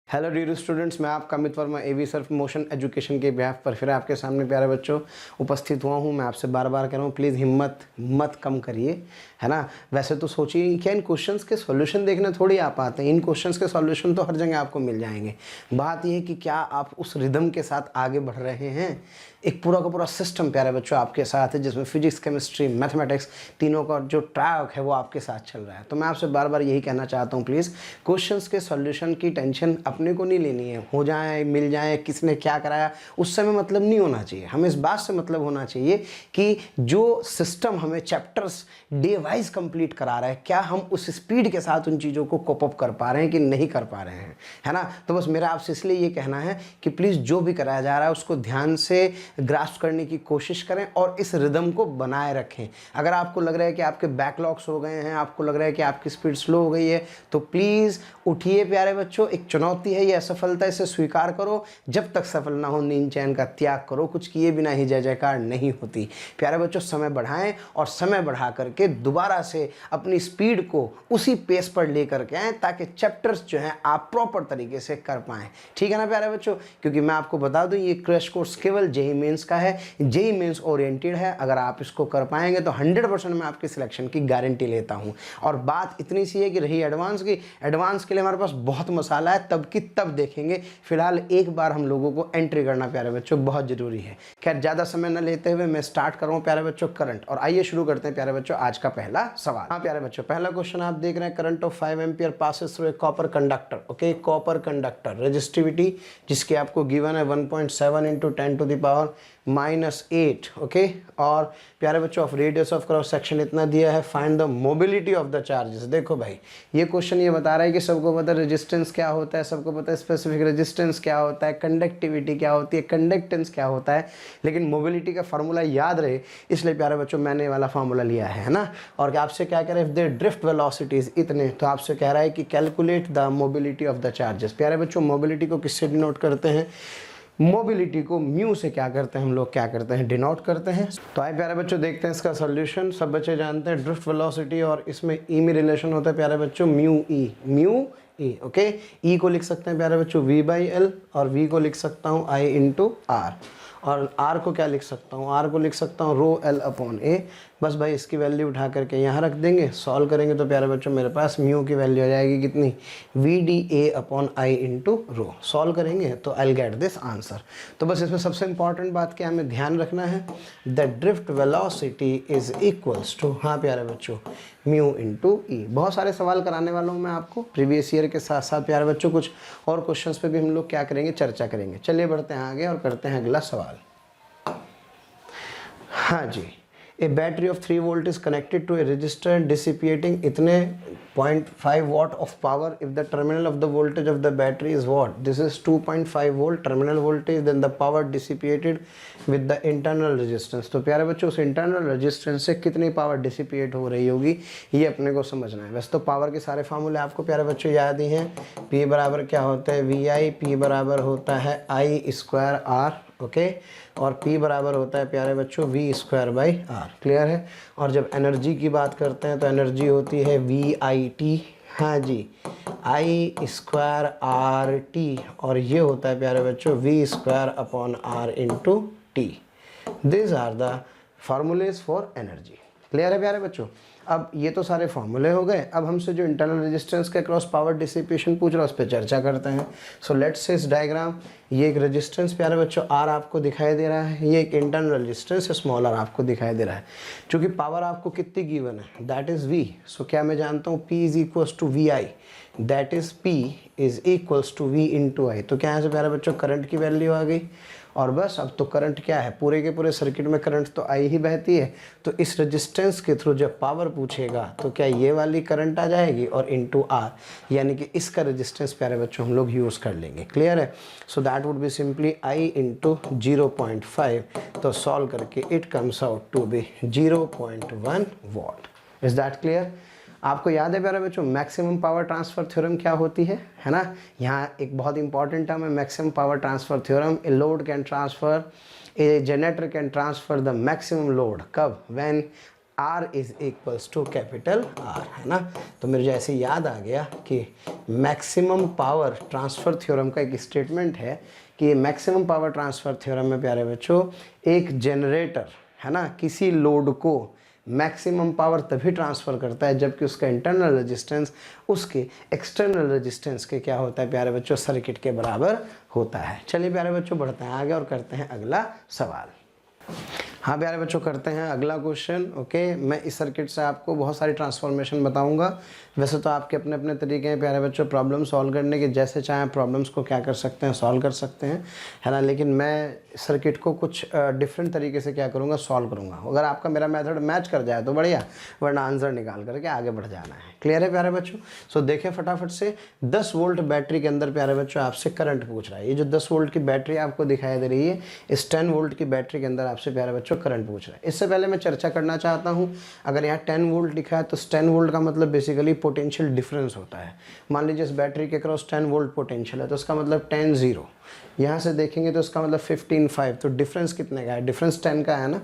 Hello dear students, मैं आपका अमित वर्मा एवी Surf motion education के बिहाफ पर फिर आपके सामने प्यारे बच्चों उपस्थित हुआ हूँ। मैं आपसे बार बार कह रहा हूँ, प्लीज़ हिम्मत मत कम करिए, है ना। वैसे तो सोचिए क्या इन क्वेश्चंस के सॉल्यूशन देखने थोड़ी आ पाते हैं, इन क्वेश्चंस के सॉल्यूशन तो हर जगह आपको मिल जाएंगे। बात यह है कि क्या आप उस रिदम के साथ आगे बढ़ रहे हैं। एक पूरा का पूरा सिस्टम प्यारे बच्चों आपके साथ है, जिसमें फिजिक्स, केमिस्ट्री, मैथमेटिक्स तीनों का जो ट्रैक है वो आपके साथ चल रहा है। तो मैं आपसे बार बार यही कहना चाहता हूँ, प्लीज़ क्वेश्चंस के सॉल्यूशन की टेंशन अपने को नहीं लेनी है। हो जाए मिल जाए, किसने क्या कराया उससे हमें मतलब नहीं होना चाहिए। हमें इस बात से मतलब होना चाहिए कि जो सिस्टम हमें चैप्टर्स डे वाइज कंप्लीट करा रहा है, क्या हम उस स्पीड के साथ उन चीज़ों को कोप अप कर पा रहे हैं कि नहीं कर पा रहे हैं, है ना। तो बस मेरा आपसे इसलिए ये कहना है कि प्लीज़ जो भी कराया जा रहा है उसको ध्यान से ग्रास्प करने की कोशिश करें और इस रिदम को बनाए रखें। अगर आपको लग रहा है कि आपके बैकलॉग्स हो गए हैं, आपको लग रहा है कि आपकी स्पीड स्लो हो गई है, तो प्लीज़ उठिए प्यारे बच्चों। एक चुनौती है, ये असफलता, इसे स्वीकार करो। जब तक सफल ना हो नींद चैन का त्याग करो। कुछ किए बिना ही जय जयकार नहीं होती। प्यारे बच्चों, समय बढ़ाएं और समय बढ़ा करके दोबारा से अपनी स्पीड को उसी पेस पर लेकर के आएँ, ताकि चैप्टर्स जो हैं आप प्रॉपर तरीके से कर पाएँ। ठीक है ना प्यारे बच्चों, क्योंकि मैं आपको बता दूं ये क्रैश कोर्स केवल जेईई मेंस का है, जेईई मेंस ओरिएंटेड है। अगर आप इसको कर पाएंगे तो 100% मैं आपके सिलेक्शन की गारंटी लेता हूं। और बात इतनी सी है कि रही एडवांस की, एडवांस के लिए हमारे पास बहुत मसाला है, तब की तब देखेंगे। फिलहाल एक बार हम लोगों को एंट्री करना प्यारे बच्चों बहुत जरूरी है। खैर ज़्यादा समय न लेते हुए मैं स्टार्ट कर रहा हूँ प्यारे बच्चों करंट। और आइए शुरू करते हैं प्यारे बच्चों आज का पहला सवाल। हाँ प्यारे बच्चों, पहला क्वेश्चन आप देख रहे हैं, current of 5 ampere passes through a copper conductor. Okay, copper conductor resistivity जिसकी आपको गिवन है 1.7 इंटू 10⁻⁻8। ओके, और प्यारे बच्चों of radius of cross section इतना दिया है। Find the mobility of the charges. देखो भाई, ये क्वेश्चन ये बता रहा है कि सबको पता है रेजिस्टेंस क्या होता है, सबको पता है स्पेसिफिक रेजिस्टेंस क्या होता है, कंडक्टिविटी क्या होती है, कंडक्टेंस क्या होता है, लेकिन मोबिलिटी का फार्मूला याद रहे, इसलिए प्यारे बच्चों मैंने वाला फार्मूला लिया है ना। और आपसे क्या कह रहा है, इफ दे ड्रिफ्ट वेलोसिटीज इतने, तो आपसे कह रहा है कि calculate the mobility of the charges. प्यारे बच्चों, मोबिलिटी को किससे डिनोट करते हैं? मोबिलिटी को म्यू से क्या करते हैं हम लोग, क्या करते हैं, डिनोट करते हैं। तो आए प्यारे बच्चों देखते हैं इसका सॉल्यूशन। सब बच्चे जानते हैं ड्रिफ्ट वेलोसिटी और इसमें ई में रिलेशन होता है प्यारे बच्चों mu E, mu E. Okay, ई को लिख सकते हैं प्यारे बच्चों v/l और v को लिख सकता हूँ i इंटू आर। और r को क्या लिख सकता हूँ, r को लिख सकता हूँ ρl/a। बस भाई इसकी वैल्यू उठा करके यहाँ रख देंगे, सॉल्व करेंगे तो प्यारे बच्चों मेरे पास म्यू की वैल्यू आ जाएगी कितनी, VdA/I इंटू रो। सॉल्व करेंगे तो आई गेट दिस आंसर। तो बस इसमें सबसे इंपॉर्टेंट बात क्या हमें ध्यान रखना है, the drift velocity is equals to, हाँ प्यारे बच्चों, म्यू इंटू ई। बहुत सारे सवाल कराने वाला हूँ मैं आपको प्रीवियस ईयर के साथ साथ प्यारे बच्चों, कुछ और क्वेश्चंस पे भी हम लोग क्या करेंगे, चर्चा करेंगे। चलिए बढ़ते हैं आगे और करते हैं अगला सवाल। हाँ जी, a battery of 3 volt is connected to a resistor dissipating इतने 0.5 watt of power if the terminal of the voltage of the battery is what, this is 2.5 volt terminal voltage, then the power dissipated with the internal resistance। तो प्यारे बच्चों उस internal resistance से कितनी power dissipate हो रही होगी ये अपने को समझना है। वैसे तो पावर के सारे फार्मूले आपको प्यारे बच्चों याद ही हैं। P बराबर क्या होता है, VI, P बराबर होता है I²R। ओके, और P बराबर होता है प्यारे बच्चों V²/R। क्लियर है। और जब एनर्जी की बात करते हैं तो एनर्जी होती है VIT, हाँ जी, I²RT, और ये होता है प्यारे बच्चों V²/R into T। This are the formulas for energy. Clear है प्यारे बच्चों। अब ये तो सारे फार्मूले हो गए। अब हमसे जो इंटरनल रेजिस्टेंस के क्रॉस पावर डिसिपेशन पूछ रहा है उस पर चर्चा करते हैं। सो लेट्स से इस डायग्राम, ये एक रेजिस्टेंस प्यारे बच्चों R आपको दिखाई दे रहा है, ये एक इंटरनल रेजिस्टेंस स्मॉल r आपको दिखाई दे रहा है। चूँकि पावर आपको कितनी गिवन है, दैट इज़ V। सो क्या मैं जानता हूँ P is equals to VI, that is P is equals to V into I। तो क्या यहाँ से प्यारे बच्चों करंट की वैल्यू आ गई। और बस अब तो करंट क्या है, पूरे के पूरे सर्किट में करंट तो आई ही बहती है। तो इस रेजिस्टेंस के थ्रू जब पावर पूछेगा तो क्या ये वाली करंट आ जाएगी और इनटू आर, यानी कि इसका रेजिस्टेंस प्यारे बच्चों हम लोग यूज़ कर लेंगे। क्लियर है। So that would be simply I into 0.5। तो सॉल्व करके it comes out to be 0.1 watt. Is that clear. आपको याद है प्यारे बच्चों मैक्सिमम पावर ट्रांसफ़र थ्योरम क्या होती है ना। यहाँ एक बहुत इंपॉर्टेंट टर्म है maximum power transfer theorem. A load can transfer, a generator can transfer the maximum load कब, when R is equals to capital R, है ना। तो मेरे जैसे याद आ गया कि मैक्सिमम पावर ट्रांसफ़र थ्योरम का एक स्टेटमेंट है कि मैक्सिमम पावर ट्रांसफ़र थ्योरम में प्यारे बच्चों एक जनरेटर, है ना, किसी लोड को मैक्सिमम पावर तभी ट्रांसफ़र करता है जबकि उसका इंटरनल रेजिस्टेंस उसके एक्सटर्नल रेजिस्टेंस के क्या होता है प्यारे बच्चों, सर्किट के बराबर होता है। चलिए प्यारे बच्चों बढ़ते हैं आगे और करते हैं अगला सवाल। हाँ प्यारे बच्चों करते हैं अगला क्वेश्चन। ओके, मैं इस सर्किट से आपको बहुत सारी ट्रांसफॉर्मेशन बताऊंगा। वैसे तो आपके अपने अपने तरीके हैं प्यारे बच्चों प्रॉब्लम सॉल्व करने के, जैसे चाहें प्रॉब्लम्स को क्या कर सकते हैं, सॉल्व कर सकते हैं, है ना। लेकिन मैं सर्किट को कुछ डिफरेंट तरीके से क्या करूँगा, सॉल्व करूँगा। अगर आपका मेरा मेथड मैच कर जाए तो बढ़िया, वरना आंसर निकाल करके आगे बढ़ जाना है। क्लियर है प्यारे बच्चों। सो देखें फटाफट से, 10 वोल्ट बैटरी के अंदर प्यारे बच्चों आपसे करंट पूछ रहा है। ये जो 10 वोल्ट की बैटरी आपको दिखाई दे रही है, इस 10 वोल्ट की बैटरी के अंदर आपसे प्यारे बच्चों करंट पूछ रहा है। इससे पहले मैं चर्चा करना चाहता हूँ, अगर यहाँ 10 वोल्ट लिखा है तो 10 वोल्ट का मतलब बेसिकली पोटेंशियल डिफरेंस होता है। मान लीजिए इस बैटरी के क्रॉस 10 वोल्ट पोटेंशियल है तो उसका मतलब 10 0, यहाँ से देखेंगे तो इसका मतलब 15 5, तो डिफरेंस कितने का है, डिफरेंस 10 का है ना।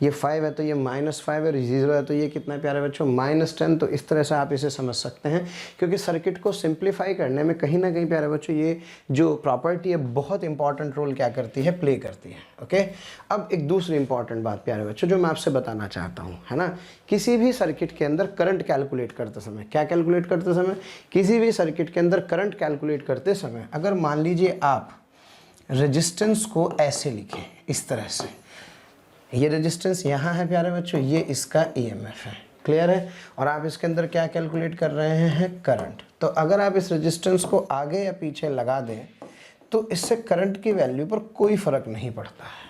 ये 5 है तो ये -5 है, 0 है तो ये कितना है प्यारे बच्चों, -10। तो इस तरह से आप इसे समझ सकते हैं, क्योंकि सर्किट को सिंप्लीफाई करने में कहीं ना कहीं प्यारे बच्चों ये जो प्रॉपर्टी है बहुत इंपॉर्टेंट रोल क्या करती है, प्ले करती है। ओके, अब एक दूसरी इंपॉर्टेंट बात प्यारे बच्चों जो मैं आपसे बताना चाहता हूँ, है ना, किसी भी सर्किट के अंदर करंट कैलकुलेट करते समय, क्या कैलकुलेट करते समय, किसी भी सर्किट के अंदर करंट कैलकुलेट करते समय अगर मान लीजिए आप रेजिस्टेंस को ऐसे लिखें, इस तरह से, ये रेजिस्टेंस यहाँ है प्यारे बच्चों, ये इसका ईएमएफ है। क्लियर है। और आप इसके अंदर क्या कैलकुलेट कर रहे हैं, करंट। तो अगर आप इस रेजिस्टेंस को आगे या पीछे लगा दें तो इससे करंट की वैल्यू पर कोई फ़र्क नहीं पड़ता है।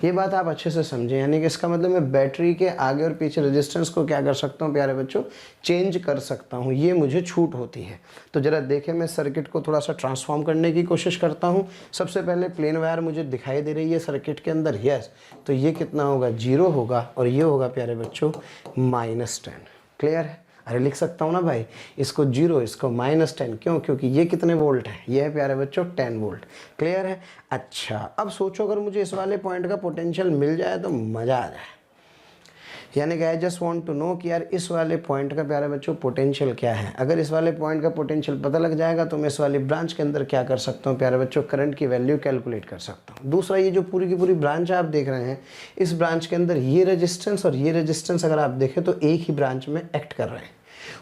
ये बात आप अच्छे से समझें, यानी कि इसका मतलब मैं बैटरी के आगे और पीछे रेजिस्टेंस को क्या कर सकता हूँ प्यारे बच्चों, चेंज कर सकता हूँ, ये मुझे छूट होती है। तो ज़रा देखें, मैं सर्किट को थोड़ा सा ट्रांसफॉर्म करने की कोशिश करता हूँ। सबसे पहले प्लेन वायर मुझे दिखाई दे रही है सर्किट के अंदर, यस, तो ये कितना होगा, 0 होगा और ये होगा प्यारे बच्चों -10। क्लियर है। अरे लिख सकता हूँ ना भाई, इसको 0 इसको -10, क्यों, क्योंकि ये कितने वोल्ट है, ये है प्यारे बच्चों 10 वोल्ट। क्लियर है। अच्छा, अब सोचो अगर मुझे इस वाले पॉइंट का पोटेंशियल मिल जाए तो मज़ा आ जाए। यानी कि I just want to know कि यार इस वाले पॉइंट का प्यारे बच्चों पोटेंशियल क्या है। अगर इस वाले पॉइंट का पोटेंशियल पता लग जाएगा तो मैं इस वाली ब्रांच के अंदर क्या कर सकता हूँ प्यारे बच्चों, करंट की वैल्यू कैलकुलेट कर सकता हूँ। दूसरा, ये जो पूरी की पूरी ब्रांच आप देख रहे हैं, इस ब्रांच के अंदर ये रेजिस्टेंस और ये रेजिस्टेंस अगर आप देखें तो एक ही ब्रांच में एक्ट कर रहे हैं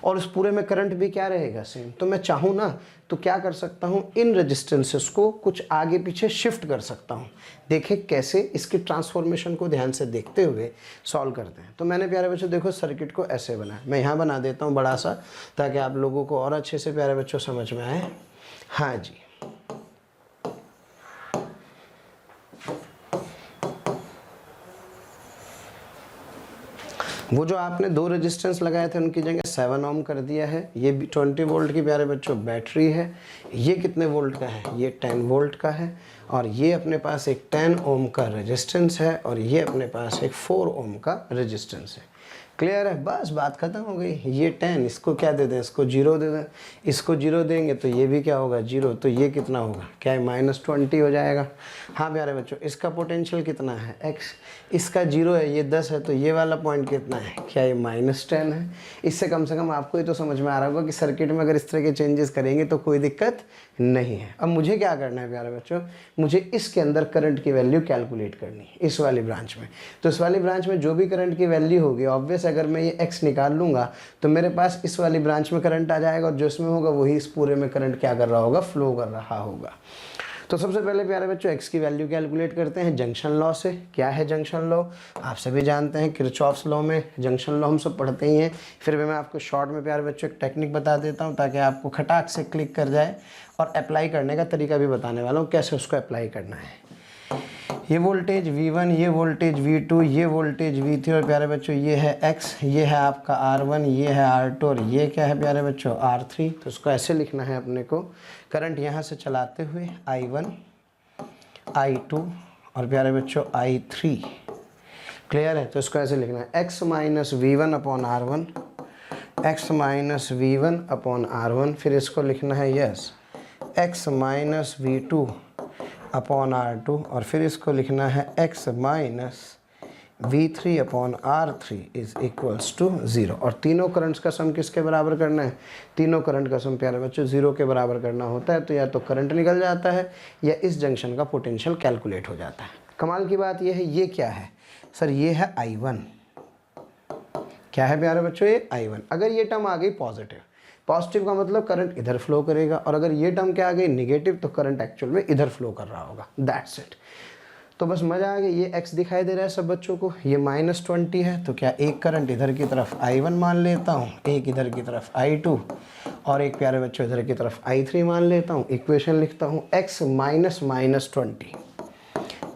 और उस पूरे में करंट भी क्या रहेगा, सेम। तो मैं चाहूँ ना तो क्या कर सकता हूँ, इन रेजिस्टेंसेस को कुछ आगे पीछे शिफ्ट कर सकता हूँ। देखें कैसे, इसकी ट्रांसफॉर्मेशन को ध्यान से देखते हुए सॉल्व करते हैं। तो मैंने प्यारे बच्चों देखो सर्किट को ऐसे बनाया, मैं यहाँ बना देता हूँ बड़ा सा, ताकि आप लोगों को और अच्छे से प्यारे बच्चों समझ में आए। हाँ जी, वो जो आपने 2 रेजिस्टेंस लगाए थे उनकी जगह 7 ओम कर दिया है। ये 20 वोल्ट की प्यारे बच्चों बैटरी है। ये कितने वोल्ट का है, ये 10 वोल्ट का है। और ये अपने पास एक 10 ओम का रेजिस्टेंस है और ये अपने पास एक 4 ओम का रेजिस्टेंस है। क्लियर है, बस बात खत्म हो गई। ये 10, इसको क्या दे दें, इसको 0 दे दें, इसको 0 देंगे तो ये भी क्या होगा, 0। तो ये कितना होगा, क्या है, -20 हो जाएगा। हाँ प्यारे बच्चों, इसका पोटेंशियल कितना है, x, इसका 0 है, ये 10 है, तो ये वाला पॉइंट कितना है, क्या ये -10 है। इससे कम से कम आपको ये तो समझ में आ रहा होगा कि सर्किट में अगर इस तरह के चेंजेस करेंगे तो कोई दिक्कत नहीं है। अब मुझे क्या करना है प्यारे बच्चों, मुझे इसके अंदर करंट की वैल्यू कैलकुलेट करनी है, इस वाली ब्रांच में। तो इस वाली ब्रांच में जो भी करंट की वैल्यू होगी, ऑब्वियस अगर मैं ये x निकाल लूँगा तो मेरे पास इस वाली ब्रांच में करंट आ जाएगा और जो इसमें होगा वही इस पूरे में करंट क्या कर रहा होगा, फ्लो कर रहा होगा। तो सबसे पहले प्यारे बच्चों x की वैल्यू कैलकुलेट करते हैं जंक्शन लॉ से। क्या है जंक्शन लॉ, आप सभी जानते हैं, किरचॉफ्स लॉ में जंक्शन लॉ हम सब पढ़ते ही हैं। फिर भी मैं आपको शॉर्ट में प्यारे बच्चों एक टेक्निक बता देता हूं ताकि आपको खटाक से क्लिक कर जाए, और अप्लाई करने का तरीका भी बताने वाला हूँ कैसे उसको अप्लाई करना है। ये वोल्टेज V1, ये वोल्टेज V2, ये वोल्टेज V3 और प्यारे बच्चों ये है X, ये है आपका R1, ये है R2 और ये क्या है प्यारे बच्चों, R3। तो इसको ऐसे लिखना है अपने को, करंट यहाँ से चलाते हुए I1, I2 और प्यारे बच्चों I3। क्लियर है। तो इसको ऐसे लिखना है x minus V1 upon R1, x minus V1 upon R1। फिर इसको लिखना है yes x minus V2 upon R2 और फिर इसको लिखना है x minus V3 upon R3 is equals to 0। और तीनों करंट्स का सम किसके बराबर करना है? तीनों करंट का सम प्यारे बच्चों 0 के बराबर करना होता है। तो या तो करंट निकल जाता है या इस जंक्शन का पोटेंशियल कैलकुलेट हो जाता है। कमाल की बात यह है, ये क्या है सर? ये है I1। क्या है प्यारे बच्चों? ये I1। अगर ये टर्म आ गई पॉजिटिव, पॉजिटिव का मतलब करंट इधर फ्लो करेगा, और अगर ये टर्म क्या आ गई नेगेटिव, तो करंट एक्चुअल में इधर फ्लो कर रहा होगा। That's it. तो बस मज़ा आ गया। ये x दिखाई दे रहा है सब बच्चों को, ये -20 है। तो क्या एक करंट इधर की तरफ I1 मान लेता हूँ, एक इधर की तरफ I2, और एक प्यारे बच्चों इधर की तरफ I3 मान लेता हूँ। इक्वेशन लिखता हूँ x माइनस -20,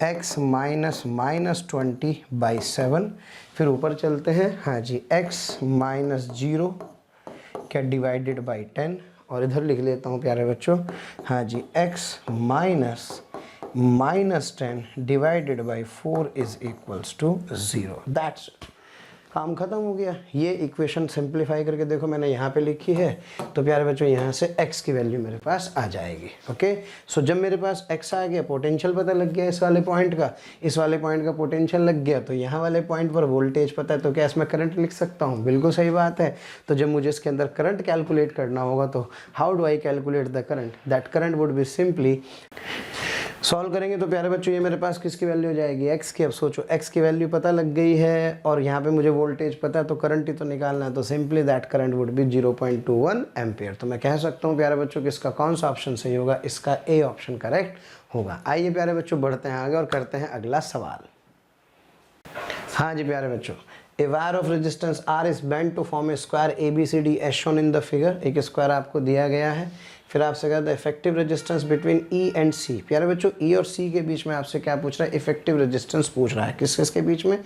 x माइनस -20/7। फिर ऊपर चलते हैं, हाँ जी, x माइनस 0 क्या डिवाइडेड बाई 10, और इधर लिख लेता हूँ प्यारे बच्चों, हाँ जी, x minus -10 divided by 4 is equals to 0। That's काम खत्म हो गया। ये इक्वेशन सिंप्लीफाई करके देखो मैंने यहाँ पे लिखी है, तो प्यारे बच्चों यहाँ से x की वैल्यू मेरे पास आ जाएगी। ओके, सो जब मेरे पास x आ गया, पोटेंशियल पता लग गया इस वाले पॉइंट का, इस वाले पॉइंट का पोटेंशियल लग गया, तो यहाँ वाले पॉइंट पर वोल्टेज पता है, तो क्या इसमें करंट लिख सकता हूँ? बिल्कुल सही बात है। तो जब मुझे इसके अंदर करंट कैलकुलेट करना होगा, तो how do I calculate the current? That current would be simply, solve करेंगे तो प्यारे बच्चों ये मेरे पास किसकी वैल्यू हो जाएगी? x की। अब सोचो x की वैल्यू पता लग गई है, और यहाँ पे मुझे वोल्टेज पता है, तो करंट ही तो निकालना है। तो simply that current would be 0.21 ampere. तो मैं कह सकता हूँ प्यारे बच्चों कि इसका कौन सा ऑप्शन सही होगा? इसका ए ऑप्शन करेक्ट होगा। आइए प्यारे बच्चों बढ़ते हैं आगे और करते हैं अगला सवाल। हाँ जी प्यारे बच्चों, a wire of resistance R is bent to form a square ABCD as shown in the figure. एक स्क्वायर आपको दिया गया है। फिर आपसे कहता है effective resistance between E and C। प्यारे बच्चों E और C के बीच में आपसे क्या पूछ रहा है? इफेक्टिव रेजिस्टेंस पूछ रहा है। किस किस के बीच में?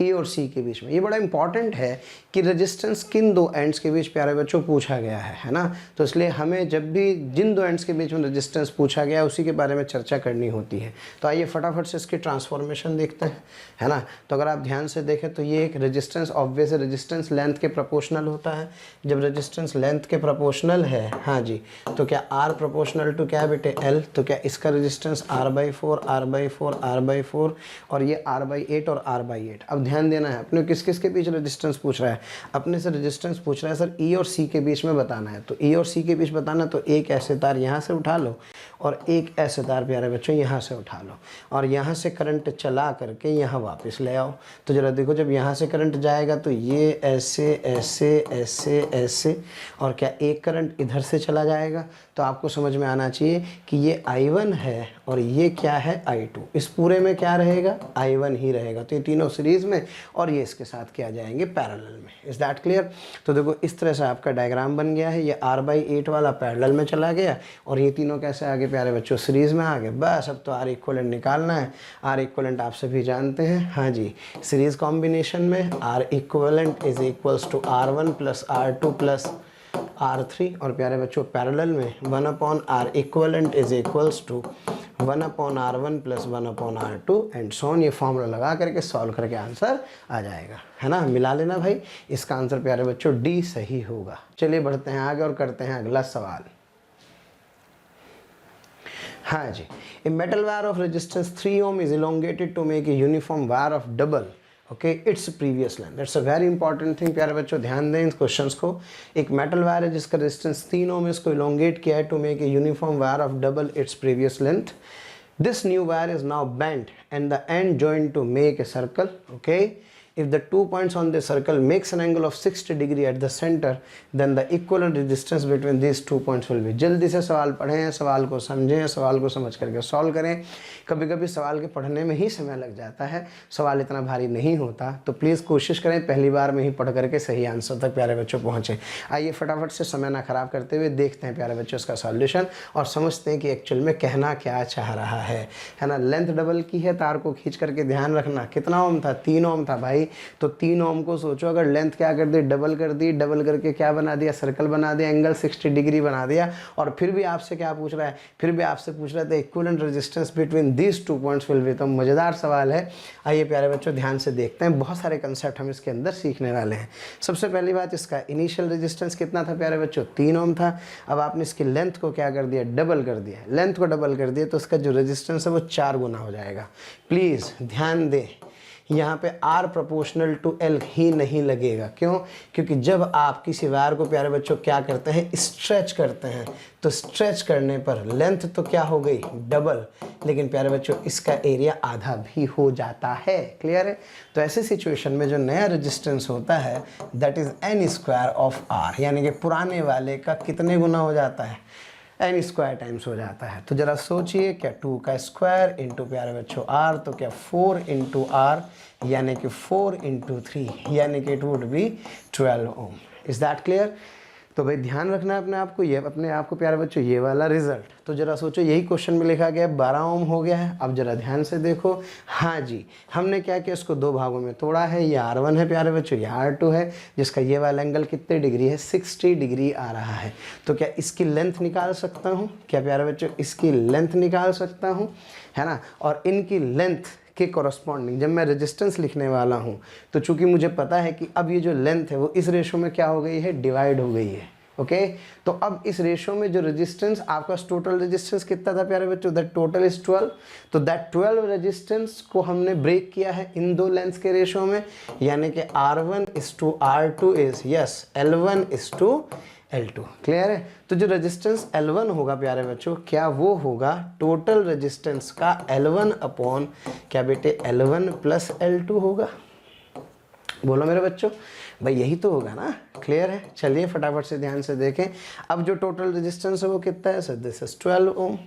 E और C के बीच में। ये बड़ा इंपॉर्टेंट है कि रेजिस्टेंस किन दो एंड्स के बीच प्यारे बच्चों पूछा गया है ना। तो इसलिए हमें जब भी जिन दो एंड्स के बीच में रेजिस्टेंस पूछा गया है उसी के बारे में चर्चा करनी होती है। तो आइए फटाफट से इसकी ट्रांसफॉर्मेशन देखते हैं, है ना। तो अगर आप ध्यान से देखें तो ये एक रेजिस्टेंस ऑब्वियस रेजिस्टेंस लेंथ के प्रोपोर्शनल होता है। जब रेजिस्टेंस लेंथ के प्रोपोर्शनल है, हाँ जी, तो क्या R प्रोपोर्शनल टू क्या बेटे? L। तो क्या इसका रेजिस्टेंस R/4 R/4 R/4, और ये R/8 और R/8। अब ध्यान देना है, अपने किस किस के बीच रेजिस्टेंस पूछ रहा है? अपने से रेजिस्टेंस पूछ रहा है सर E और C के बीच में बताना है। तो E और C के बीच बताना, तो एक ऐसे तार यहाँ से उठा लो और एक ऐसे तार प्यारे बच्चों यहाँ से उठा लो, और यहाँ से करंट चला करके यहाँ वापस ले आओ। तो जरा देखो, जब यहाँ से करंट जाएगा तो ये ऐसे ऐसे ऐसे ऐसे, और क्या एक करंट इधर से चला जाएगा। तो आपको समझ में आना चाहिए कि ये I1 है और ये क्या है? I2। इस पूरे में क्या रहेगा? I1 ही रहेगा। तो ये तीनों सीरीज़ में, और ये इसके साथ क्या जाएंगे? पैरेलल में। Is that clear? तो देखो इस तरह से आपका डायग्राम बन गया है। ये R/8 वाला पैरेलल में चला गया, और ये तीनों कैसे आगे प्यारे बच्चों? सीरीज़ में आ गए। बस अब तो R इक्वलेंट निकालना है। R इक्वलेंट आप सभी जानते हैं, हाँ जी, सीरीज़ कॉम्बिनेशन में R equivalent is equals to R1 plus R2 plus R3, और प्यारे बच्चों पैरेलल में 1/R equivalent is equals to 1/R1 plus 1/R2 and so on. ये फॉर्मूला लगा करके सॉल्व करके आंसर आ जाएगा, है ना। मिला लेना भाई। इसका आंसर प्यारे बच्चों D सही होगा। चलिए बढ़ते हैं आगे और करते हैं अगला सवाल। हाँ जी, a metal wire of resistance 3 ohm is elongated to make a uniform wire of double okay its previous length. That's a very important thing प्यारे बच्चों, ध्यान दें इन क्वेश्चंस को। एक मेटल वायर है जिसका रेजिस्टेंस 3 ohm है, इसको इलोंगेट किया है to make a uniform wire of double its previous length. This new wire is now bent and the end joint to make a circle. Okay, if the 2 points on the circle makes an angle of 60 degree at the center, then the equivalent resistance between these 2 points will be। जल्दी से सवाल पढ़ें, सवाल को समझें, सवाल को समझ करके सॉल्व करें। कभी कभी सवाल के पढ़ने में ही समय लग जाता है, सवाल इतना भारी नहीं होता। तो प्लीज़ कोशिश करें पहली बार में ही पढ़ करके सही आंसर तक प्यारे बच्चों पहुँचें। आइए फटाफट से समय ना खराब करते हुए देखते हैं प्यारे बच्चों इसका सॉल्यूशन, और समझते हैं कि एक्चुअल में कहना क्या चाह रहा है ना। लेंथ डबल की है, तार को खींच करके ध्यान रखना। कितना ओम था? 3 ओम था भाई। तो 3 ओम को सोचो, अगर लेंथ क्या कर दी? डबल कर दी। डबल करके क्या बना दिया? सर्कल बना दिया, एंगल 60 डिग्री बना दिया। और फिर भी आपसे क्या पूछ रहा है? फिर भी आपसे पूछ रहा है equivalent resistance between these 2 points will be. तो मज़ेदार सवाल है। आइए प्यारे बच्चों ध्यान से देखते हैं, बहुत सारे कंसेप्ट हम इसके अंदर सीखने वाले हैं। सबसे पहली बात, इसका इनिशियल रेजिस्टेंस कितना था प्यारे बच्चों? 3 ओम था। अब आपने इसकी लेंथ को क्या कर दिया? डबल कर दिया। लेंथ को डबल कर दिया तो इसका जो रेजिस्टेंस है वो 4 गुना हो जाएगा। प्लीज़ ध्यान दें, यहाँ पे R प्रोपोर्शनल टू L ही नहीं लगेगा। क्यों? क्योंकि जब आप किसी वायर को प्यारे बच्चों क्या करते हैं, स्ट्रेच करते हैं, तो स्ट्रेच करने पर लेंथ तो क्या हो गई, डबल, लेकिन प्यारे बच्चों इसका एरिया आधा भी हो जाता है। क्लियर है? तो ऐसे सिचुएशन में जो नया रेजिस्टेंस होता है that is n square of R, यानी कि पुराने वाले का कितने गुना हो जाता है, n स्क्वायर टाइम्स हो जाता है। तो जरा सोचिए, क्या 2 का स्क्वायर इंटू प्यारे बच्चों R, तो क्या 4 इंटू R, यानी कि 4 इंटू 3, यानी कि it would be 12 ohm. Is that clear? तो भाई ध्यान रखना है अपने आप को प्यारे बच्चों, ये वाला रिजल्ट। तो जरा सोचो, यही क्वेश्चन में लिखा गया है 12 ओम हो गया है। अब जरा ध्यान से देखो, हाँ जी, हमने क्या किया, इसको दो भागों में तोड़ा है। ये R1 है प्यारे बच्चों, ये R2 है, जिसका ये वाला एंगल कितने डिग्री है, 60 डिग्री आ रहा है। तो क्या इसकी लेंथ निकाल सकता हूँ? क्या प्यारे बच्चों इसकी लेंथ निकाल सकता हूँ, है ना? और इनकी लेंथ के कॉरस्पॉन्डिंग जब मैं रेजिस्टेंस लिखने वाला हूँ, तो चूंकि मुझे पता है कि अब ये जो लेंथ है वो इस रेशो में क्या हो गई है, डिवाइड हो गई है। ओके, तो अब इस रेशो में जो रेजिस्टेंस आपका टोटल रेजिस्टेंस कितना था प्यारे बच्चों, दैट टोटल इज 12। तो दैट 12 रेजिस्टेंस को हमने ब्रेक किया है इन दो लेंथ्स के रेशो में, यानी कि R1 is to R2 is yes L1 is to L2। Clear है? तो जो रेजिस्टेंस L1 होगा प्यारे बच्चों, क्या वो होगा टोटल रेजिस्टेंस का L1 अपॉन क्या बेटे L1 प्लस L2 होगा। बोलो मेरे बच्चों, भाई यही तो होगा ना। क्लियर है? चलिए फटाफट से ध्यान से देखें। अब जो टोटल रेजिस्टेंस है वो कितना है sir, this is 12 ohm,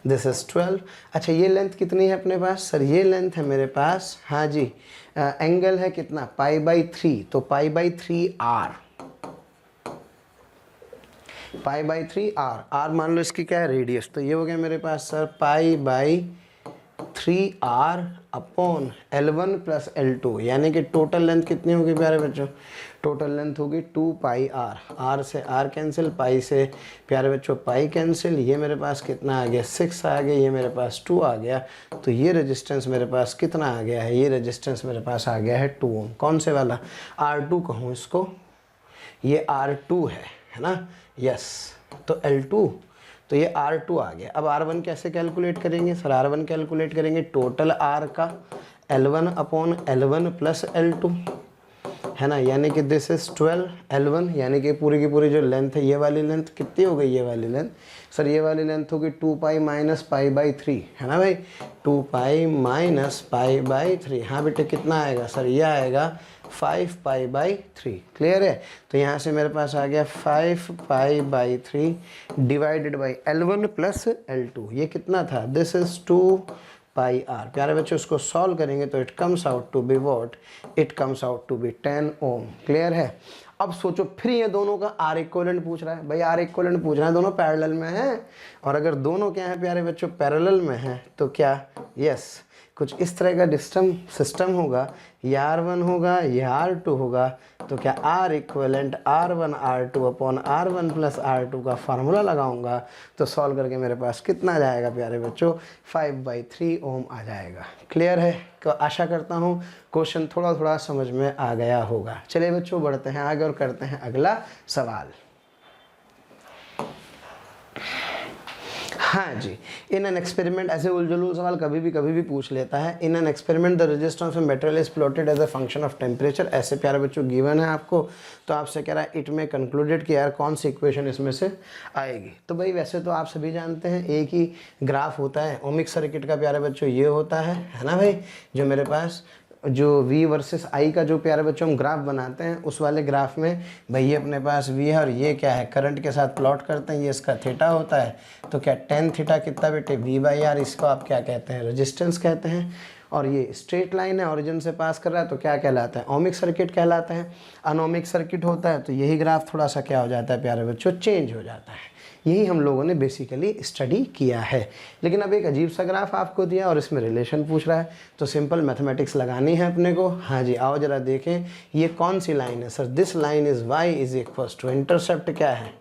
this is 12। अच्छा ये लेंथ कितनी है अपने पास सर, ये लेंथ है मेरे पास, हाँ जी, एंगल है कितना, π/3, तो π/3R, π/3R, R मान लो इसकी क्या है, रेडियस, तो ये हो गया मेरे पास sir π/3R upon L1 plus L2, यानी कि टोटल लेंथ कितनी होगी प्यारे बच्चों, टोटल लेंथ होगी 2πR, R से R कैंसिल, पाई से प्यारे बच्चों पाई कैंसिल, ये मेरे पास कितना आ गया 6 आ गया, ये मेरे पास 2 आ गया। तो ये रेजिस्टेंस मेरे पास कितना आ गया है, ये रेजिस्टेंस मेरे पास आ गया है 2 ओम। कौन से वाला, R2 कहूँ इसको, ये R2 है ना, यस। तो L2, तो ये R2 आ गया। अब R1 कैसे कैलकुलेट करेंगे सर, R1 कैलकुलेट करेंगे टोटल R का L1 upon L1 plus L2, है ना, यानी कि दिस इज 12 L1, यानी कि पूरी की पूरी जो लेंथ है, ये वाली लेंथ कितनी हो गई, ये वाली लेंथ सर, ये वाली लेंथ होगी 2π माइनस π/3, है ना भाई, 2π माइनस π/3। हाँ बेटे कितना आएगा सर, ये आएगा 5π/3। क्लियर है? तो यहाँ से मेरे पास आ गया 5π/3 divided by L1 plus L2, ये कितना था, दिस इज 2πR। प्यारे बच्चों इसको सॉल्व करेंगे तो it comes out to be what, it comes out to be 10 ohm. Clear है? अब सोचो, फिर ये दोनों का R इक्विवेलेंट पूछ रहा है। भाई R इक्विवेलेंट पूछ रहा है, दोनों पैरेलल में हैं, और अगर दोनों क्या है प्यारे बच्चों, पैरेलल में हैं, तो क्या यस कुछ इस तरह का सिस्टम होगा, ये R1 होगा, ये R2 होगा, तो क्या R equivalent R1 R2 upon R1 plus R2 का फार्मूला लगाऊंगा, तो सॉल्व करके मेरे पास कितना जाएगा प्यारे बच्चों, 5/3 ओम आ जाएगा। क्लियर है? तो आशा करता हूँ क्वेश्चन थोड़ा थोड़ा समझ में आ गया होगा। चलिए बच्चों बढ़ते हैं आगे और करते हैं अगला सवाल। हाँ जी, इन एन एक्सपेरिमेंट, ऐसे उलझुल सवाल कभी भी पूछ लेता है। In an experiment the resistance of material is plotted as a function of temperature, ऐसे प्यारे बच्चों गिवन है आपको, तो आपसे कह रहा है इट में कंक्लूडेड कि यार कौन सी इक्वेशन इसमें से आएगी। तो भाई वैसे तो आप सभी जानते हैं एक ही ग्राफ होता है ओमिक सर्किट का प्यारे बच्चों, ये होता है ना भाई, जो मेरे पास जो V वर्सेस I का जो प्यारे बच्चों हम ग्राफ बनाते हैं, उस वाले ग्राफ में भाई ये अपने पास V है और ये क्या है, करंट के साथ प्लॉट करते हैं, ये इसका थीटा होता है। तो क्या tan थीटा कितना बेटे, V/R, इसको आप क्या कहते हैं, रेजिस्टेंस कहते हैं। और ये स्ट्रेट लाइन है, ओरिजिन से पास कर रहा है, तो क्या कहलाता है, ओमिक सर्किट कहलाता है। अनोमिक सर्किट होता है तो यही ग्राफ थोड़ा सा क्या हो जाता है प्यारे बच्चों, चेंज हो जाता है। यही हम लोगों ने बेसिकली स्टडी किया है। लेकिन अब एक अजीब सा ग्राफ आपको दिया और इसमें रिलेशन पूछ रहा है, तो सिंपल मैथमेटिक्स लगानी है अपने को। हाँ जी, आओ जरा देखें ये कौन सी लाइन है sir, this line is y is equals to, intercept क्या है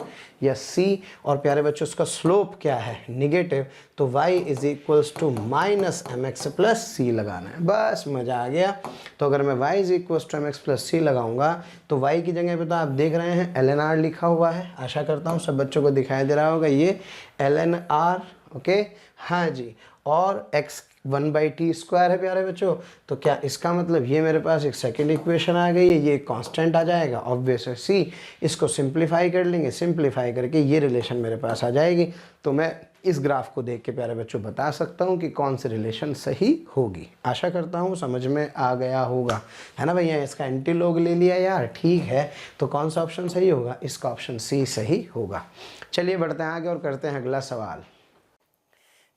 या c, और प्यारे बच्चों उसका स्लोप क्या है, निगेटिव, तो y is equals to minus mx plus c लगाना है। बस मज़ा आ गया। तो अगर मैं y is equals to mx plus c लगाऊंगा तो y की जगह पे तो आप देख रहे हैं ln r लिखा हुआ है, आशा करता हूँ सब बच्चों को दिखाई दे रहा होगा, ये ln r, ओके। हाँ जी, और x 1/t² है प्यारे बच्चों। तो क्या इसका मतलब ये मेरे पास एक सेकंड इक्वेशन आ गई है, ये कांस्टेंट आ जाएगा ऑब्वियस है सी। इसको सिंप्लीफाई कर लेंगे, सिंप्लीफाई करके ये रिलेशन मेरे पास आ जाएगी। तो मैं इस ग्राफ को देख के प्यारे बच्चों बता सकता हूँ कि कौन सी रिलेशन सही होगी। आशा करता हूँ समझ में आ गया होगा, है ना भैया। इसका एंटीलॉग ले लिया यार, ठीक है। तो कौन सा ऑप्शन सही होगा? इसका ऑप्शन सी सही होगा। चलिए बढ़ते हैं आगे और करते हैं अगला सवाल।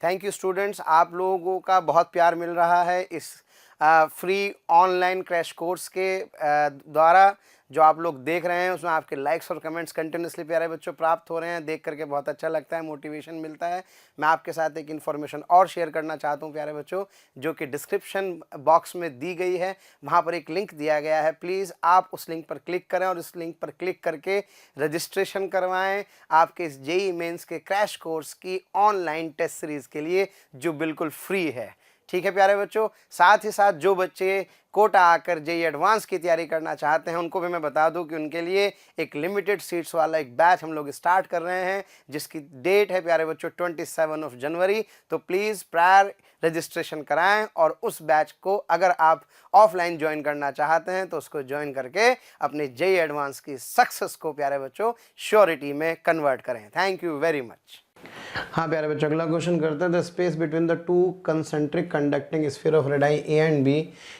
थैंक यू स्टूडेंट्स, आप लोगों का बहुत प्यार मिल रहा है इस फ्री ऑनलाइन क्रैश कोर्स के द्वारा। जो आप लोग देख रहे हैं उसमें आपके लाइक्स और कमेंट्स कंटिन्यूसली प्यारे बच्चों प्राप्त हो रहे हैं। देख करके बहुत अच्छा लगता है, मोटिवेशन मिलता है। मैं आपके साथ एक इन्फॉर्मेशन और शेयर करना चाहता हूं प्यारे बच्चों, जो कि डिस्क्रिप्शन बॉक्स में दी गई है। वहां पर एक लिंक दिया गया है, प्लीज़ आप उस लिंक पर क्लिक करें और इस लिंक पर क्लिक करके रजिस्ट्रेशन करवाएं आपके इस जेईई मेंस के क्रैश कोर्स की ऑनलाइन टेस्ट सीरीज़ के लिए, जो बिल्कुल फ्री है। ठीक है प्यारे बच्चों। साथ ही साथ जो बच्चे कोटा आकर जेईई एडवांस की तैयारी करना चाहते हैं उनको भी मैं बता दूं कि उनके लिए एक लिमिटेड सीट्स वाला एक बैच हम लोग स्टार्ट कर रहे हैं, जिसकी डेट है प्यारे बच्चों 27 जनवरी। तो प्लीज़ प्रायर रजिस्ट्रेशन कराएं और उस बैच को अगर आप ऑफलाइन ज्वाइन करना चाहते हैं तो उसको ज्वाइन करके अपने जेईई एडवांस की सक्सेस को प्यारे बच्चों श्योरिटी में कन्वर्ट करें। Thank you very much. हाँ प्यारे बच्चों, अगला क्वेश्चन करते हैं। The space between the two concentric conducting sphere of radii a and b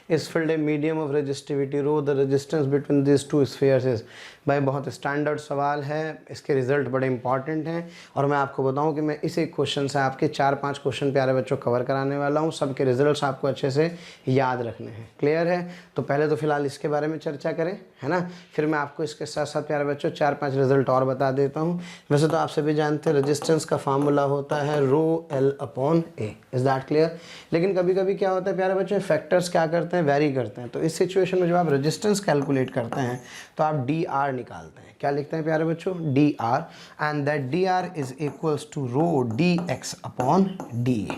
is filled a medium of resistivity rho. The resistance between this two spheres is. भाई बहुत standard सवाल है, इसके रिजल्ट बड़े इंपॉर्टेंट हैं और मैं आपको बताऊं कि मैं इस एक क्वेश्चन से आपके 4-5 क्वेश्चन प्यारे बच्चों कवर कराने वाला हूं। सबके रिजल्ट्स आपको अच्छे से याद रखने हैं। क्लियर है? तो पहले तो फिलहाल इसके बारे में चर्चा करें, है ना। फिर मैं आपको इसके साथ साथ प्यारे बच्चों 4-5 रिजल्ट और बता देता हूँ। वैसे तो आप सभी जानते हैं रेजिस्टेंस का फार्मूला होता है ρl/a। Is that clear? लेकिन कभी कभी क्या होता है प्यारे बच्चों, फैक्टर्स क्या करते हैं, वेरी करते हैं। तो इस सिचुएशन में जब आप रेजिस्टेंस कैलकुलेट करते हैं तो आप dr निकालते हैं। क्या लिखते हैं प्यारे बच्चों? dr, and that dr is equals to ρdx/da।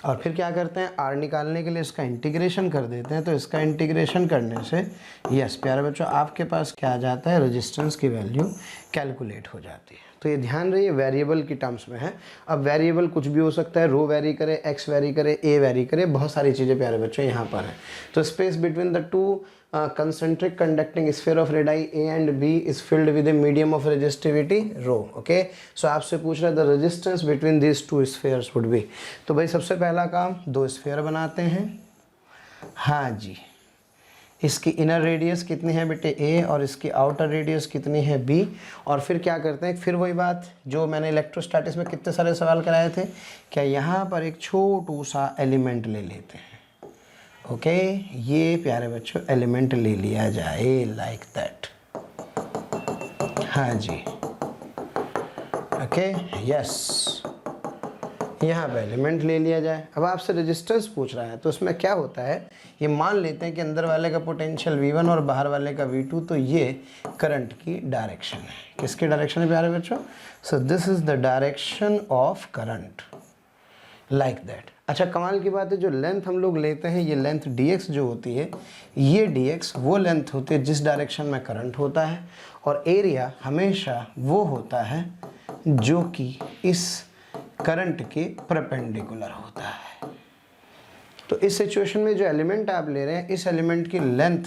और फिर क्या करते हैं, r निकालने के लिए इसका इंटीग्रेशन कर देते हैं। तो इसका इंटीग्रेशन करने से यस प्यारे बच्चों आपके पास क्या आ जाता है, रेजिस्टेंस की वैल्यू कैलकुलेट हो जाती है। तो ये ध्यान रहिए वेरिएबल की टर्म्स में है। अब वेरिएबल कुछ भी हो सकता है, रो वेरी करे, एक्स वेरी करे, ए वेरी करे, बहुत सारी चीज़ें प्यारे बच्चों यहाँ पर हैं। तो space between the to concentric conducting sphere of radii A and B is filled with a medium of resistivity rho. Okay, so आपसे पूछ रहा है the resistance between these two spheres would be। तो भाई सबसे पहला काम, दो स्फीयर बनाते हैं। हाँ जी, इसकी इनर रेडियस कितनी है बेटे A और इसकी आउटर रेडियस कितनी है B। और फिर क्या करते हैं, फिर वही बात जो मैंने इलेक्ट्रोस्टैटिक्स में कितने सारे सवाल कराए थे, क्या यहाँ पर एक छोटू सा एलिमेंट ले लेते हैं। ओके, ये प्यारे बच्चों एलिमेंट ले लिया जाए लाइक दैट। हाँ जी, ओके यस, यहाँ पे एलिमेंट ले लिया जाए। अब आपसे रेजिस्टेंस पूछ रहा है तो उसमें क्या होता है, ये मान लेते हैं कि अंदर वाले का पोटेंशियल V1 और बाहर वाले का V2। तो ये करंट की डायरेक्शन है। किसकी डायरेक्शन है प्यारे बच्चों? सो this is the direction of current like that. अच्छा कमाल की बात है, जो लेंथ हम लोग लेते हैं, ये लेंथ dx जो होती है, ये dx वो लेंथ होती है जिस डायरेक्शन में करंट होता है, और एरिया हमेशा वो होता है जो कि इस करंट के परपेंडिकुलर होता है। तो इस सिचुएशन में जो एलिमेंट आप ले रहे हैं, इस एलिमेंट की लेंथ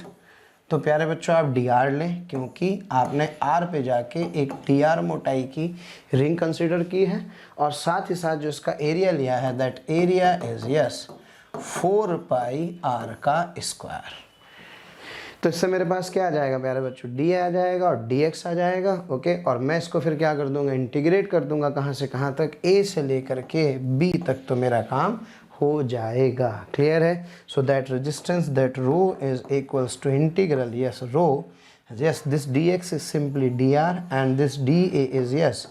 तो प्यारे बच्चों आप dr लें, क्योंकि आपने r पे जाके एक dr मोटाई की रिंग कंसीडर की है। और साथ ही साथ जो इसका एरिया लिया है, that area is yes 4πr का स्क्वायर। तो इससे मेरे पास क्या आ जाएगा प्यारे बच्चों, d आ जाएगा और dx आ जाएगा। ओके, और मैं इसको फिर क्या कर दूंगा, इंटीग्रेट कर दूंगा। कहाँ से कहाँ तक, a से लेकर के b तक तो मेरा काम हो जाएगा। क्लियर है? So that resistance that rho is equals to integral yes rho yes this dx is simply dr and this dA is yes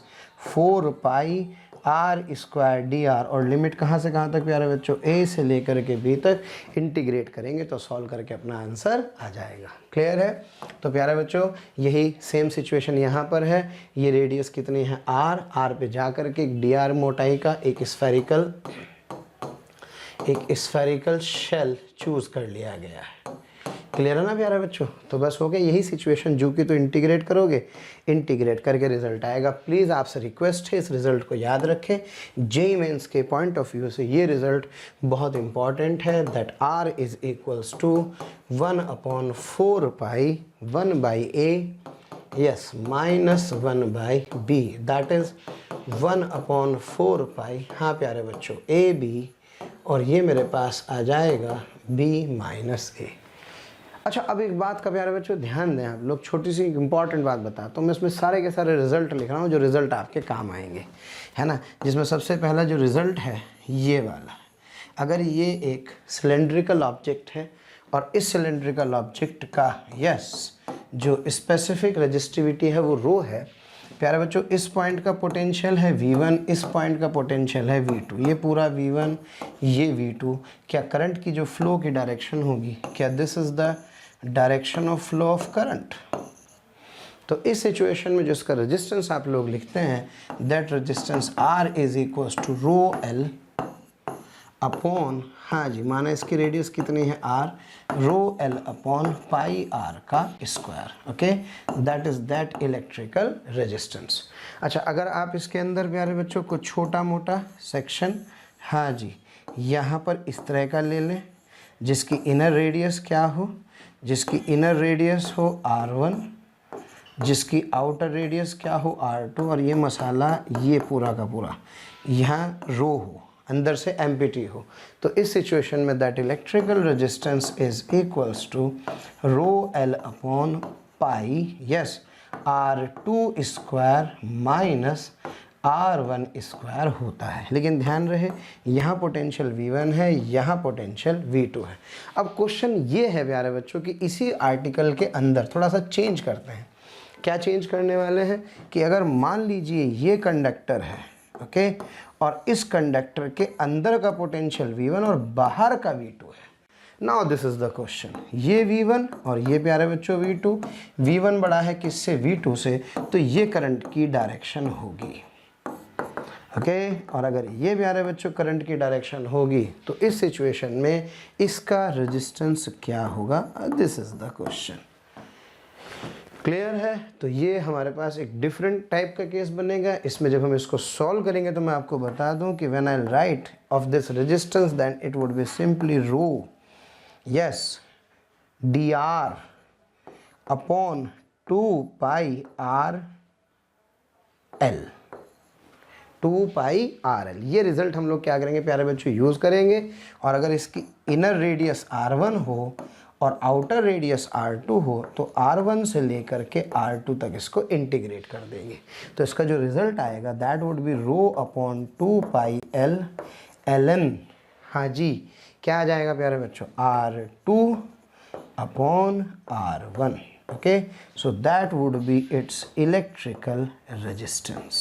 4πr² dr। और लिमिट कहाँ से कहाँ तक प्यारे बच्चों, a से लेकर के b तक इंटीग्रेट करेंगे तो सॉल्व करके अपना आंसर आ जाएगा। क्लियर है? तो प्यारे बच्चों यही सेम सिचुएशन यहाँ पर है। ये रेडियस कितनी है r पे जा कर के एक dr मोटाई का एक स्फेरिकल शेल चूज़ कर लिया गया है। क्लियर है ना प्यारे बच्चों? तो बस हो गया यही सिचुएशन, जो कि तो इंटीग्रेट करोगे, इंटीग्रेट करके रिजल्ट आएगा। प्लीज़ आपसे रिक्वेस्ट है इस रिज़ल्ट को याद रखें। जेईई मेंस के पॉइंट ऑफ व्यू से ये रिज़ल्ट बहुत इंपॉर्टेंट है, that r is equals to 1/4 pi 1/a yes minus 1/b, that is 1/4 pi, हाँ प्यारे बच्चों, ab, और ये मेरे पास आ जाएगा b माइनस a। अच्छा, अब एक बात का प्यारे बच्चों ध्यान दें आप लोग, छोटी सी इंपॉर्टेंट बात बताता हूँ मैं। इसमें सारे के सारे रिजल्ट लिख रहा हूँ जो रिजल्ट आपके काम आएंगे, है ना। जिसमें सबसे पहला जो रिजल्ट है ये वाला, अगर ये एक सिलेंड्रिकल ऑब्जेक्ट है और इस सिलेंड्रिकल ऑब्जेक्ट का यस जो स्पेसिफिक रजिस्टिविटी है वो रो है, प्यारे बच्चों इस पॉइंट का पोटेंशियल है V1, इस पॉइंट का पोटेंशियल है V2, ये पूरा V1 ये V2, क्या करंट की जो फ्लो की डायरेक्शन होगी, क्या this is the direction of flow of current. तो इस सिचुएशन में जो इसका रेजिस्टेंस आप लोग लिखते हैं, that resistance R is equals to rho L upon, हाँ जी, माना इसकी रेडियस कितनी है R, rho L upon pi R का square, okay, that is that electrical resistance. अच्छा, अगर आप इसके अंदर प्यारे बच्चों को छोटा मोटा सेक्शन, हाँ जी, यहाँ पर इस तरह का ले लें, जिसकी इनर रेडियस क्या हो, जिसकी इनर रेडियस हो R1, जिसकी आउटर रेडियस क्या हो R2, और ये मसाला ये पूरा का पूरा यहाँ रो हो, अंदर से एम्प्टी हो। तो इस सिचुएशन में that electrical resistance is equals to rho L upon pi yes R2 square minus R1 square होता है। लेकिन ध्यान रहे यहाँ पोटेंशियल V1 है, यहाँ पोटेंशियल V2 है। अब क्वेश्चन ये है प्यारे बच्चों कि इसी आर्टिकल के अंदर थोड़ा सा चेंज करते हैं। क्या चेंज करने वाले हैं कि अगर मान लीजिए ये कंडक्टर है, ओके, और इस कंडक्टर के अंदर का पोटेंशियल V1 और बाहर का V2 है। Now this is the question, ये V1 और ये प्यारे बच्चों V2, V1 बड़ा है किससे, V2 से, तो ये करंट की डायरेक्शन होगी, ओके। और अगर ये प्यारे बच्चों करंट की डायरेक्शन होगी तो इस सिचुएशन में इसका रेजिस्टेंस क्या होगा, this is the question. Clear है? तो ये हमारे पास एक डिफरेंट टाइप का केस बनेगा। इसमें जब हम इसको सॉल्व करेंगे तो मैं आपको बता दूं कि when I write of this resistance then it would be simply rho yes dr upon 2 pi r l, 2 pi RL। ये रिजल्ट हम लोग क्या करेंगे प्यारे बच्चों, यूज़ करेंगे। और अगर इसकी इनर रेडियस R1 हो और आउटर रेडियस R2 हो तो R1 से लेकर के R2 तक इसको इंटीग्रेट कर देंगे। तो इसका जो रिज़ल्ट आएगा that would B rho upon 2 pi L ln, हाँ जी, क्या आ जाएगा प्यारे बच्चों, R2 upon R1, okay. So that would B it's electrical resistance.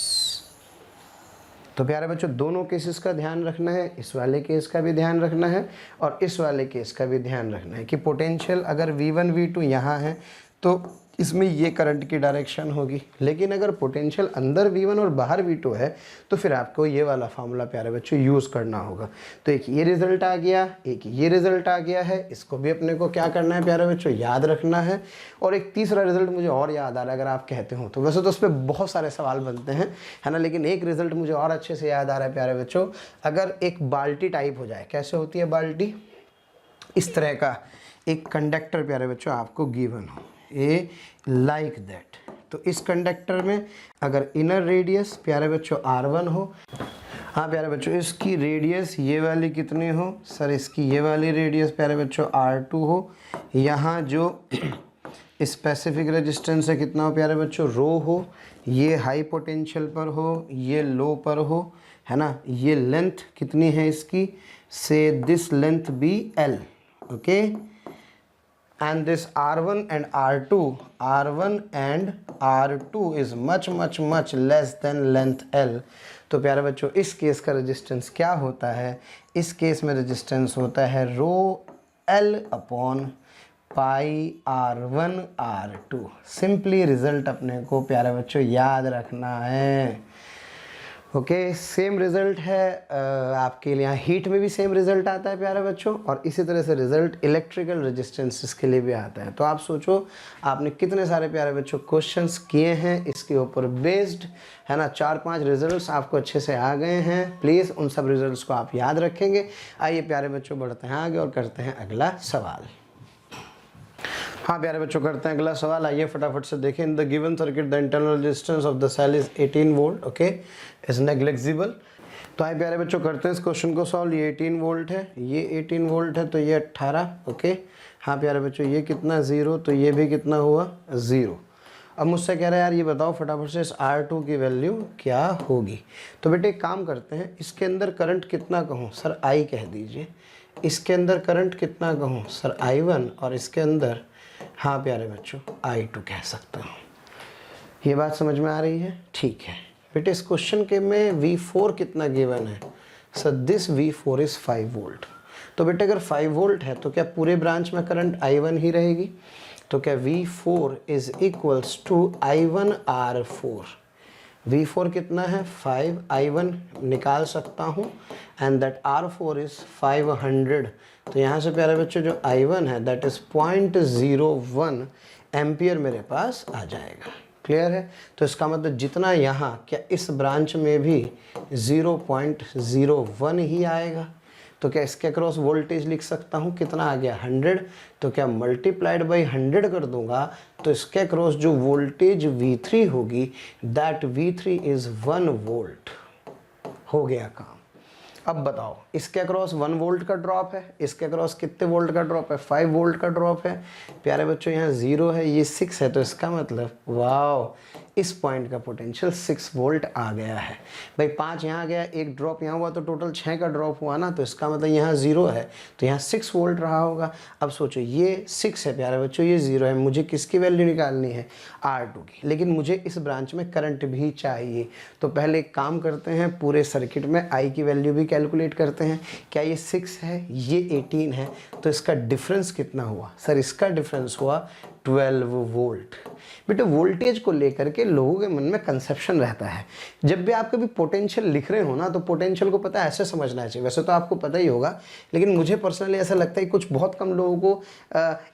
तो प्यारे बच्चों दोनों केसेस का ध्यान रखना है, इस वाले केस का भी ध्यान रखना है और इस वाले केस का भी ध्यान रखना है कि पोटेंशियल अगर V1 V2 यहाँ है तो इसमें ये करंट की डायरेक्शन होगी, लेकिन अगर पोटेंशियल अंदर V1 और बाहर V2 है तो फिर आपको ये वाला फार्मूला प्यारे बच्चों यूज़ करना होगा। तो एक ये रिज़ल्ट आ गया, एक ये रिज़ल्ट आ गया है, इसको भी अपने को क्या करना है प्यारे बच्चों, याद रखना है। और एक तीसरा रिज़ल्ट मुझे और याद आ रहा है, अगर आप कहते हो तो, वैसे तो उस पर बहुत सारे सवाल बनते हैं, है ना, लेकिन एक रिज़ल्ट मुझे और अच्छे से याद आ रहा है प्यारे बच्चों। अगर एक बाल्टी टाइप हो जाए, कैसे होती है बाल्टी, इस तरह का एक कंडक्टर प्यारे बच्चों आपको गिवन हो, ए लाइक दैट, तो इस कंडक्टर में अगर इनर रेडियस प्यारे बच्चों R1 हो, हाँ प्यारे बच्चों इसकी रेडियस ये वाली कितनी हो, सर इसकी ये वाली रेडियस प्यारे बच्चों R2 हो, यहाँ जो स्पेसिफिक रेजिस्टेंस है कितना हो प्यारे बच्चों, रो हो, ये हाई पोटेंशियल पर हो, ये लो पर हो, है ना, ये लेंथ कितनी है इसकी, say this length be L, okay, and this R1 and R2 is much less than length L। तो प्यारे बच्चों इस केस का रेजिस्टेंस क्या होता है, इस केस में रेजिस्टेंस होता है रो L अपॉन पाई R1 R2। सिंपली रिजल्ट अपने को प्यारे बच्चों याद रखना है। ओके, सेम रिजल्ट है आपके लिए, यहाँ हीट में भी सेम रिजल्ट आता है प्यारे बच्चों, और इसी तरह से रिजल्ट इलेक्ट्रिकल रेजिस्टेंसेस के लिए भी आता है। तो आप सोचो आपने कितने सारे प्यारे बच्चों क्वेश्चंस किए हैं इसके ऊपर बेस्ड, है ना। 4-5 रिजल्ट्स आपको अच्छे से आ गए हैं। प्लीज़ उन सब रिजल्ट्स को आप याद रखेंगे। आइए प्यारे बच्चों बढ़ते हैं आगे और करते हैं अगला सवाल। हाँ प्यारे बच्चों करते हैं अगला सवाल। आइए फटाफट से देखें। In the given circuit the internal resistance of the cell is 18 volt, okay, is negligible. तो आइए प्यारे बच्चों करते हैं इस क्वेश्चन को सॉल्व। ये 18 वोल्ट है, ये 18 वोल्ट है, तो ये 18, ओके। हाँ प्यारे बच्चों ये कितना 0, तो ये भी कितना हुआ 0। अब मुझसे कह रहा है यार ये बताओ फटाफट से इस R2 की वैल्यू क्या होगी। तो बेटे एक काम करते हैं, इसके अंदर करंट कितना कहूँ सर, I कह दीजिए। इसके अंदर करंट कितना कहूँ सर, I1, और इसके अंदर हाँ प्यारे बच्चों I2 कह सकता हूँ। ये बात समझ में आ रही है? ठीक है बेटे, इस क्वेश्चन के में V4 कितना गिवन है sir, this V4 is 5 volt. तो बेटे अगर 5 वोल्ट है तो क्या पूरे ब्रांच में करंट I1 ही रहेगी? तो क्या V4 is equals to I1 R4। V4 कितना है 5, I1 निकाल सकता हूँ, एंड दैट R4 इज़ 500। तो यहाँ से प्यारे बच्चों जो I1 है दैट इज़ 0.01 एम्पियर मेरे पास आ जाएगा। क्लियर है? तो इसका मतलब जितना यहाँ, क्या इस ब्रांच में भी 0.01 ही आएगा। तो क्या इसके अक्रॉस वोल्टेज लिख सकता हूँ, कितना आ गया 100। तो क्या मल्टीप्लाइड बाई 100 कर दूंगा तो इसके अक्रॉस जो वोल्टेज V3 होगी दैट V3 इज़ 1 वोल्ट। हो गया काम। अब बताओ इसके अक्रॉस 1 वोल्ट का ड्रॉप है, इसके अक्रॉस कितने वोल्ट का ड्रॉप है, 5 वोल्ट का ड्रॉप है। प्यारे बच्चों यहाँ 0 है, ये 6 है, तो इसका मतलब वाओ इस पॉइंट का पोटेंशियल 6 वोल्ट आ गया है। भाई 5 यहाँ गया, एक ड्रॉप यहाँ हुआ, तो टोटल 6 का ड्रॉप हुआ ना, तो इसका मतलब यहाँ 0 है, तो यहाँ 6 वोल्ट रहा होगा। अब सोचो ये 6 है प्यारे बच्चों, ये 0 है, मुझे किसकी वैल्यू निकालनी है R2 की, लेकिन मुझे इस ब्रांच में करंट भी चाहिए। तो पहले एक काम करते हैं, पूरे सर्किट में I की वैल्यू भी कैलकुलेट करते हैं। क्या ये 6 है, ये 18 है, तो इसका डिफरेंस कितना हुआ सर, इसका डिफरेंस हुआ 12 वोल्ट। बेटे वोल्टेज को लेकर के लोगों के मन में कंसेप्शन रहता है, जब भी आप कभी पोटेंशियल लिख रहे हो ना, तो पोटेंशियल को पता है ऐसे समझना चाहिए। वैसे तो आपको पता ही होगा, लेकिन मुझे पर्सनली ऐसा लगता है कुछ बहुत कम लोगों को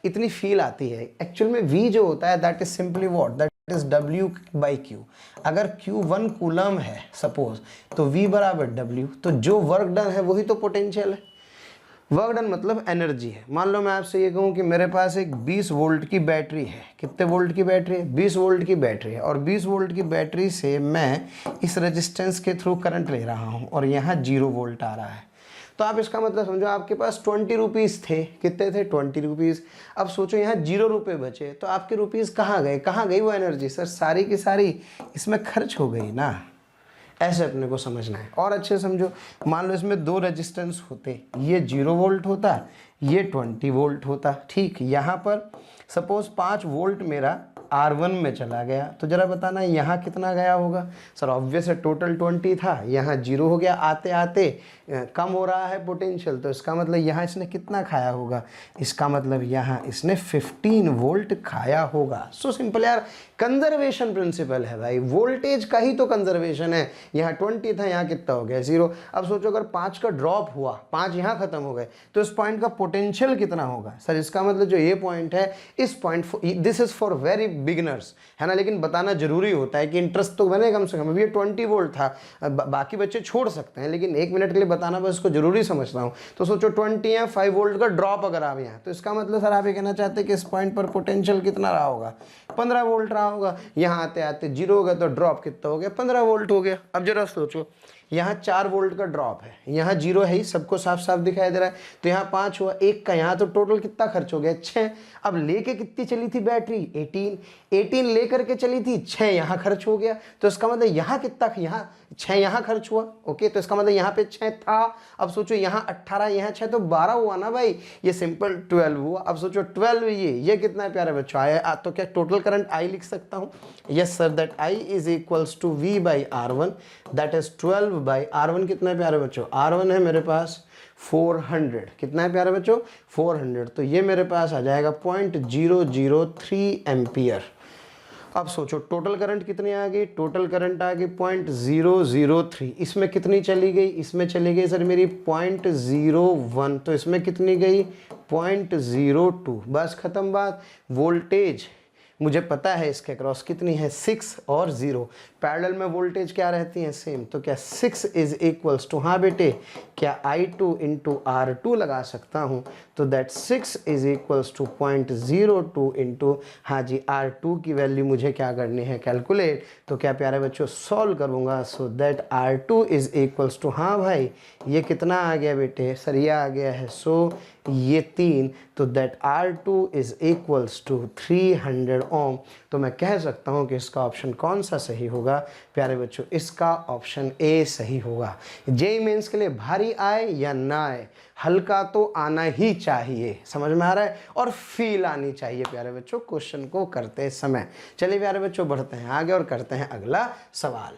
इतनी फील आती है। एक्चुअल में V जो होता है that is simply what, that is W/Q। अगर Q 1 कूलम है सपोज, तो V बराबर W, तो जो वर्क डन है वही तो पोटेंशियल है। वर्क डन मतलब एनर्जी है। मान लो मैं आपसे ये कहूँ कि मेरे पास एक 20 वोल्ट की बैटरी है। कितने वोल्ट की बैटरी है? 20 वोल्ट की बैटरी है, और 20 वोल्ट की बैटरी से मैं इस रेजिस्टेंस के थ्रू करंट ले रहा हूँ, और यहाँ 0 वोल्ट आ रहा है। तो आप इसका मतलब समझो आपके पास 20 रुपीज़ थे। कितने थे? 20 रुपीज़। अब सोचो यहाँ 0 रुपये बचे, तो आपके रुपीज़ कहाँ गए? कहाँ गई वो एनर्जी? सर सारी की सारी इसमें खर्च हो गई ना। ऐसे अपने को समझना है। और अच्छे समझो, मान लो इसमें 2 रेजिस्टेंस होते, ये 0 वोल्ट होता, ये 20 वोल्ट होता। ठीक, यहाँ पर सपोज 5 वोल्ट मेरा R1 में चला गया, तो जरा बताना यहाँ कितना गया होगा। सर ऑब्वियस है, टोटल 20 था, यहाँ 0 हो गया, आते आते कम हो रहा है पोटेंशियल, तो इसका मतलब यहाँ इसने कितना खाया होगा? इसका मतलब यहाँ इसने 15 वोल्ट खाया होगा। सो सिंपल यार, कंजर्वेशन प्रिंसिपल है भाई, वोल्टेज का ही तो कंजर्वेशन है। यहाँ 20 था, यहाँ कितना हो गया 0। अब सोचो अगर 5 का ड्रॉप हुआ, 5 यहाँ खत्म हो गए, तो इस पॉइंट का पोटेंशियल कितना होगा? सर इसका मतलब जो ये पॉइंट है, इस point, this is for very beginners, है ना, लेकिन बताना जरूरी होता है कि इंटरेस्ट तो बने कम से कम। अभी ये 20 वोल्ट था, बाकी बच्चे छोड़ सकते हैं, लेकिन 1 मिनट के लिए बताना बस इसको जरूरी समझता हूँ। तो सोचो 20 या 5 वोल्ट का ड्रॉप अगर आप यहाँ, तो इसका मतलब सर आप ये कहना चाहते हैं कि इस पॉइंट पर पोटेंशियल कितना रहा होगा? 15 वोल्ट रहा होगा। यहाँ आते आते 0 हो गया, तो ड्रॉप कितना हो गया? 15 वोल्ट हो गया। अब जरा सोचो, यहाँ 4 वोल्ट का ड्रॉप है, यहाँ 0 है ही, सबको साफ साफ दिखाई दे रहा है, तो यहाँ 5 हुआ, 1 का यहाँ, तो टोटल कितना खर्च हो गया? 6। अब लेके कितनी चली थी बैटरी? 18 लेकर के चली थी, 6 यहाँ खर्च हो गया, तो इसका मतलब यहाँ कितना, यहाँ 6 यहाँ खर्च हुआ। ओके, तो इसका मतलब यहाँ पे 6 था। अब सोचो यहाँ 18, यहाँ 6, तो 12 हुआ ना भाई, ये सिंपल 12 हुआ। अब सोचो 12 ये कितना है प्यारे बच्चों? आया, तो क्या टोटल करंट I लिख सकता हूँ? Yes sir, that I is equals to V/R1, that is 12/R1। कितना है प्यारे बच्चों? R1 है मेरे पास 400। कितना है प्यारे बच्चों? 400। तो ये मेरे पास आ जाएगा 0.003 एम्पियर। अब सोचो टोटल करंट कितनी आ गई, टोटल करंट आ गई 0.003, इसमें कितनी चली गई, इसमें चली गई सर मेरी 0.01, तो इसमें कितनी गई 0.02, बस खत्म बात। वोल्टेज मुझे पता है इसके क्रॉस कितनी है 6 और 0, पैरेलल में वोल्टेज क्या रहती है सेम, तो क्या 6 इज इक्वल्स टू, हाँ बेटे क्या I2 इंटू R2 लगा सकता हूँ, तो that 6 is equals to 0.02 into, हाँ जी R2 की वैल्यू मुझे क्या करनी है कैलकुलेट, तो क्या प्यारे बच्चों सॉल्व करूँगा, so that R2 is equals to, हाँ भाई ये कितना आ गया बेटे सर, ये आ गया है सो ये 3, तो that R2 is equals to 300 ohm. तो मैं कह सकता हूँ कि इसका ऑप्शन कौन सा सही होगा प्यारे बच्चों, इसका ऑप्शन ए सही होगा। जेईई मेंस के लिए भारी आए या ना आए, हल्का तो आना ही चाहिए, समझ में आ रहा है, और फील आनी चाहिए प्यारे बच्चों क्वेश्चन को करते समय। चलिए प्यारे बच्चों बढ़ते हैं आगे और करते हैं अगला सवाल।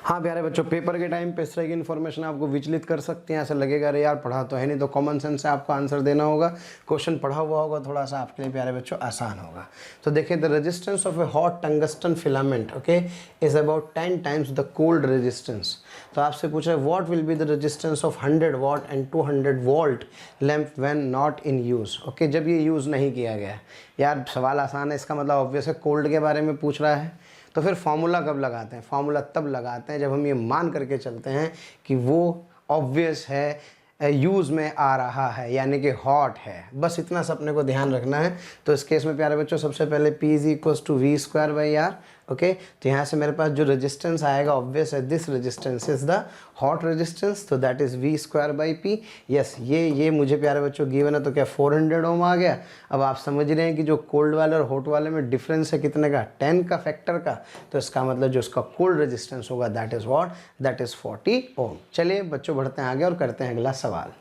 हाँ प्यारे बच्चों, पेपर के टाइम पे इस तरह की इन्फॉर्मेशन आपको विचलित कर सकती हैं, ऐसा लगेगा अरे यार पढ़ा तो है नहीं, तो कॉमन सेंस से आपको आंसर देना होगा, क्वेश्चन पढ़ा हुआ होगा थोड़ा सा आपके लिए प्यारे बच्चों आसान होगा। तो देखिए the resistance of A hot tungsten filament okay is about 10 times the cold resistance. तो आपसे पूछ रहे what will be the resistance of 100 what and 200 volt lamp when not in use. Okay जब ये यूज़ नहीं किया गया। यार सवाल आसान है, इसका मतलब ऑब्वियस है कोल्ड के बारे में पूछ रहा है, तो फिर फॉर्मूला कब लगाते हैं, फॉर्मूला तब लगाते हैं जब हम ये मान करके चलते हैं कि वो ऑब्वियस है, यूज़ में आ रहा है, यानी कि हॉट है, बस इतना सा अपने को ध्यान रखना है। तो इस केस में प्यारे बच्चों सबसे पहले P is equals to V square by R. Okay तो यहाँ से मेरे पास जो रेजिस्टेंस आएगा ऑब्वियस है this resistance is the hot resistance, तो that is V square by P. Yes ये मुझे प्यारे बच्चों गिवन है, तो क्या 400 ओम आ गया। अब आप समझ रहे हैं कि जो कोल्ड वाले और हॉट वाले में डिफरेंस है कितने का, 10 का फैक्टर का, तो इसका मतलब जो इसका कोल्ड रेजिस्टेंस होगा that is what, that is 40 ओम। चलिए बच्चों बढ़ते हैं आगे और करते हैं अगला सवाल।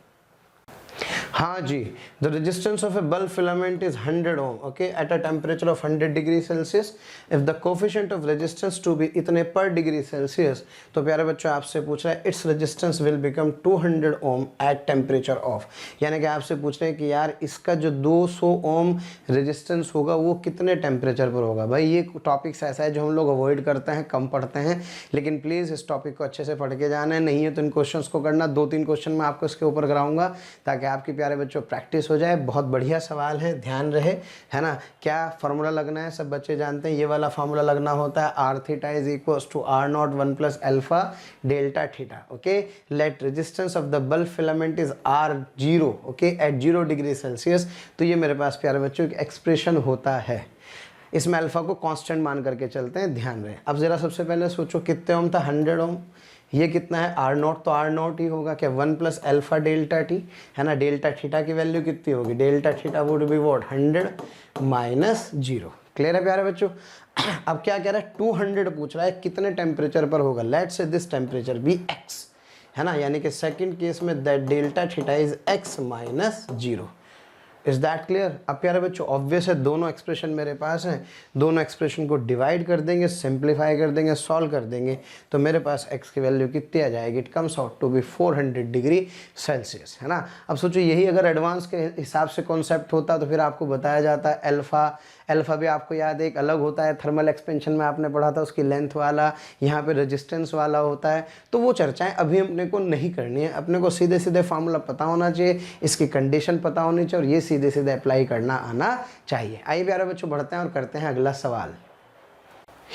हाँ जी, the resistance of a bulb filament is 100 ohm okay at a temperature of 100 degree Celsius if the coefficient of resistance to be इतने पर डिग्री सेल्सियस। तो प्यारे बच्चों आपसे पूछ रहा है its resistance will become 200 ohm at temperature of, यानी कि आपसे पूछ रहे हैं कि यार इसका जो 200 ओम रेजिस्टेंस होगा वो कितने टेम्परेचर पर होगा। भाई ये टॉपिक्स ऐसा है जो हम लोग अवॉइड करते हैं, कम पढ़ते हैं, लेकिन प्लीज़ इस टॉपिक को अच्छे से पढ़ के जाना है, नहीं है तो इन क्वेश्चंस को करना। 2-3 क्वेश्चन मैं आपको इसके ऊपर कराऊंगा ताकि आपकी प्यारे बच्चों प्रैक्टिस हो जाए। बहुत बढ़िया सवाल है, ध्यान रहे, है ना। क्या फार्मूला लगना है, सब बच्चे जानते हैं, ये वाला फार्मूला लगना होता है R theta is equals to R naught 1 plus alpha delta theta. Okay let resistance of the bulb filament is R0 okay at 0 degree Celsius. तो ये मेरे पास प्यारे बच्चों एक एक्सप्रेशन होता है, इसमें अल्फा को कांस्टेंट मान करके चलते हैं, ध्यान रहे। अब जरा सबसे पहले सोचो कितने ओम था, 100 ओम। ये कितना है R0, तो R0 ही होगा क्या 1 प्लस अल्फा डेल्टा टी, है ना। डेल्टा थीटा की वैल्यू कितनी होगी, delta theta would be what 100 minus 0। Clear है प्यारे बच्चों। अब क्या कह रहा है 200 पूछ रहा है कितने टेम्परेचर पर होगा, let's say this temperature B x, है ना, यानी कि सेकंड केस में that delta theta is x minus 0। Is that clear. अब प्यारे बच्चों ऑब्वियस है दोनों एक्सप्रेशन मेरे पास हैं, दोनों एक्सप्रेशन को डिवाइड कर देंगे, सिंप्लीफाई कर देंगे, सॉल्व कर देंगे, तो मेरे पास x की वैल्यू कितनी आ जाएगी, it comes out to be 400 degree Celsius, है ना। अब सोचो यही अगर एडवांस के हिसाब से कॉन्सेप्ट होता तो फिर आपको बताया जाता है अल्फा भी आपको याद है एक अलग होता है, थर्मल एक्सपेंशन में आपने पढ़ा था, उसकी लेंथ वाला, यहाँ पे रेजिस्टेंस वाला होता है। तो वो चर्चाएं अभी अपने को नहीं करनी है, अपने को सीधे सीधे फार्मूला पता होना चाहिए, इसकी कंडीशन पता होनी चाहिए और ये सीधे सीधे अप्लाई करना आना चाहिए। आइए प्यारे बच्चों बढ़ते हैं और करते हैं अगला सवाल।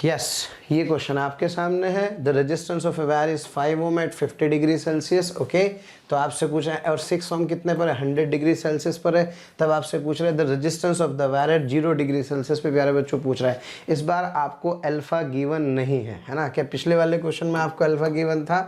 यस ये क्वेश्चन आपके सामने है। The resistance of a wire is 5 ohm at 50 degree Celsius. Okay तो आपसे पूछ रहे हैं और 6 ओम कितने पर है, 100 डिग्री सेल्सियस पर है। तब आपसे पूछ रहे हैं the resistance of the wire eight 0 degree Celsius पे प्यारे बच्चों पूछ रहा है। इस बार आपको अल्फा गिवन नहीं है ना। क्या पिछले वाले क्वेश्चन में आपको अल्फा गिवन था?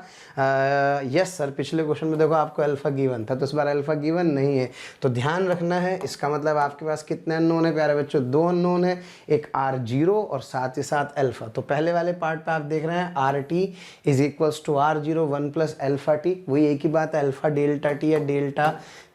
यस सर पिछले क्वेश्चन में देखो आपको अल्फा गिवन था, तो इस बार अल्फा गिवन नहीं है। तो ध्यान रखना है, इसका मतलब आपके पास कितने अननोन है प्यारे बच्चों, 2 अननोन है, एक R0 और साथ ही साथ अल्फा। तो पहले वाले पार्ट पे आप देख रहे हैं RT is equals to R0 1 plus alpha T, वही एक ही बात है, अल्फा डेल्टा टी या डेल्टा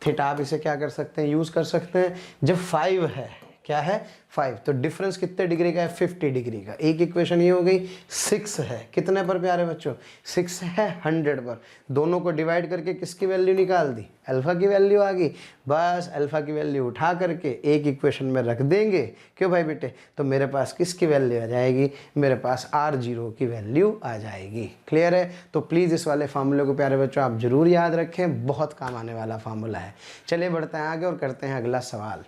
थीटा। आप इसे क्या कर सकते हैं, यूज़ कर सकते हैं। जब 5 है, क्या है 5। तो डिफरेंस कितने डिग्री का है 50 डिग्री का। एक इक्वेशन ये हो गई। 6 है कितने पर प्यारे बच्चों 6 है 100 पर। दोनों को डिवाइड करके किसकी वैल्यू निकाल दी अल्फा की वैल्यू आ गई। बस अल्फा की वैल्यू उठा करके एक इक्वेशन में रख देंगे। क्यों भाई बेटे, तो मेरे पास किसकी वैल्यू आ जाएगी, मेरे पास R0 की वैल्यू आ जाएगी। क्लियर है। तो प्लीज़ इस वाले फार्मूले को प्यारे बच्चों आप जरूर याद रखें, बहुत काम आने वाला फार्मूला है। चलिए बढ़ते हैं आगे और करते हैं अगला सवाल।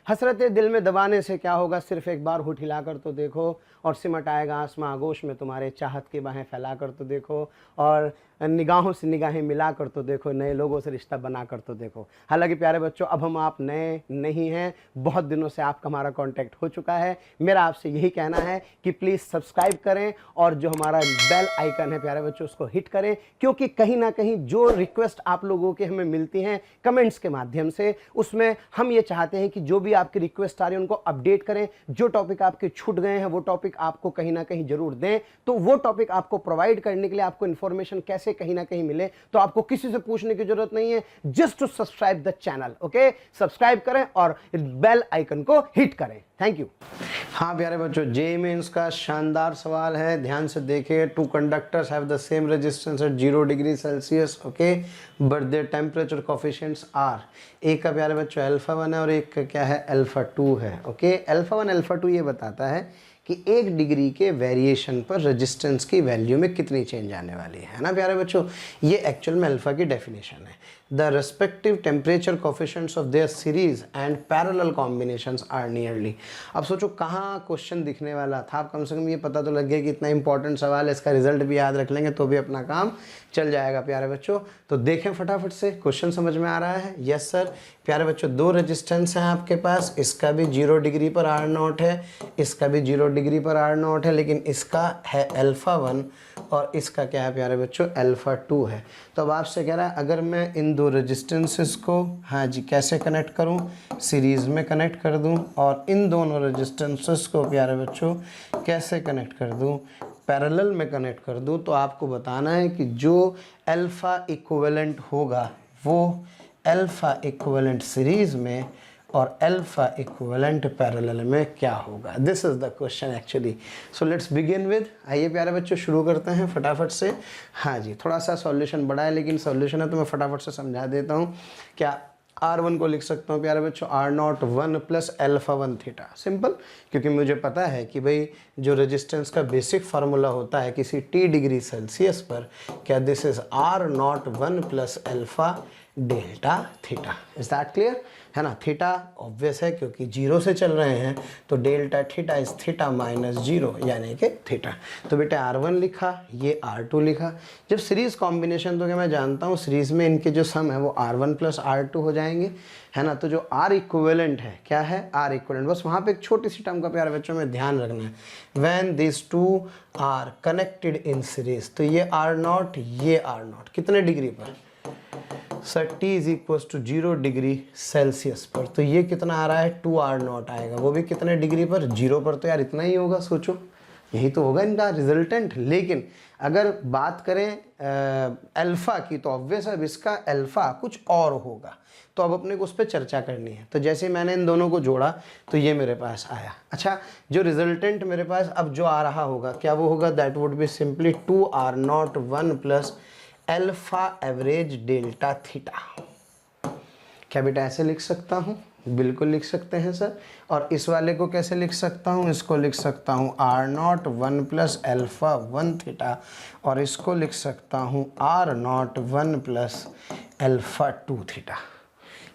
हसरत दिल में दबाने से क्या होगा, सिर्फ एक बार होठ हिलाकर तो देखो, और सिमट आएगा आसमां आगोश में तुम्हारे, चाहत की बाहें फैलाकर तो देखो, और निगाहों से निगाहें मिलाकर तो देखो, नए लोगों से रिश्ता बनाकर तो देखो। हालांकि प्यारे बच्चों अब हम आप नए नहीं हैं, बहुत दिनों से आपका हमारा कांटेक्ट हो चुका है। मेरा आपसे यही कहना है कि प्लीज़ सब्सक्राइब करें और जो हमारा बेल आइकन है प्यारे बच्चों उसको हिट करें, क्योंकि कहीं ना कहीं जो रिक्वेस्ट आप लोगों के हमें मिलती हैं कमेंट्स के माध्यम से, उसमें हम ये चाहते हैं कि जो भी आपकी रिक्वेस्ट आ रही है उनको अपडेट करें। जो टॉपिक आपके छूट गए हैं वो टॉपिक आपको कहीं ना कहीं जरूर दें। तो वो टॉपिक आपको प्रोवाइड करने के लिए आपको इन्फॉर्मेशन कैसे कहीं ना कहीं मिले, तो आपको किसी से पूछने की जरूरत नहीं है, just to subscribe the channel. Okay, subscribe करें और बेल आइकन को हिट करें। Thank you. हाँ प्यारे बच्चों, जेईई मेंस का शानदार सवाल है, ध्यान से देखिए। Two conductors have the same resistance at 0 degree Celsius, okay, but their temperature coefficients are. एक का प्यारे बच्चों अल्फा 1 है और एक का क्या है अल्फा 2 है। ओके, अल्फा 1 अल्फा 2 ये बताता है कि 1 डिग्री के वेरिएशन पर रेजिस्टेंस की वैल्यू में कितनी चेंज आने वाली है ना प्यारे बच्चों। ये एक्चुअल में अल्फा की डेफिनेशन है। The respective temperature coefficients of there series and parallel combinations are nearly. अब सोचो कहाँ क्वेश्चन दिखने वाला था, आप कम से कम ये पता तो लग गया कि इतना इंपॉर्टेंट सवाल है, इसका रिजल्ट भी याद रख लेंगे तो भी अपना काम चल जाएगा प्यारे बच्चों। तो देखें फटाफट से, क्वेश्चन समझ में आ रहा है। Yes sir. प्यारे बच्चों 2 रेजिस्टेंस हैं आपके पास, इसका भी 0 डिग्री पर R0 है, इसका भी 0 डिग्री पर R0 है, लेकिन इसका है अल्फा 1 और इसका क्या है प्यारे बच्चों अल्फा 2 है। तो अब आपसे कह रहा है अगर मैं इन 2 रेजिस्टेंसेस को हाँ जी कैसे कनेक्ट करूं, सीरीज़ में कनेक्ट कर दूं, और इन दोनों रेजिस्टेंसेस को प्यारे बच्चों कैसे कनेक्ट कर दूं, पैरेलल में कनेक्ट कर दूं, तो आपको बताना है कि जो अल्फ़ा इक्विवेलेंट होगा वो अल्फ़ा इक्विवेलेंट सीरीज़ में और अल्फ़ा इक्विवेलेंट पैरेलल में क्या होगा। This is the question actually. So let's begin with, आइए प्यारे बच्चों शुरू करते हैं फटाफट से। हाँ जी, थोड़ा सा सॉल्यूशन बड़ा है लेकिन सॉल्यूशन है तो मैं फटाफट से समझा देता हूँ। क्या R1 को लिख सकता हूँ प्यारे बच्चों R0 1 plus alpha 1 theta, simple, क्योंकि मुझे पता है कि भाई जो रेजिस्टेंस का बेसिक फार्मूला होता है किसी T डिग्री सेल्सियस पर, क्या this is R0 1 plus alpha delta theta. Is that clear है ना। थीटा ऑब्वियस है क्योंकि 0 से चल रहे हैं, तो delta theta is theta minus 0 यानी कि थीटा। तो बेटा R1 लिखा, ये R2 लिखा। जब सीरीज़ कॉम्बिनेशन तो क्या मैं जानता हूँ सीरीज़ में इनके जो सम है वो R1 प्लस R2 हो जाएंगे, है ना। तो जो R इक्विवेलेंट है क्या है R इक्विवेलेंट, बस वहाँ पे एक छोटी सी टर्म का प्यारे बच्चों में ध्यान रखना है, when this two are connected in series. तो ये R0 ये R0 कितने डिग्री पर sir, T is equal to 0 degree Celsius पर, तो ये कितना आ रहा है 2R0 आएगा, वो भी कितने डिग्री पर 0 पर, तो यार इतना ही होगा। सोचो यही तो होगा इनका रिजल्टेंट। लेकिन अगर बात करें अल्फ़ा की तो ऑब्वियस अब इसका अल्फ़ा कुछ और होगा, तो अब अपने को उस पर चर्चा करनी है। तो जैसे मैंने इन दोनों को जोड़ा तो ये मेरे पास आया। अच्छा, जो रिजल्टेंट मेरे पास अब जो आ रहा होगा क्या वो होगा, that would be simply 2R0 1 plus alpha average delta theta. क्या बेटा ऐसे लिख सकता हूँ, बिल्कुल लिख सकते हैं सर। और इस वाले को कैसे लिख सकता हूँ, इसको लिख सकता हूँ R0 1 प्लस अल्फा 1 थीटा, और इसको लिख सकता हूँ R0 1 plus alpha 2 theta.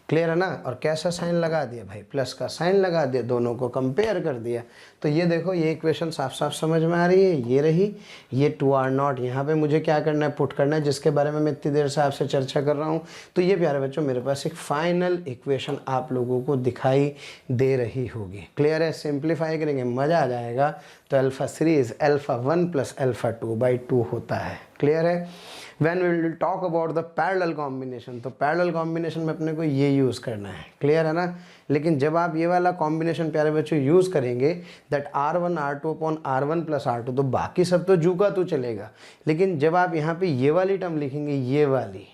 Clear है ना। और कैसा साइन लगा दिया भाई, प्लस का साइन लगा दिया, दोनों को कंपेयर कर दिया। तो ये देखो ये इक्वेशन साफ साफ समझ में आ रही है, ये रही। ये 2R0 यहाँ पे मुझे क्या करना है, पुट करना है, जिसके बारे में मैं इतनी देर से आपसे चर्चा कर रहा हूँ। तो ये प्यारे बच्चों मेरे पास एक फाइनल इक्वेशन आप लोगों को दिखाई दे रही होगी। क्लियर है, सिंप्लीफाई करेंगे मज़ा आ जाएगा। तो alpha series alpha 1 plus alpha 2/2 होता है। क्लियर है। When we will talk about the parallel combination, तो पैरेलल कॉम्बिनेशन में अपने को ये यूज़ करना है। क्लियर है ना। लेकिन जब आप ये वाला कॉम्बिनेशन प्यारे बच्चों यूज़ करेंगे, that R1 R2 upon R1 plus R2, तो बाकी सब तो जू का तो चलेगा। लेकिन जब आप यहाँ पे ये वाली टर्म लिखेंगे, ये वाली,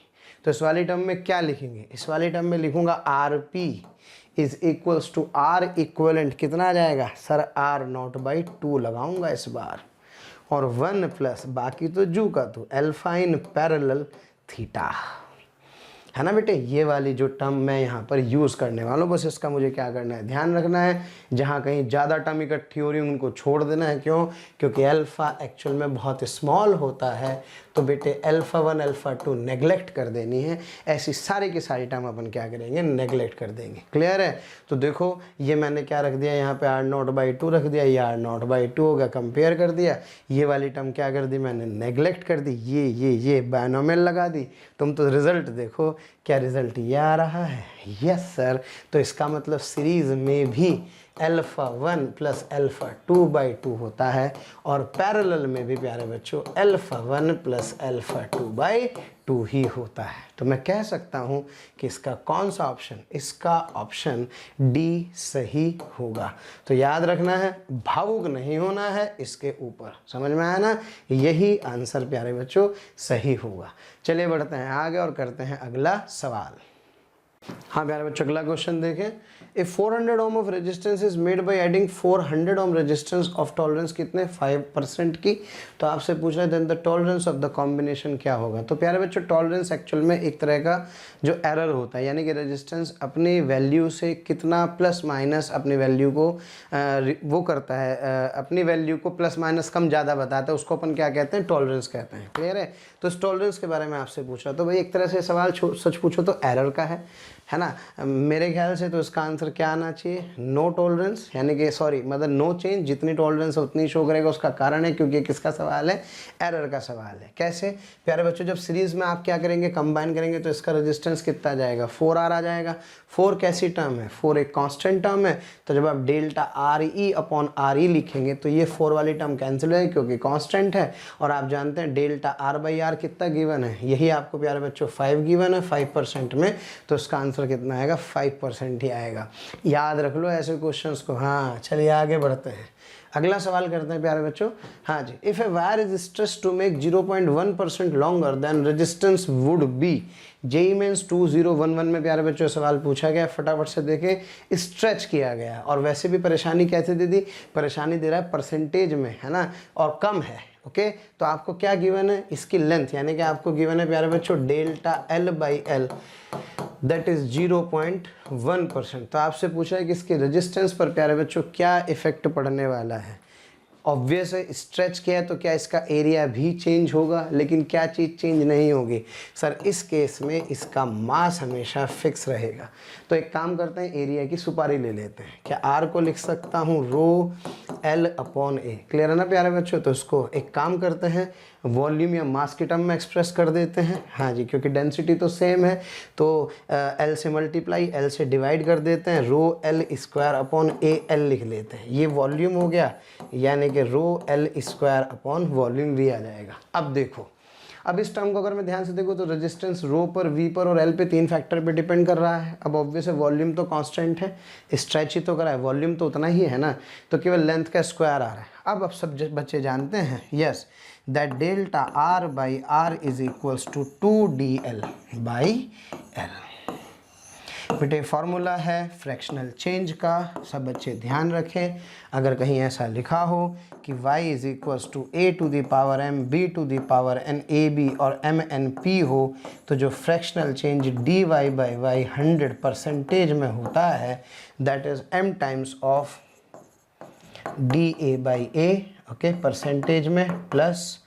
तो इस वाली टर्म में क्या लिखेंगे, इस वाली टर्म में लिखूंगा R P is equals to R equivalent कितना आ जाएगा सर आर नॉट बाई 2 लगाऊंगा इस बार, और 1 प्लस बाकी तो जू का तो अल्फा इन पैरेलल थीटा, है ना बेटे। ये वाली जो टर्म मैं यहाँ पर यूज़ करने वाला हूँ, बस इसका मुझे क्या करना है, ध्यान रखना है। जहाँ कहीं ज़्यादा टर्म इकट्ठी हो रही है उनको छोड़ देना है। क्यों? क्योंकि अल्फ़ा एक्चुअल में बहुत स्मॉल होता है, तो बेटे अल्फ़ा 1 अल्फ़ा 2 नेगलेक्ट कर देनी है। ऐसी सारी की सारी टर्म अपन क्या करेंगे, नेगलेक्ट कर देंगे। क्लियर है? तो देखो ये मैंने क्या रख दिया यहाँ पे, आर नॉट बाई 2 रख दिया, ये आर नॉट बाई 2 होगा, कंपेयर कर दिया। ये वाली टर्म क्या कर दी मैंने, नेगलेक्ट कर दी। ये बायनोमियल लगा दी। तुम तो रिजल्ट देखो, क्या रिजल्ट ये आ रहा है, यस सर। तो इसका मतलब सीरीज में भी अल्फ़ा 1 प्लस अल्फ़ा 2 बाई 2 होता है, और पैरेलल में भी प्यारे बच्चों अल्फ़ा 1 प्लस अल्फ़ा 2 बाई 2 ही होता है। तो मैं कह सकता हूँ कि इसका कौन सा ऑप्शन, इसका ऑप्शन डी सही होगा। तो याद रखना है, भावुक नहीं होना है इसके ऊपर, समझ में आया ना। यही आंसर प्यारे बच्चों सही होगा। चलिए बढ़ते हैं आगे और करते हैं अगला सवाल। हाँ प्यारे बच्चों, अगला क्वेश्चन देखें। If 400 ohm of resistance is made by adding 400 ohm resistance of tolerance कितने 5% की, तो आपसे पूछ रहे then the tolerance of the combination क्या होगा। तो प्यारे बच्चों टॉलरेंस एक्चुअल में एक तरह का जो एरर होता है, यानी कि रेजिस्टेंस अपनी वैल्यू से कितना प्लस माइनस अपनी वैल्यू को वो करता है, अपनी वैल्यू को प्लस माइनस कम ज़्यादा बताता है, उसको अपन क्या कहते हैं, टॉलरेंस कहते हैं। क्लियर है? तो इस टॉलरेंस के बारे में आपसे पूछ रहा, तो भाई एक तरह से सवाल सच पूछो तो एरर का है ना। मेरे ख्याल से तो इसका आंसर क्या आना चाहिए, नो टॉलरेंस, यानी कि सॉरी मतलब नो चेंज, जितनी टॉलरेंस है उतनी शो करेगा। उसका कारण है क्योंकि किसका सवाल है, एरर का सवाल है। कैसे प्यारे बच्चों, जब सीरीज में आप क्या करेंगे, कंबाइन करेंगे, तो इसका रेजिस्टेंस कितना आ जाएगा, 4R आ जाएगा। 4 कैसी टर्म है, 4 एक कांस्टेंट टर्म है, तो जब आप delta R E upon R E लिखेंगे तो ये 4 वाली टर्म कैंसिल है क्योंकि कांस्टेंट है। और आप जानते हैं डेल्टा आर बाई आर कितना गिवन है, यही आपको प्यारे बच्चों 5 गिवन है 5% में, तो इसका आंसर कितना आएगा, 5% ही आएगा। याद रख लो ऐसे क्वेश्चंस को। हाँ चलिए आगे बढ़ते हैं, अगला सवाल करते हैं प्यारे बच्चों। हाँ जी, if a wire is stretched to make 0.1% longer then resistance would be, JEE mains 2011 में प्यारे बच्चों सवाल पूछा गया, फटाफट से देखें। स्ट्रेच किया गया, और वैसे भी परेशानी कैसे दे दी, परेशानी दे रहा है परसेंटेज में, है ना, और कम है। ओके तो आपको क्या गिवन है, इसकी लेंथ, यानी कि आपको गिवन है प्यारे बच्चों delta L by L that is 0.1%। तो आपसे पूछा है कि इसके रेजिस्टेंस पर प्यारे बच्चों क्या इफेक्ट पड़ने वाला है। ऑब्वियस है, स्ट्रेच किया है तो क्या इसका एरिया भी चेंज होगा, लेकिन क्या चीज़ चेंज नहीं होगी सर, इस केस में इसका मास हमेशा फिक्स रहेगा। तो एक काम करते हैं, एरिया की सुपारी ले लेते हैं। क्या आर को लिख सकता हूँ रो एल अपॉन ए, क्लियर है ना प्यारे बच्चों। तो इसको एक काम करते हैं, वॉल्यूम या मास की टर्म में एक्सप्रेस कर देते हैं। हाँ जी, क्योंकि डेंसिटी तो सेम है, तो एल से मल्टीप्लाई एल से डिवाइड कर देते हैं, rho L square upon A L लिख लेते हैं। ये वॉल्यूम हो गया, यानी कि rho L square upon volume V आ जाएगा। अब देखो, अब इस टर्म को अगर मैं ध्यान से देखूँ तो रेजिस्टेंस रो पर, वी पर और एल पे 3 फैक्टर पे डिपेंड कर रहा है। अब ऑब्वियस है वॉल्यूम तो कांस्टेंट है, स्ट्रेच ही तो करा है, वॉल्यूम तो उतना ही है ना, तो केवल लेंथ का स्क्वायर आ रहा है। अब सब बच्चे जानते हैं yes that delta R by R is equals to 2dl by L. बेटे फार्मूला है फ्रैक्शनल चेंज का, सब बच्चे ध्यान रखें। अगर कहीं ऐसा लिखा हो कि y is equals to a to the power m b to the power n a b और m n p हो, तो जो fractional change dy by y 100% में होता है that is m times of dA by a, okay percentage में, plus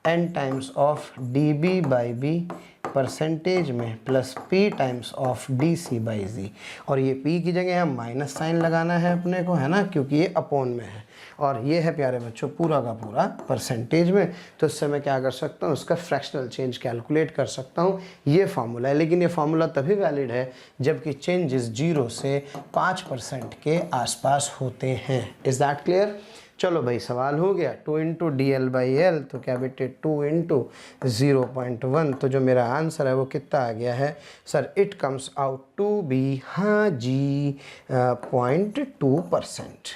n times of dB by b percentage में, plus p times of dc by z। और ये p की जगह हम माइनस साइन लगाना है अपने को, है ना, क्योंकि ये अपॉन में है, और ये है प्यारे बच्चों पूरा का पूरा परसेंटेज में। तो इससे मैं क्या कर सकता हूँ, उसका फ्रैक्शनल चेंज कैलकुलेट कर सकता हूँ। ये फार्मूला है, लेकिन ये फार्मूला तभी वैलिड है जबकि चेंजेस 0 से 5% के आसपास होते हैं। Is that clear? चलो भाई सवाल हो गया। 2 into D L by L, तो क्या बेटे 2 इंटू 0.1, तो जो मेरा आंसर है वो कितना आ गया है sir, it comes out to be, हाँ जी 0.2%।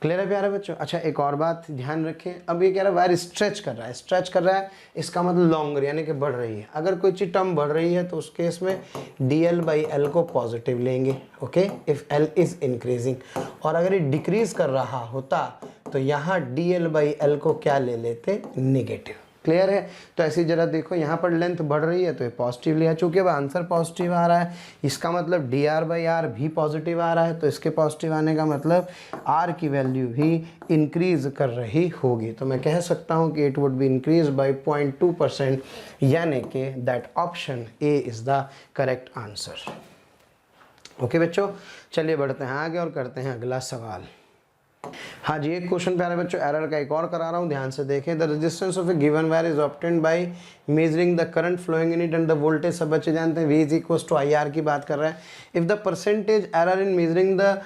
क्लियर है प्यारे बच्चों। अच्छा एक और बात ध्यान रखें, अब ये कह रहा है वायर स्ट्रेच कर रहा है, स्ट्रेच कर रहा है इसका मतलब लॉन्गर यानी कि बढ़ रही है। अगर कोई चीज टर्म बढ़ रही है तो उस केस में dl/l को पॉजिटिव लेंगे, okay, if l is increasing. और अगर ये डिक्रीज कर रहा होता तो यहाँ dl/l को क्या ले लेते, नेगेटिव। क्लियर है। तो ऐसी जरा देखो यहाँ पर लेंथ बढ़ रही है तो ये पॉजिटिव लिया, चूंकि अब आंसर पॉजिटिव आ रहा है इसका मतलब dr/r भी पॉजिटिव आ रहा है, तो इसके पॉजिटिव आने का मतलब r की वैल्यू भी इंक्रीज कर रही होगी। तो मैं कह सकता हूँ कि it would be increase by 0.2%, यानी कि that option A is the correct answer. Okay बच्चों, चलिए बढ़ते हैं आगे और करते हैं अगला सवाल। हाँ जी, एक क्वेश्चन प्यारे बच्चों एरर का एक और करा रहा हूँ, ध्यान से देखें। The resistance of a given wire is obtained by measuring the current flowing in it and the voltage, सब बच्चे जानते हैं V is equal to IR की बात कर रहा है। If the percentage error in measuring the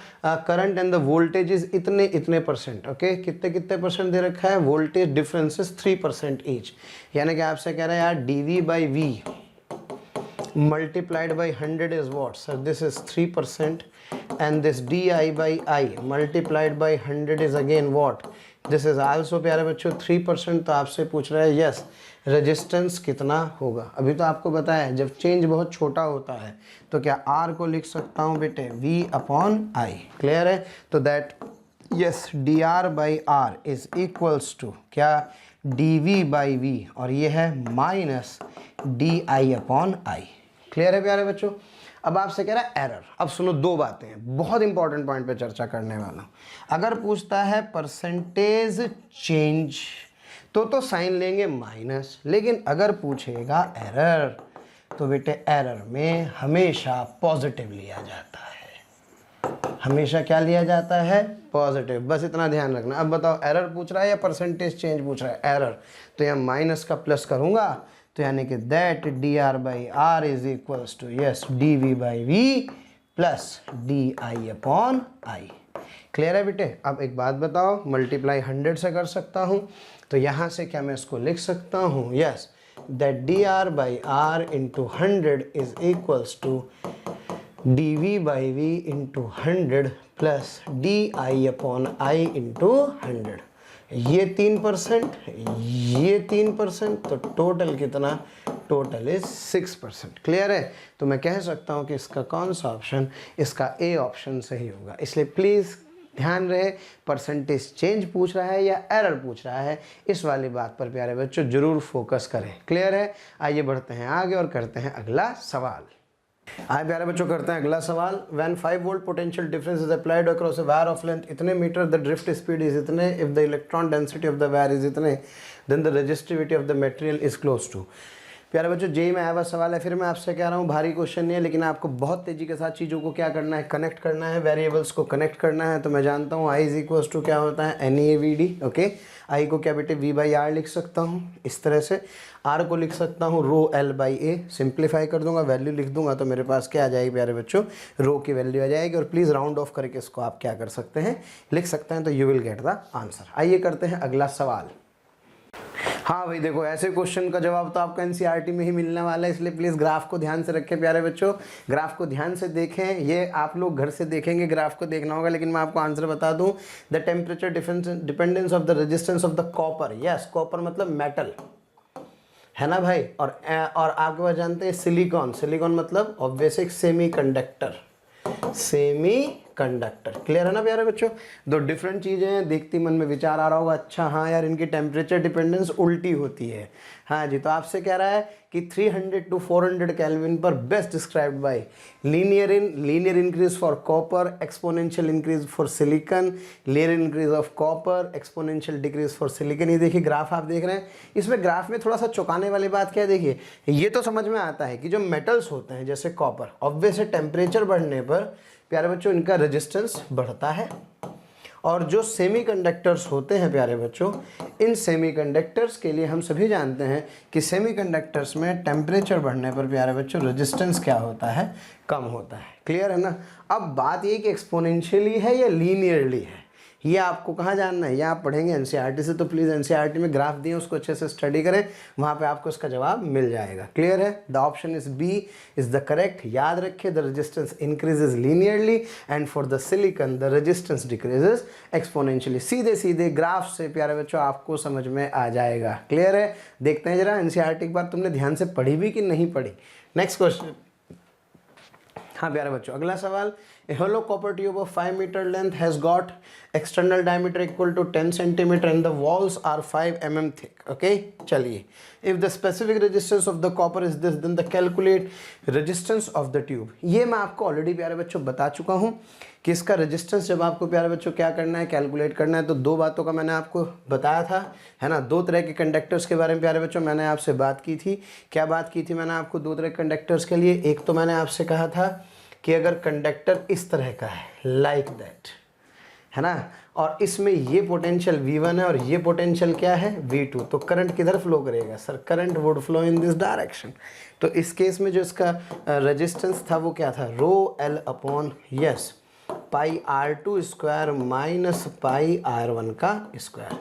current and the voltage is इतने इतने परसेंट, ओके, कितने कितने परसेंट दे रखा है, वोल्टेज डिफरेंसेस 3% ईच, यानी कि आपसे कह रहा है यार dV/V multiplied by 100 is what? So this is 3%, and this di/I multiplied by 100 is again what? This is also प्यारे बच्चों 3%। तो आपसे पूछ रहा है यस रेजिस्टेंस कितना होगा। अभी तो आपको बताया है जब चेंज बहुत छोटा होता है तो क्या R को लिख सकता हूँ बेटे V/I। क्लियर है। तो that yes dr/r is equals to क्या, dV/V, और ये है माइनस di/I। क्लियर है प्यारे बच्चों। अब आपसे कह रहा है एरर। अब सुनो दो बातें हैं, बहुत इंपॉर्टेंट पॉइंट पे चर्चा करने वाला हूं। अगर पूछता है परसेंटेज चेंज तो साइन लेंगे माइनस, लेकिन अगर पूछेगा एरर तो बेटे एरर में हमेशा पॉजिटिव लिया जाता है। हमेशा क्या लिया जाता है, पॉजिटिव। बस इतना ध्यान रखना। अब बताओ एरर पूछ रहा है या परसेंटेज चेंज पूछ रहा है, एरर, तो यहाँ माइनस का प्लस करूंगा तो यानी कि that dr/r is equals to yes dV/V plus di/I। Clear है बेटे। अब एक बात बताओ, मल्टीप्लाई 100 से कर सकता हूँ तो यहाँ से क्या मैं इसको लिख सकता हूँ, yes that dr/r into 100 is equals to dV/V into 100 plus di/I into 100। ये 3%, ये 3%, तो टोटल कितना, टोटल इज 6%। क्लियर है। तो मैं कह सकता हूँ कि इसका कौन सा ऑप्शन, इसका ए ऑप्शन सही होगा। इसलिए प्लीज़ ध्यान रहे परसेंटेज चेंज पूछ रहा है या एरर पूछ रहा है, इस वाली बात पर प्यारे बच्चों जरूर फोकस करें। क्लियर है। आइए बढ़ते हैं आगे और करते हैं अगला सवाल। आए प्यारे बच्चों करते हैं अगला सवाल। When 5 volt potential difference is applied across a wire of length इतने metre, the drift speed is इतने, if the electron density of the wire is इतने, then the resistivity of the material is close to. प्यारे बच्चों JEE में आया हुआ सवाल है। फिर मैं आपसे कह रहा हूँ भारी क्वेश्चन नहीं है, लेकिन आपको बहुत तेजी के साथ चीज़ों को क्या करना है, कनेक्ट करना है, वेरिएबल्स को कनेक्ट करना है। तो मैं जानता हूँ I इज इक्वल्स टू क्या होता है, NAVD। ओके, I को क्या बेटे V/R लिख सकता हूँ इस तरह से, R को लिख सकता हूँ ρL/A, सिंप्लीफाई कर दूंगा, वैल्यू लिख दूंगा तो मेरे पास क्या आ जाएगी प्यारे बच्चों, रो की वैल्यू आ जाएगी। और प्लीज़ राउंड ऑफ करके इसको आप क्या कर सकते हैं, लिख सकते हैं, तो you will get the answer. आइए करते हैं अगला सवाल। हाँ भाई देखो, ऐसे क्वेश्चन का जवाब तो आपको एनसीईआरटी में ही मिलने वाला है, इसलिए प्लीज़ ग्राफ को ध्यान से रखें प्यारे बच्चों, ग्राफ को ध्यान से देखें। ये आप लोग घर से देखेंगे, ग्राफ को देखना होगा, लेकिन मैं आपको आंसर बता दूं। The temperature dependence of the resistance of the copper, yes copper मतलब मेटल है ना भाई। और आपके पास जानते हैं सिलिकॉन, सिलिकॉन मतलब obviously semi conductor, semi conductor. Clear है ना प्यारे बच्चों। दो डिफरेंट चीज़ें हैं, देखती मन में विचार आ रहा होगा, अच्छा हाँ यार इनकी टेम्परेचर डिपेंडेंस उल्टी होती है। हाँ जी, तो आपसे कह रहा है कि 300 to 400 केल्विन पर best described bye linear increase for copper, exponential increase for silicon, linear increase of copper, exponential decrease for silicon. ये देखिए ग्राफ आप देख रहे हैं, इसमें ग्राफ में थोड़ा सा चौंकाने वाली बात क्या है, देखिए ये तो समझ में आता है कि जो मेटल्स होते हैं जैसे कॉपर, ऑब्वियसली टेम्परेचर बढ़ने पर प्यारे बच्चों इनका रेजिस्टेंस बढ़ता है। और जो सेमीकंडक्टर्स होते हैं प्यारे बच्चों, इन सेमीकंडक्टर्स के लिए हम सभी जानते हैं कि सेमीकंडक्टर्स में टेम्परेचर बढ़ने पर प्यारे बच्चों रेजिस्टेंस क्या होता है, कम होता है। क्लियर है ना। अब बात ये कि एक्सपोनेंशियली है या लीनियरली है, ये आपको कहाँ जानना है, ये आप पढ़ेंगे एनसीईआरटी से, तो प्लीज़ एनसीईआरटी में ग्राफ दिए उसको अच्छे से स्टडी करें, वहाँ पे आपको इसका जवाब मिल जाएगा। क्लियर है? The option is B is the correct. याद रखिए, the resistance increases linearly and for the silicon the resistance decreases exponentially. सीधे सीधे ग्राफ से प्यारे बच्चों आपको समझ में आ जाएगा। क्लियर है? देखते हैं जरा एनसीईआरटी एक बार तुमने ध्यान से पढ़ी भी कि नहीं पढ़ी। Next question. हाँ प्यारे बच्चों, अगला सवाल। A hollow copper tube of 5 meter length has got external diameter equal to 10 centimeter and the walls are 5 mm thick. Okay, चलिए, if the specific resistance of the copper is this, then the calculate resistance of the tube। ये मैं आपको already प्यारे बच्चों बता चुका हूँ कि इसका रेजिस्टेंस जब आपको प्यारे बच्चों क्या करना है, कैलकुलेट करना है, तो दो बातों का मैंने आपको बताया था, है ना। दो तरह के कंडक्टर्स के बारे में प्यारे बच्चों मैंने आपसे बात की थी। क्या बात की थी मैंने आपको दो तरह के कंडक्टर्स के लिए? एक तो मैंने आपसे कहा था कि अगर कंडक्टर इस तरह का है, लाइक दैट, है ना, और इसमें ये पोटेंशियल V1 है और ये पोटेंशियल क्या है, V2, तो करंट किधर फ्लो करेगा? Sir current would flow in this direction. तो इस केस में जो इसका रेजिस्टेंस था वो क्या था? रो L अपॉन यस पाई R2 square minus pi R1 का स्क्वायर।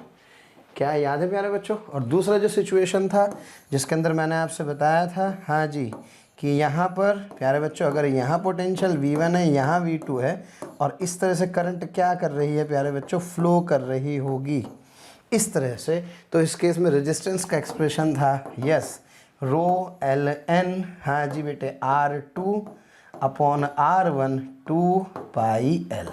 क्या याद है प्यारे बच्चों? और दूसरा जो सिचुएशन था जिसके अंदर मैंने आपसे बताया था, हाँ जी, कि यहाँ पर प्यारे बच्चों अगर यहाँ पोटेंशियल V1 है, यहाँ V2 है, और इस तरह से करंट क्या कर रही है प्यारे बच्चों? फ्लो कर रही होगी इस तरह से। तो इस केस में रेजिस्टेंस का एक्सप्रेशन था यस रो LN, हाँ जी बेटे, R2 अपॉन R1 2 पाई L।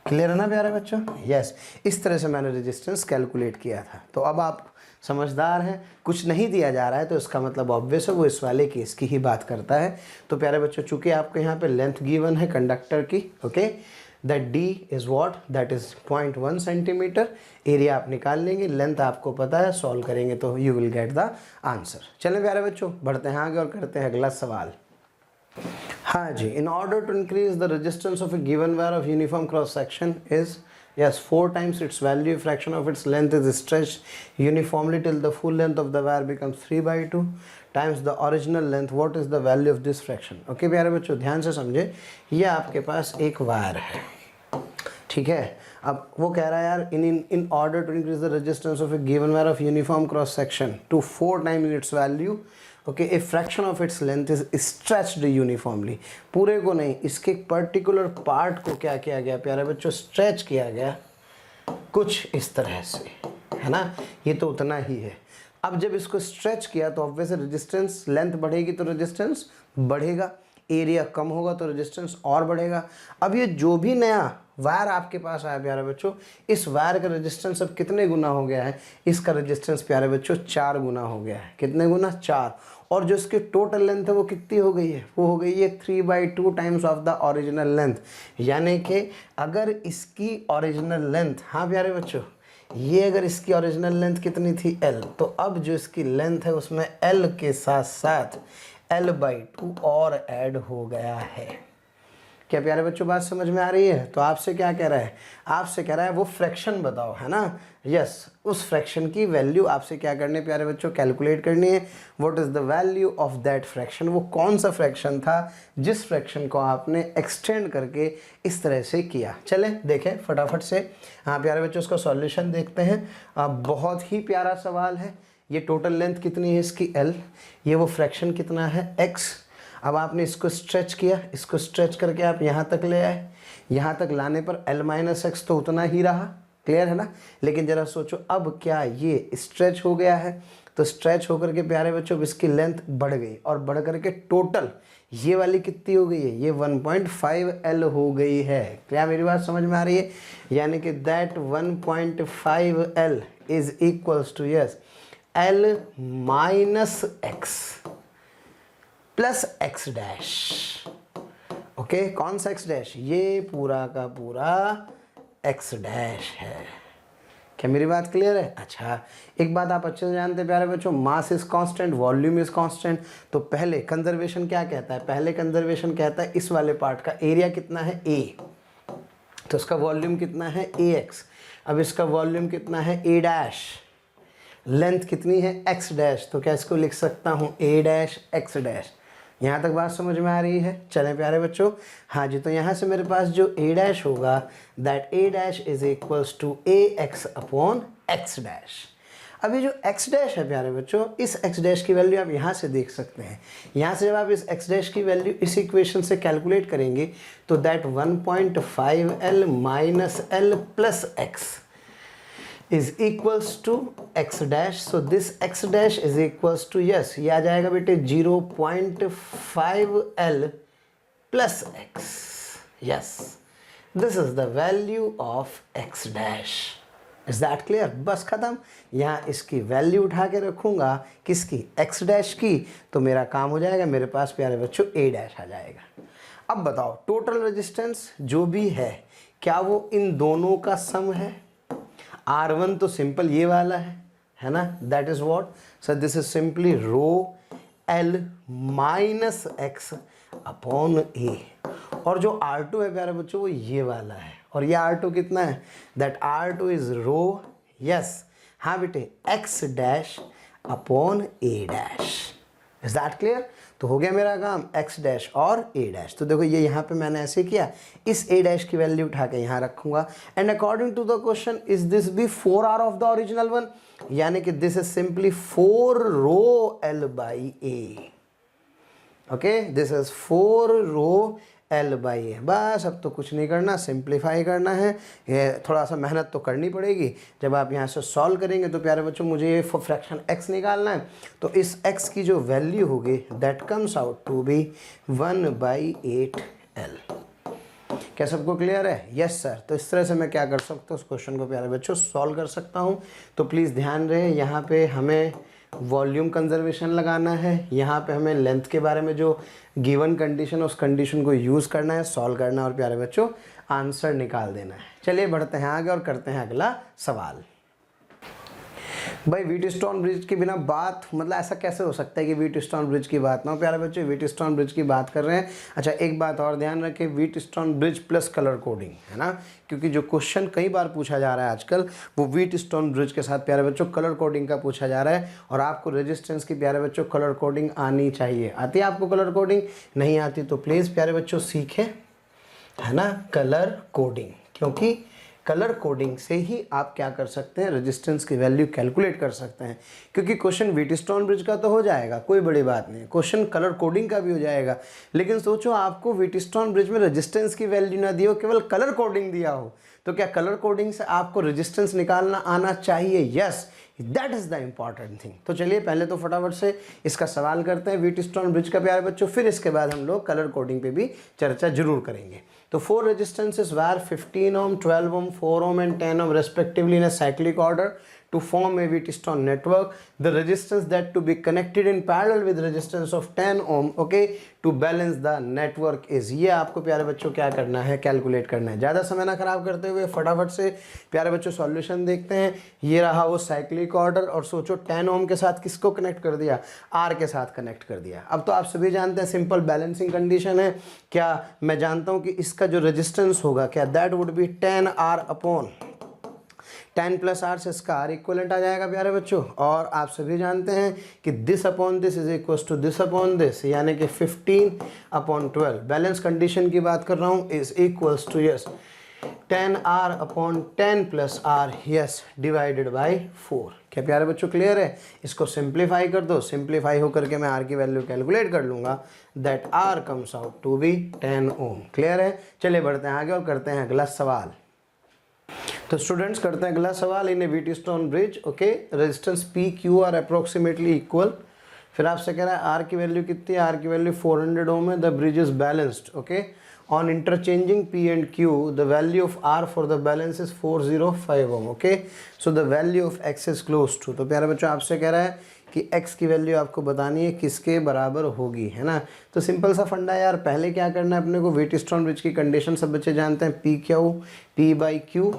क्लियर है ना प्यारे बच्चों? यस, इस तरह से मैंने रेजिस्टेंस कैलकुलेट किया था। तो अब आप समझदार हैं, कुछ नहीं दिया जा रहा है तो इसका मतलब ऑब्वियस है वो इस वाले केस की ही बात करता है। तो प्यारे बच्चों चूंकि आपको यहाँ पे लेंथ गिवन है कंडक्टर की, okay, that D is what, that is 0.1 centimetre. Area आप निकाल लेंगे, लेंथ आपको पता है, सॉल्व करेंगे तो you will get the answer. चलें प्यारे बच्चों, बढ़ते हैं आगे और करते हैं अगला सवाल। हाँ जी, in order to increase the resistance of a given wire of uniform cross section is yes 4 times its value, fraction of its length is stretched uniformly till the full length of the wire becomes 3/2 times the original length, what is the value of this fraction? Okay प्यारे बच्चों ध्यान से समझे, ये आपके पास एक wire है, ठीक है। अब वो कह रहा है यार in order to increase the resistance of a given wire of uniform cross section to 4 times its value, okay, a fraction of its length is stretched uniformly. पूरे को नहीं, इसके पर्टिकुलर पार्ट को क्या किया गया प्यारे बच्चों? स्ट्रेच किया गया कुछ इस तरह से, है ना। ये तो उतना ही है। अब जब इसको स्ट्रेच किया तो ऑब्वियसली रेजिस्टेंस, लेंथ बढ़ेगी तो रेजिस्टेंस बढ़ेगा, एरिया कम होगा तो रेजिस्टेंस और बढ़ेगा। अब ये जो भी नया वायर आपके पास आया प्यारे बच्चों, इस वायर का रेजिस्टेंस अब कितने गुना हो गया है? इसका रेजिस्टेंस प्यारे बच्चों 4 गुना हो गया है। कितने गुना? 4। और जो इसकी टोटल लेंथ है वो कितनी हो गई है? वो हो गई है 3/2 times of the original length. यानी कि अगर इसकी ओरिजिनल लेंथ, हाँ प्यारे बच्चों, ये अगर इसकी ओरिजिनल लेंथ कितनी थी L, तो अब जो इसकी लेंथ है उसमें L के साथ साथ L/2 और ऐड हो गया है। क्या प्यारे बच्चों बात समझ में आ रही है? तो आपसे क्या कह रहा है? आपसे कह रहा है वो फ्रैक्शन बताओ, है ना। यस, उस फ्रैक्शन की वैल्यू आपसे क्या करनी है प्यारे बच्चों? कैलकुलेट करनी है। What is the value of that fraction? वो कौन सा फ्रैक्शन था जिस फ्रैक्शन को आपने एक्सटेंड करके इस तरह से किया? चले देखें फटाफट से। हाँ प्यारे बच्चों, उसका सॉल्यूशन देखते हैं। बहुत ही प्यारा सवाल है। ये टोटल लेंथ कितनी है इसकी? L। ये वो फ्रैक्शन कितना है? X। अब आपने इसको स्ट्रेच किया, इसको स्ट्रेच करके आप यहाँ तक ले आए, यहाँ तक लाने पर L-X तो उतना ही रहा, क्लियर है ना। लेकिन ज़रा सोचो, अब क्या ये स्ट्रेच हो गया है? तो स्ट्रेच होकर के प्यारे बच्चों इसकी लेंथ बढ़ गई, और बढ़ करके टोटल ये वाली कितनी हो गई है? ये 1.5 L हो गई है। क्या मेरी बात समझ में आ रही है? यानी कि that 1.5 L is equals to yes L-X plus X dash. Okay, कौन सा X डैश? ये पूरा का पूरा X डैश है। क्या मेरी बात क्लियर है? अच्छा, एक बात आप अच्छे से जानते हैं प्यारे बच्चों, mass is constant, volume is constant. तो पहले कंजर्वेशन क्या कहता है? पहले कंजर्वेशन कहता है इस वाले पार्ट का एरिया कितना है? A, तो इसका वॉल्यूम कितना है? AX। अब इसका वॉल्यूम कितना है? A dash. लेंथ कितनी है? X dash. तो क्या इसको लिख सकता हूँ? A dash X dash. यहाँ तक बात समझ में आ रही है? चलें प्यारे बच्चों, हाँ जी, तो यहाँ से मेरे पास जो a डैश होगा that a dash is equals to ax upon x dash. अभी जो x डैश है प्यारे बच्चों, इस x डैश की वैल्यू आप यहाँ से देख सकते हैं। यहाँ से जब आप इस x डैश की वैल्यू इस इक्वेशन से कैलकुलेट करेंगे तो that 1.5l minus l plus x is equals to x dash, so this x dash is equals to, yes, ये आ जाएगा बेटे 0.5l plus x, yes, this is the value of x dash, is that clear? बस खत्म। यहाँ इसकी value उठा के रखूँगा किसकी, x dash की, तो मेरा काम हो जाएगा, मेरे पास प्यारे बच्चों a dash आ जाएगा। अब बताओ टोटल रेजिस्टेंस जो भी है क्या वो इन दोनों का सम है? R1 तो सिंपल ये वाला है ना, that is what sir, this is simply rho L minus x upon A, और जो R2 है प्यारे बच्चों वो ये वाला है, और ये R2 कितना है, that R2 is row, yes, हाँ बेटे, x dash upon a dash, is that clear? तो हो गया मेरा काम x डैश और a डैश। तो देखो ये यहाँ पे मैंने ऐसे किया, इस a डैश की वैल्यू उठा के यहाँ रखूंगा, and according to the question is this B 4r of the original one, यानी कि this is simply 4 rho l by a, okay, this is 4 rho L by A. बस अब तो कुछ नहीं करना, सिंप्लीफाई करना है, ये थोड़ा सा मेहनत तो करनी पड़ेगी। जब आप यहाँ से सॉल्व करेंगे तो प्यारे बच्चों मुझे ये फ्रैक्शन x निकालना है, तो इस x की जो वैल्यू होगी that comes out to be 1/8l। क्या सबको क्लियर है? Yes sir. तो इस तरह से मैं क्या कर सकता हूँ, उस क्वेश्चन को प्यारे बच्चों सॉल्व कर सकता हूँ। तो प्लीज़ ध्यान रहे, यहाँ पे हमें वॉल्यूम कंजर्वेशन लगाना है, यहाँ पे हमें लेंथ के बारे में जो गिवन कंडीशन है उस कंडीशन को यूज़ करना है, सॉल्व करना है और प्यारे बच्चों आंसर निकाल देना है। चलिए बढ़ते हैं आगे और करते हैं अगला सवाल। भाई व्हीटस्टोन ब्रिज के बिना बात, मतलब ऐसा कैसे हो सकता है कि व्हीटस्टोन ब्रिज की बात ना हो? प्यारे बच्चों व्हीटस्टोन ब्रिज की बात कर रहे हैं। अच्छा एक बात और ध्यान रखें, Wheatstone bridge plus colour coding है ना, क्योंकि जो क्वेश्चन कई बार पूछा जा रहा है आजकल वो व्हीटस्टोन ब्रिज के साथ प्यारे बच्चों कलर कोडिंग का पूछा जा रहा है। और आपको रेजिस्टेंस की प्यारे बच्चों कलर कोडिंग आनी चाहिए। आती है आपको कलर कोडिंग? नहीं आती तो प्लीज़ प्यारे बच्चों सीखें, है ना, कलर कोडिंग, क्योंकि कलर कोडिंग से ही आप क्या कर सकते हैं, रेजिस्टेंस की वैल्यू कैलकुलेट कर सकते हैं। क्योंकि क्वेश्चन व्हीटस्टोन ब्रिज का तो हो जाएगा, कोई बड़ी बात नहीं, क्वेश्चन कलर कोडिंग का भी हो जाएगा। लेकिन सोचो आपको व्हीटस्टोन ब्रिज में रेजिस्टेंस की वैल्यू ना दी हो, केवल कलर कोडिंग दिया हो, तो क्या कलर कोडिंग से आपको रेजिस्टेंस निकालना आना चाहिए? Yes, that is the important thing. तो चलिए पहले तो फटाफट से इसका सवाल करते हैं व्हीटस्टोन ब्रिज का प्यारे बच्चों, फिर इसके बाद हम लोग कलर कोडिंग पे भी चर्चा जरूर करेंगे। तो 4 resistances were 15 ohm, 12 ohm, 4 ohm and 10 ohm respectively in a cyclic order to form a Wheatstone network. The resistance that to be connected in parallel with resistance of 10 ohm, okay, to balance the network is, ये आपको प्यारे बच्चों क्या करना है, calculate करना है। ज़्यादा समय ना खराब करते हुए फटाफट से प्यारे बच्चों सॉल्यूशन देखते हैं। ये रहा वो साइक्लिक ऑर्डर, और सोचो 10 ओम के साथ किसको कनेक्ट कर दिया, आर के साथ कनेक्ट कर दिया। अब तो आप सभी जानते हैं सिंपल बैलेंसिंग कंडीशन है। क्या मैं जानता हूँ कि इसका जो रेजिस्टेंस होगा क्या, that would be 10R upon 10 plus R से इसका आर इक्वलेंट आ जाएगा प्यारे बच्चों। और आप सभी जानते हैं कि this upon this is equal to this upon this, यानी कि 15 अपॉन 12। बैलेंस कंडीशन की बात कर रहा हूँ, is equals to, yes, 10R upon 10 plus R, yes, divided by 4। क्या प्यारे बच्चों क्लियर है? इसको सिंप्लीफाई कर दो, सिंप्लीफाई होकर के मैं आर की वैल्यू कैलकुलेट कर लूँगा, that R comes out to be 10 ohm. Clear है? चलिए बढ़ते हैं आगे और करते हैं अगला सवाल। तो स्टूडेंट्स करते हैं अगला सवाल। In a Wheatstone bridge, okay, resistance P Q R approximately equal. फिर आपसे कह रहा है आर की वैल्यू कितनी है, आर की वैल्यू 400 ओम है। The bridge is balanced, okay, on interchanging P and Q the value of R for the balance is 405 ohm, okay, so the value of X is close to. तो प्यारे बच्चों आपसे कह रहा है कि x की वैल्यू आपको बतानी है किसके बराबर होगी, है ना। तो सिंपल सा फंडा यार, पहले क्या करना है अपने को, व्हीटस्टोन ब्रिज की कंडीशन सब बच्चे जानते हैं, P Q, P by Q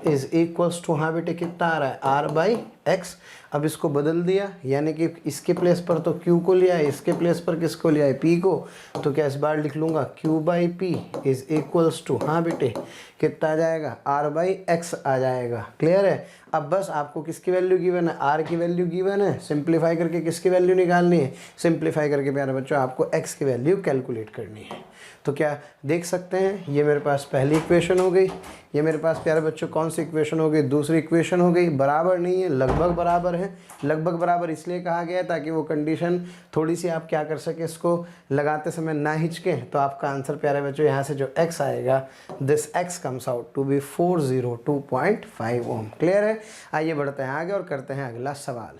is equals to, हाँ बेटे कितना आ रहा है, आर बाई x। अब इसको बदल दिया, यानी कि इसके प्लेस पर तो q को लिया है, इसके प्लेस पर किसको लिया है, p को। तो क्या इस बार लिख लूँगा q/p इज इक्वल्स टू, हाँ बेटे कितना आ जाएगा, r/x आ जाएगा। क्लियर है। अब बस आपको किसकी वैल्यू गिवन है, r की वैल्यू गिवन है, सिंप्लीफाई करके किसकी वैल्यू निकालनी है, सिंप्लीफाई करके प्यारे बच्चों आपको x की वैल्यू कैलकुलेट करनी है। तो क्या देख सकते हैं, ये मेरे पास पहली इक्वेशन हो गई, ये मेरे पास प्यारे बच्चों कौन सी इक्वेशन हो गई, दूसरी इक्वेशन हो गई। बराबर नहीं है, लगभग बराबर है। लगभग बराबर इसलिए कहा गया है ताकि वो कंडीशन थोड़ी सी आप क्या कर सके, इसको लगाते समय ना हिचकें। तो आपका आंसर प्यारे बच्चों यहाँ से जो x आएगा, this x comes out to be 402.5 ohm. Clear है। आइए बढ़ते हैं आगे और करते हैं अगला सवाल।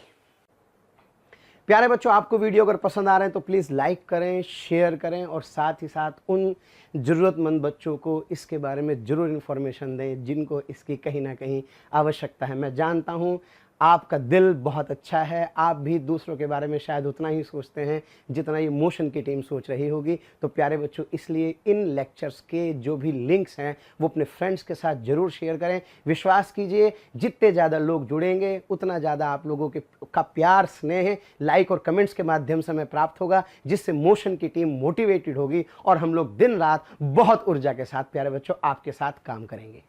प्यारे बच्चों, आपको वीडियो अगर पसंद आ रहे हैं तो प्लीज़ लाइक करें, शेयर करें और साथ ही साथ उन ज़रूरतमंद बच्चों को इसके बारे में ज़रूर इन्फॉर्मेशन दें जिनको इसकी कहीं ना कहीं आवश्यकता है। मैं जानता हूं आपका दिल बहुत अच्छा है, आप भी दूसरों के बारे में शायद उतना ही सोचते हैं जितना ये मोशन की टीम सोच रही होगी। तो प्यारे बच्चों, इसलिए इन लेक्चर्स के जो भी लिंक्स हैं वो अपने फ्रेंड्स के साथ ज़रूर शेयर करें। विश्वास कीजिए, जितने ज़्यादा लोग जुड़ेंगे उतना ज़्यादा आप लोगों का प्यार, स्नेह, लाइक और कमेंट्स के माध्यम से हमें प्राप्त होगा, जिससे मोशन की टीम मोटिवेटेड होगी और हम लोग दिन रात बहुत ऊर्जा के साथ प्यारे बच्चों आपके साथ काम करेंगे।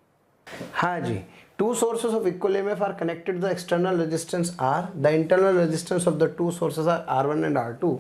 हाँ जी, two sources of equal EMF are connected. The external resistance R. The internal resistance of the two sources are R1 and R2.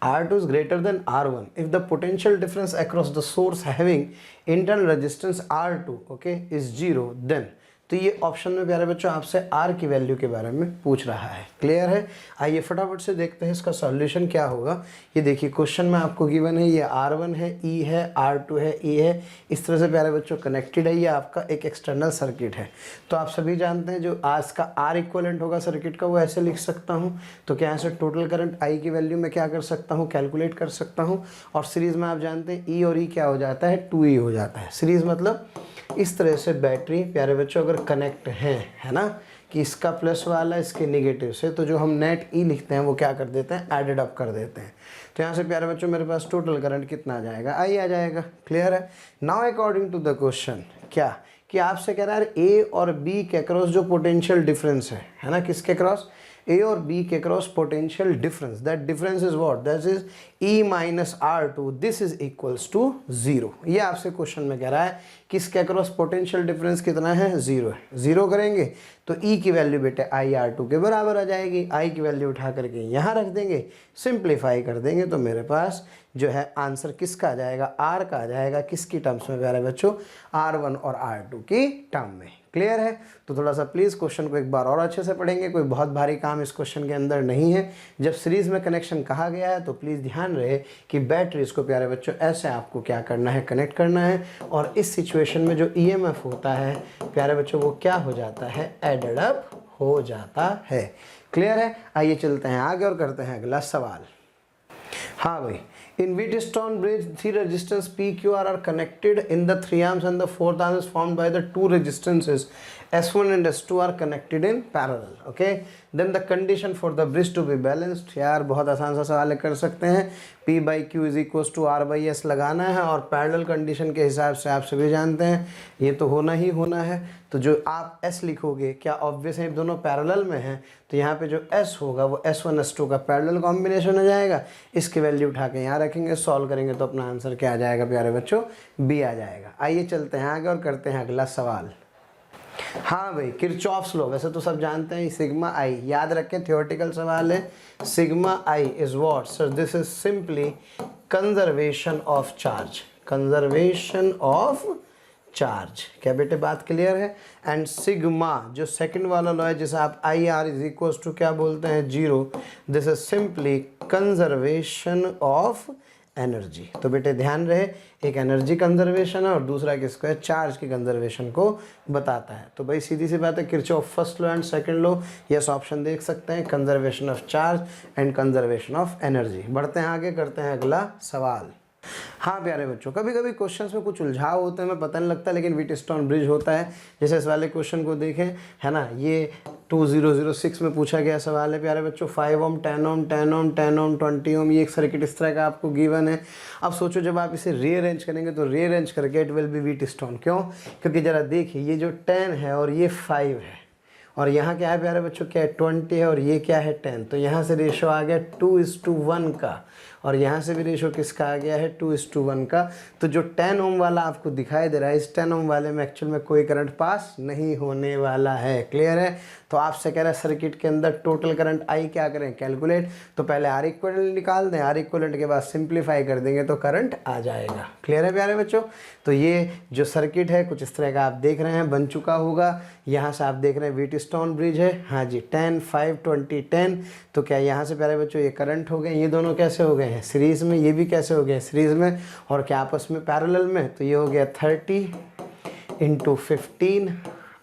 R2 is greater than R1 if the potential difference across the source having internal resistance R2, okay, is 0. Then तो ये option में प्यारे बच्चों आपसे R की value के बारे में पूछ रहा है। क्लियर है। आइए फटाफट से देखते हैं इसका सॉल्यूशन क्या होगा। ये देखिए क्वेश्चन में आपको गिवन है, ये R1 है, E है, R2 है, E है, इस तरह से प्यारे बच्चों कनेक्टेड है। ये आपका एक एक्सटर्नल सर्किट है। तो आप सभी जानते हैं जो आज का R इक्विवेलेंट होगा सर्किट का वो ऐसे लिख सकता हूँ। तो क्या ऐसे टोटल करंट I की वैल्यू में क्या कर सकता हूँ, कैलकुलेट कर सकता हूँ। और सीरीज़ में आप जानते हैं E और E क्या हो जाता है, 2E हो जाता है। सीरीज़ मतलब इस तरह से बैटरी प्यारे बच्चों अगर कनेक्ट है ना, कि इसका प्लस वाला इसके निगेटिव से, तो जो हम नेट ई लिखते हैं वो क्या कर देते हैं, एडेड अप कर देते हैं। तो यहाँ से प्यारे बच्चों मेरे पास टोटल करंट कितना आ जाएगा, आई आ जाएगा। क्लियर है। Now according to the question क्या कि आपसे कह रहा है ए और बी के क्रॉस जो पोटेंशियल डिफरेंस है ना, किसके क्रॉस, ए और बी के cross potential difference, that difference is what, that is E minus R2, this is equals to 0। ये आपसे क्वेश्चन में कह रहा है कि इसके क्रॉस पोटेंशियल डिफरेंस कितना है, 0 है। 0 करेंगे तो E की वैल्यू बेटे IR2 के बराबर आ जाएगी। I की वैल्यू उठा करके यहाँ रख देंगे, सिंप्लीफाई कर देंगे तो मेरे पास जो है आंसर किसका आ जाएगा, R का आ जाएगा। किसकी टर्म्स में प्यारे बच्चों, R1 और R2 की टर्म में। क्लियर है। तो थोड़ा सा प्लीज़ क्वेश्चन को एक बार और अच्छे से पढ़ेंगे, कोई बहुत भारी काम इस क्वेश्चन के अंदर नहीं है। जब सीरीज़ में कनेक्शन कहा गया है तो प्लीज़ ध्यान रहे कि बैटरीज को प्यारे बच्चों ऐसे आपको क्या करना है, कनेक्ट करना है। और इस सिचुएशन में जो EMF होता है प्यारे बच्चों वो क्या हो जाता है, एडेड अप हो जाता है। क्लियर है। आइए चलते हैं आगे और करते हैं अगला सवाल। हाँ भाई, in Wheatstone bridge, three resistance PQR are connected in the 3 amps and the 4th amp is formed by the two resistances S1 and S2 are connected in parallel. Okay, then the condition for the bridge to be balanced, यार बहुत आसान सा सवाल कर सकते हैं। P by Q is equals to R by S लगाना है और पैरेलल कंडीशन के हिसाब से आप सभी जानते हैं ये तो होना ही होना है। तो जो आप S लिखोगे, क्या ऑब्वियस है दोनों पैरेलल में हैं, तो यहाँ पे जो S होगा वो S1 S2 का पैरेलल कॉम्बिनेशन हो जाएगा। इसकी वैल्यू उठा के यहाँ रखेंगे, सॉल्व करेंगे तो अपना आंसर क्या आ जाएगा प्यारे बच्चों, B आ जाएगा। आइए चलते हैं आगे और करते हैं अगला सवाल। हाँ भाई, किरचॉफ्स लॉ वैसे तो सब जानते हैं, सिग्मा आई, याद रखें थ्योरेटिकल सवाल है। Sigma I is what sir, this is simply conservation of charge, conservation of charge. क्या बेटे बात क्लियर है। एंड सिग्मा जो सेकंड वाला लॉ है जिसे आप I R is equals to क्या बोलते हैं, 0, this is simply conservation of energy. तो बेटे ध्यान रहे, एक एनर्जी कंजर्वेशन है और दूसरा किसको है, चार्ज की कंजर्वेशन को बताता है। तो भाई सीधी सी बात है, Kirchhoff first law and second law, yes option देख सकते हैं, conservation of charge and conservation of energy. बढ़ते हैं आगे, करते हैं अगला सवाल। हाँ प्यारे बच्चों, कभी कभी क्वेश्चंस में कुछ उलझाव होते हैं, हमें पता नहीं लगता, लेकिन व्हीटस्टोन ब्रिज होता है। जैसे इस वाले क्वेश्चन को देखें, है ना, ये 2006 में पूछा गया सवाल है प्यारे बच्चों। 5 ओम, 10 ओम, 10 ओम, 10 ओम, 20 ओम, ये एक सर्किट इस तरह का आपको गिवन है। अब सोचो जब आप इसे रीअरेंज करेंगे तो रीअरेंज करके इट विल बी व्हीटस्टोन। क्यों? क्योंकि ज़रा देखिए, ये जो 10 है और ये 5 है, और यहाँ क्या है प्यारे बच्चों, क्या है 20 है, और ये क्या है 10। तो यहाँ से रेशो आ गया 2:1 का, और यहाँ से भी रेशो किसका आ गया है 2:1 का। तो जो 10 ओम वाला आपको दिखाई दे रहा है, इस 10 ओम वाले में एक्चुअल में कोई करंट पास नहीं होने वाला है। क्लियर है। तो आपसे कह रहा है सर्किट के अंदर टोटल करंट आई क्या करें, कैलकुलेट। तो पहले आर इक्विवेलेंट निकाल दें, आर इक्विवेलेंट के बाद सिंप्लीफाई कर देंगे तो करंट आ जाएगा। क्लियर है प्यारे बच्चों। तो ये जो सर्किट है कुछ इस तरह का आप देख रहे हैं, बन चुका होगा। यहाँ से आप देख रहे हैं व्हीटस्टोन ब्रिज है, हाँ जी 10, 5, 20, 10। तो क्या यहाँ से प्यारे बच्चों ये करंट हो गए, ये दोनों कैसे हो गए हैं सीरीज़ में, ये भी कैसे हो गए सीरीज़ में, और क्या आपस में पैरेलल में। तो ये हो गया 30 × 15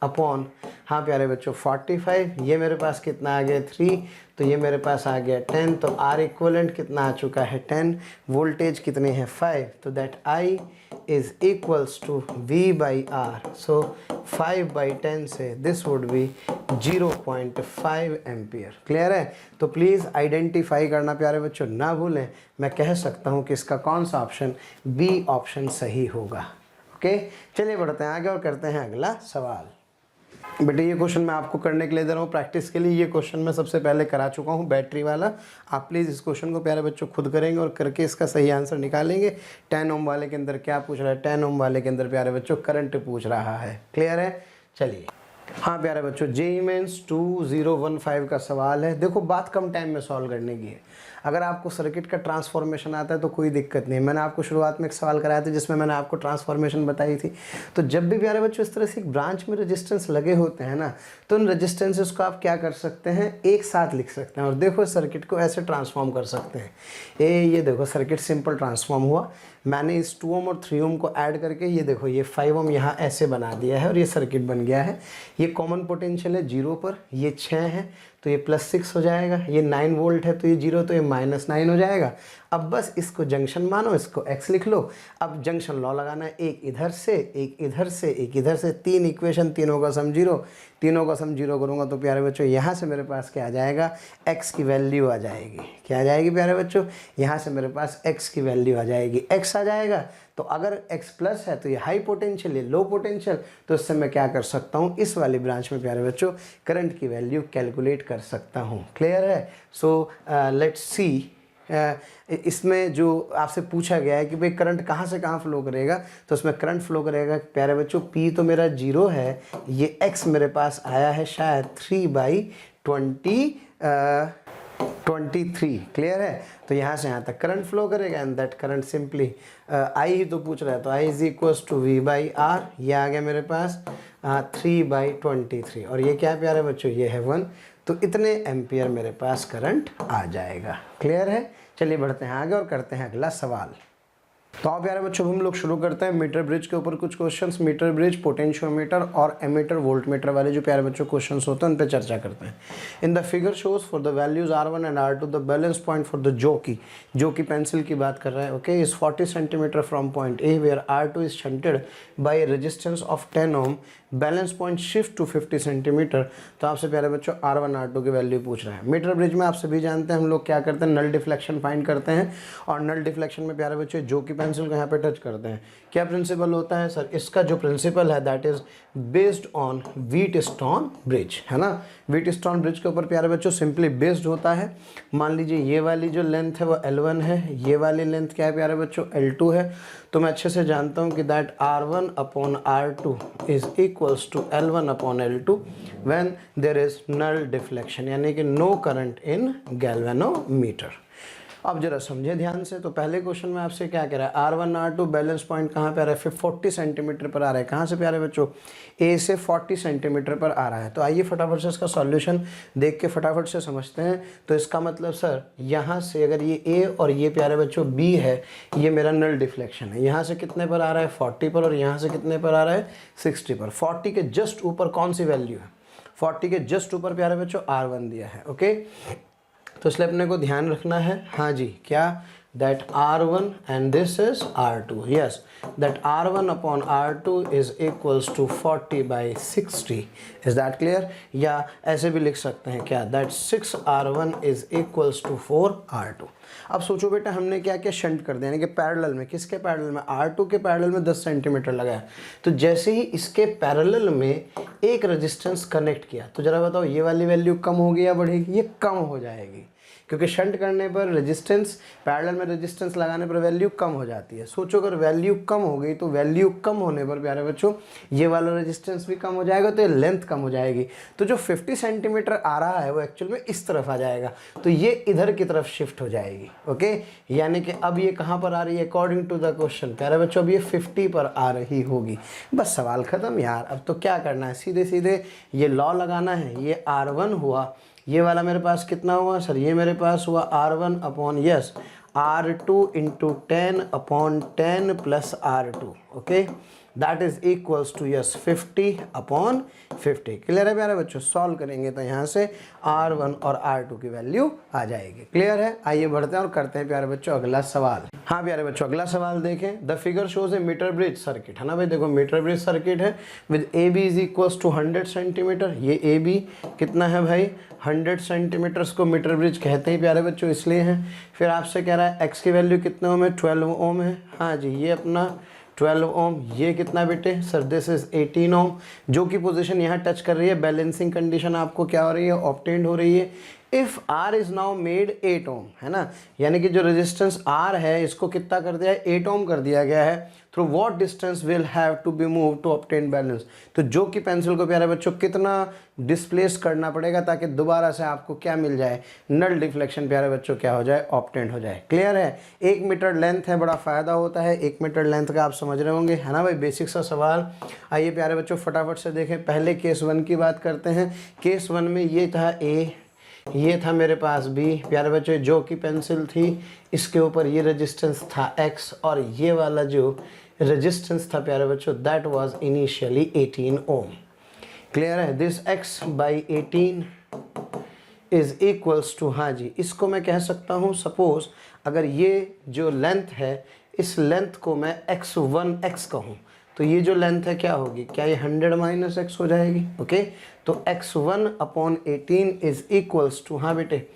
अपॉन, हाँ प्यारे बच्चों 45। ये मेरे पास कितना आ गया 3, तो ये मेरे पास आ गया 10। तो आर इक्विवेलेंट कितना आ चुका है 10, वोल्टेज कितने हैं 5। तो that I is equals to V/R। So 5/10 से this would be 0.5 ampere. Clear है। तो प्लीज़ आइडेंटिफाई करना प्यारे बच्चों ना भूलें। मैं कह सकता हूँ कि इसका कौन सा ऑप्शन, बी ऑप्शन सही होगा। ओके, चलिए बढ़ते हैं आगे और करते हैं अगला सवाल। बेटे ये क्वेश्चन मैं आपको करने के लिए दे रहा हूँ प्रैक्टिस के लिए। ये क्वेश्चन मैं सबसे पहले करा चुका हूँ बैटरी वाला। आप प्लीज़ इस क्वेश्चन को प्यारे बच्चों खुद करेंगे और करके इसका सही आंसर निकालेंगे। 10 ओम वाले के अंदर क्या पूछ रहा है, 10 ओम वाले के अंदर प्यारे बच्चों करंट पूछ रहा है। क्लियर है। चलिए हाँ प्यारे बच्चों, JEE मेंस 2015 का सवाल है। देखो बात कम टाइम में सॉल्व करने की है। अगर आपको सर्किट का ट्रांसफॉर्मेशन आता है तो कोई दिक्कत नहीं। मैंने आपको शुरुआत में एक सवाल कराया था जिसमें मैंने आपको ट्रांसफॉर्मेशन बताई थी। तो जब भी प्यारे बच्चों इस तरह से एक ब्रांच में रेजिस्टेंस लगे होते हैं ना, तो उन रेजिस्टेंसेस को आप क्या कर सकते हैं, एक साथ लिख सकते हैं और देखो सर्किट को ऐसे ट्रांसफॉर्म कर सकते हैं। ये देखो सर्किट सिंपल ट्रांसफॉर्म हुआ। मैंने इस 2 ओम और 3 ओम को ऐड करके ये देखो ये 5 ओम यहाँ ऐसे बना दिया है और ये सर्किट बन गया है। ये कॉमन पोटेंशियल है 0 पर, ये 6 है तो ये +6 हो जाएगा। ये 9 वोल्ट है तो ये 0 तो ये -9 हो जाएगा। अब बस इसको जंक्शन मानो, इसको x लिख लो। अब जंक्शन लॉ लगाना है, एक इधर से एक इधर से एक इधर से, 3 इक्वेशन, तीनों का सम 0, तीनों का सम 0 करूँगा तो प्यारे बच्चों यहाँ से मेरे पास क्या आ जाएगा, x की वैल्यू आ जाएगी। क्या आ जाएगी प्यारे बच्चों, यहाँ से मेरे पास x की वैल्यू आ जाएगी। x आ जाएगा तो अगर x प्लस है तो ये हाई पोटेंशियल, ये लो पोटेंशियल, तो इससे मैं क्या कर सकता हूँ, इस वाली ब्रांच में प्यारे बच्चों करंट की वैल्यू कैलकुलेट कर सकता हूँ। क्लियर है। सो लेट्स सी, इसमें जो आपसे पूछा गया है कि भाई करंट कहाँ से कहाँ फ्लो करेगा, तो इसमें करंट फ्लो करेगा प्यारे बच्चों, P तो मेरा 0 है, ये x मेरे पास आया है शायद 3/23। क्लियर है। तो यहाँ से यहाँ तक करंट फ्लो करेगा and that current simply I ही तो पूछ रहा है, तो I is equals to V/R। ये आ गया मेरे पास 3/23 और ये क्या है प्यारे बच्चों, ये है 1। तो इतने एम्पियर मेरे पास करंट आ जाएगा। क्लियर है। चलिए बढ़ते हैं आगे और करते हैं अगला सवाल। तो आप प्यारे बच्चों हम लोग शुरू करते हैं मीटर ब्रिज के ऊपर कुछ क्वेश्चंस। मीटर ब्रिज, पोटेंशियोमीटर और एमीटर वोल्ट मीटर वाले जो प्यारे बच्चों क्वेश्चंस होते हैं उन पे चर्चा करते हैं। In the figure shows for the values R1 and R2 the balance point for the jockey pencil की बात कर रहे हैं। Okay, is 40 centimetre from point A where R2 is shunted by resistance of 10 ohm, balance point shift to 50 centimetre. तो आपसे प्यारे बच्चों R1 R2 की वैल्यू पूछ रहे हैं। मीटर ब्रिज में आप सभी जानते हैं हम लोग क्या करते हैं, नल डिफ्लेक्शन फाइंड करते हैं और नल डिफ्लेक्शन में प्यारे बच्चों जोकी पेंसिल को यहाँ पे टच करते हैं। क्या प्रिंसिपल होता है सर, इसका जो प्रिंसिपल है that is based on Wheatstone bridge, है ना। व्हीटस्टोन ब्रिज के ऊपर प्यारे बच्चों सिंपली बेस्ड होता है। मान लीजिए ये वाली जो लेंथ है वो L1 है, ये वाली लेंथ क्या है प्यारे बच्चों, L2 है। तो मैं अच्छे से जानता हूँ कि that R1 upon R2 is equals to L1 upon L2 when there is null deflection, यानी कि नो करंट इन गैल्वेनोमीटर। अब जरा समझे ध्यान से। तो पहले क्वेश्चन में आपसे क्या कह रहा है, R1 R2 बैलेंस पॉइंट कहाँ पे आ रहा है, 40 सेंटीमीटर पर आ रहा है। कहाँ से प्यारे बच्चों, A से 40 सेंटीमीटर पर आ रहा है। तो आइए फटाफट से इसका सॉल्यूशन देख के फटाफट से समझते हैं। तो इसका मतलब सर यहाँ से अगर ये A और ये प्यारे बच्चों B है, ये मेरा नल डिफ्लेक्शन है। यहाँ से कितने पर आ रहा है, 40 पर, और यहाँ से कितने पर आ रहा है, 60 पर। 40 के जस्ट ऊपर कौन सी वैल्यू है, 40 के जस्ट ऊपर प्यारे बच्चों R1 दिया है। ओके, तो इसलिए अपने को ध्यान रखना है। हाँ जी, क्या that R1 and this is R2. Yes, that R1 upon R2 is equals to 40 by 60. Is that clear? या ऐसे भी लिख सकते हैं क्या, that 6R1 is equals to 4R2. अब सोचो बेटा, हमने क्या क्या शंट कर दिया, यानी कि पैरेलल में, किसके पैरेलल में, R2 के पैरेलल में 10 सेंटीमीटर लगाया। तो जैसे ही इसके पैरेलल में एक रेजिस्टेंस कनेक्ट किया, तो जरा बताओ ये वाली वैल्यू कम होगी या बढ़ेगी? ये कम हो जाएगी, क्योंकि शंट करने पर रेजिस्टेंस, पैरेलल में रेजिस्टेंस लगाने पर वैल्यू कम हो जाती है। सोचो अगर वैल्यू कम हो गई तो वैल्यू कम होने पर प्यारे बच्चों ये वाला रेजिस्टेंस भी कम हो जाएगा, तो ये लेंथ कम हो जाएगी। तो जो 50 सेंटीमीटर आ रहा है वो एक्चुअल में इस तरफ आ जाएगा, तो ये इधर की तरफ शिफ्ट हो जाएगी। ओके, यानी कि अब ये कहाँ पर आ रही है अकॉर्डिंग टू द क्वेश्चन? प्यारे बच्चों अब ये 50 पर आ रही होगी। बस सवाल ख़त्म यार। अब तो क्या करना है, सीधे सीधे ये लॉ लगाना है। ये R1 हुआ, ये वाला मेरे पास कितना हुआ सर? ये मेरे पास हुआ R1 upon yes R2 into 10 upon 10 plus R2। Okay, that is equals to yes 50 upon 50। Clear है प्यारे बच्चों? सॉल्व करेंगे तो यहाँ से R1 और R2 की वैल्यू आ जाएगी। क्लियर है? आइए बढ़ते हैं और करते हैं प्यारे बच्चों अगला सवाल। हाँ प्यारे बच्चों, अगला सवाल देखें। The figure shows a metre bridge circuit, है ना भाई? देखो मीटर ब्रिज सर्किट है with A B is equals to 100 centimetre. ये ए बी कितना है भाई? 100 सेंटीमीटर्स को मीटर ब्रिज कहते हैं प्यारे बच्चों, इसलिए हैं। फिर आपसे कह रहा है एक्स की वैल्यू कितने ओम है? 12 ओम है। हाँ जी, ये अपना 12 ओम। ये कितना बेटे? सर दिस इज 18 ओम, जो कि पोजीशन यहाँ टच कर रही है। बैलेंसिंग कंडीशन आपको क्या हो रही है? ऑब्टेन्ड हो रही है। If R is now made 8 ओम, है ना, यानी कि जो रेजिस्टेंस R है इसको कितना कर दिया है? 8 ओम कर दिया गया है। Through what distance will have to be move to obtain balance? तो जो कि पेंसिल को प्यारे बच्चों कितना डिस्प्लेस करना पड़ेगा ताकि दोबारा से आपको क्या मिल जाए? नल डिफ्लेक्शन प्यारे बच्चों क्या हो जाए? ऑब्टेन हो जाए। क्लियर है? 1 मीटर लेंथ है, बड़ा फ़ायदा होता है 1 मीटर लेंथ का, आप समझ रहे होंगे, है ना भाई? बेसिक सा सवाल। आइए प्यारे बच्चों फटाफट से देखें। पहले केस 1 की बात करते हैं। केस 1 में ये था A, ये था मेरे पास B। प्यारे बच्चों जो कि पेंसिल थी इसके ऊपर ये रेजिस्टेंस था X, और ये वाला जो रेजिस्टेंस था प्यारे बच्चों that was initially 18 ohm. Clear है? This X by 18 is equals to, हाँ जी, इसको मैं कह सकता हूँ, सपोज अगर ये जो लेंथ है इस लेंथ को मैं x1x कहूँ, तो ये जो लेंथ है क्या होगी? क्या ये 100 माइनस x हो जाएगी? ओके, तो x1 upon 18 is equals to, हाँ बेटे,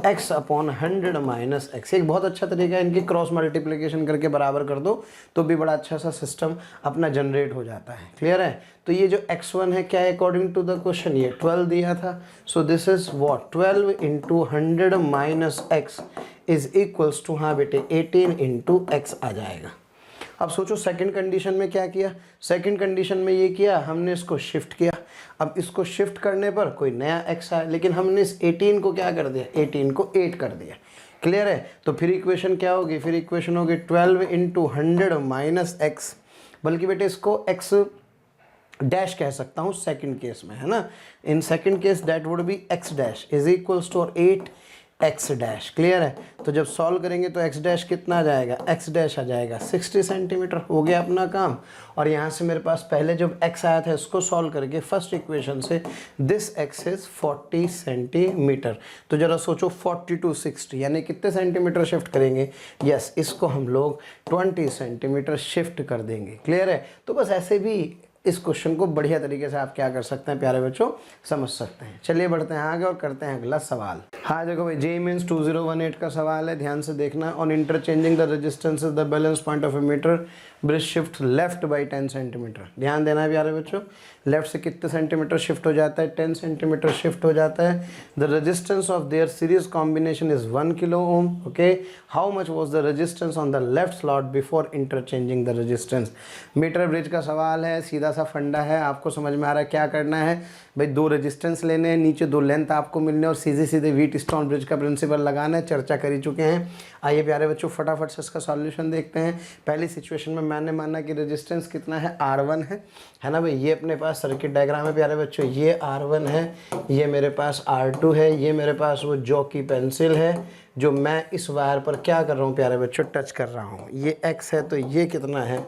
x अपॉन 100 माइनस x। एक बहुत अच्छा तरीका है, इनकी क्रॉस मल्टीप्लिकेशन करके बराबर कर दो तो भी बड़ा अच्छा सा सिस्टम अपना जनरेट हो जाता है। क्लियर है? तो ये जो x1 है क्या है अकॉर्डिंग टू द क्वेश्चन? ये 12 दिया था, so this is what? 12 into 100 minus x is equals to, हाँ बेटे, 18 इंटू x आ जाएगा। अब सोचो सेकंड कंडीशन में क्या किया? सेकंड कंडीशन में ये किया, हमने इसको शिफ्ट किया। अब इसको शिफ्ट करने पर कोई नया x आया, लेकिन हमने इस 18 को क्या कर दिया? 18 को 8 कर दिया। क्लियर है? तो फिर इक्वेशन क्या होगी? फिर इक्वेशन होगी 12 इंटू 100 माइनस x, बल्कि बेटे इसको x डैश कह सकता हूँ सेकंड केस में, है ना? In second case that would be x dash is equals to 8 x dash. Clear है? तो जब सॉल्व करेंगे तो x डैश कितना आ जाएगा? x डैश आ जाएगा 60 सेंटीमीटर। हो गया अपना काम। और यहाँ से मेरे पास पहले जब x आया था इसको सॉल्व करके फर्स्ट इक्वेशन से दिस x इज 40 सेंटीमीटर। तो जरा सोचो 40 टू 60 यानी कितने सेंटीमीटर शिफ्ट करेंगे? यस, इसको हम लोग 20 सेंटीमीटर शिफ्ट कर देंगे। क्लियर है? तो बस ऐसे भी इस क्वेश्चन को बढ़िया तरीके से आप क्या कर सकते हैं प्यारे बच्चों? समझ सकते हैं। चलिए बढ़ते हैं आगे और करते हैं अगला सवाल। हाँ देखो भाई, JEE Mains 2018 का सवाल है, ध्यान से देखना। On interchanging the resistances the balance point of a metre bridge shift left by 10 centimetre. ध्यान देना है प्यारे बच्चों, लेफ्ट से कितने सेंटीमीटर शिफ्ट हो जाता है? 10 सेंटीमीटर शिफ्ट हो जाता है। The resistance of there series combination is 1 kilo ohm. Okay, how much was the resistance on the left slot before interchanging the resistance? Metre bridge का सवाल है, सीधा सा फंडा है, आपको समझ में आ रहा है क्या करना है भाई? 2 रेजिस्टेंस लेने हैं, नीचे 2 लेंथ आपको मिलने और सीधे सीधे व्हीटस्टोन ब्रिज का प्रिंसिपल लगाना है। चर्चा कर ही चुके हैं। आइए प्यारे बच्चों फटाफट से इसका सॉल्यूशन देखते हैं। पहली सिचुएशन में मैंने माना कि रेजिस्टेंस कितना है? R1 है ना भाई? ये अपने पास सर्किट डायग्राम है प्यारे बच्चों, ये R1 है, ये मेरे पास R2 है, ये मेरे पास वो जॉ की पेंसिल है जो मैं इस वायर पर क्या कर रहा हूँ प्यारे बच्चों? टच कर रहा हूँ। ये X है, तो ये कितना है?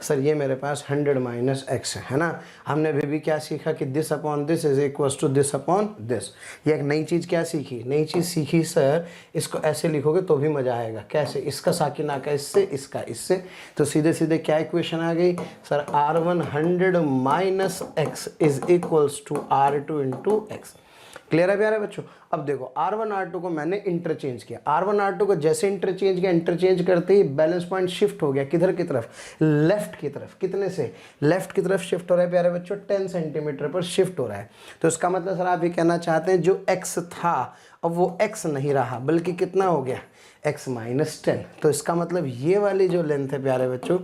सर ये मेरे पास 100 माइनस एक्स है ना। हमने अभी भी क्या सीखा कि this upon this is equals to this upon this. ये एक नई चीज़ क्या सीखी, नई चीज़ सीखी सर, इसको ऐसे लिखोगे तो भी मज़ा आएगा। कैसे, इसका साकिना का इससे, इसका इससे, तो सीधे सीधे क्या इक्वेशन आ गई sir, R1 100 minus x is equals to R2 into x. Clear है प्यारे बच्चों। अब देखो R1 R2 को मैंने इंटरचेंज किया, R1 R2 को जैसे इंटरचेंज किया, इंटरचेंज करते ही बैलेंस पॉइंट शिफ्ट हो गया किधर की तरफ, लेफ्ट की तरफ। कितने से, लेफ्ट की तरफ शिफ्ट हो रहा है प्यारे बच्चों, 10 सेंटीमीटर पर शिफ्ट हो रहा है। तो इसका मतलब सर आप ये कहना चाहते हैं जो x था अब वो x नहीं रहा बल्कि कितना हो गया, x माइनस 10। तो इसका मतलब ये वाली जो लेंथ है प्यारे बच्चों,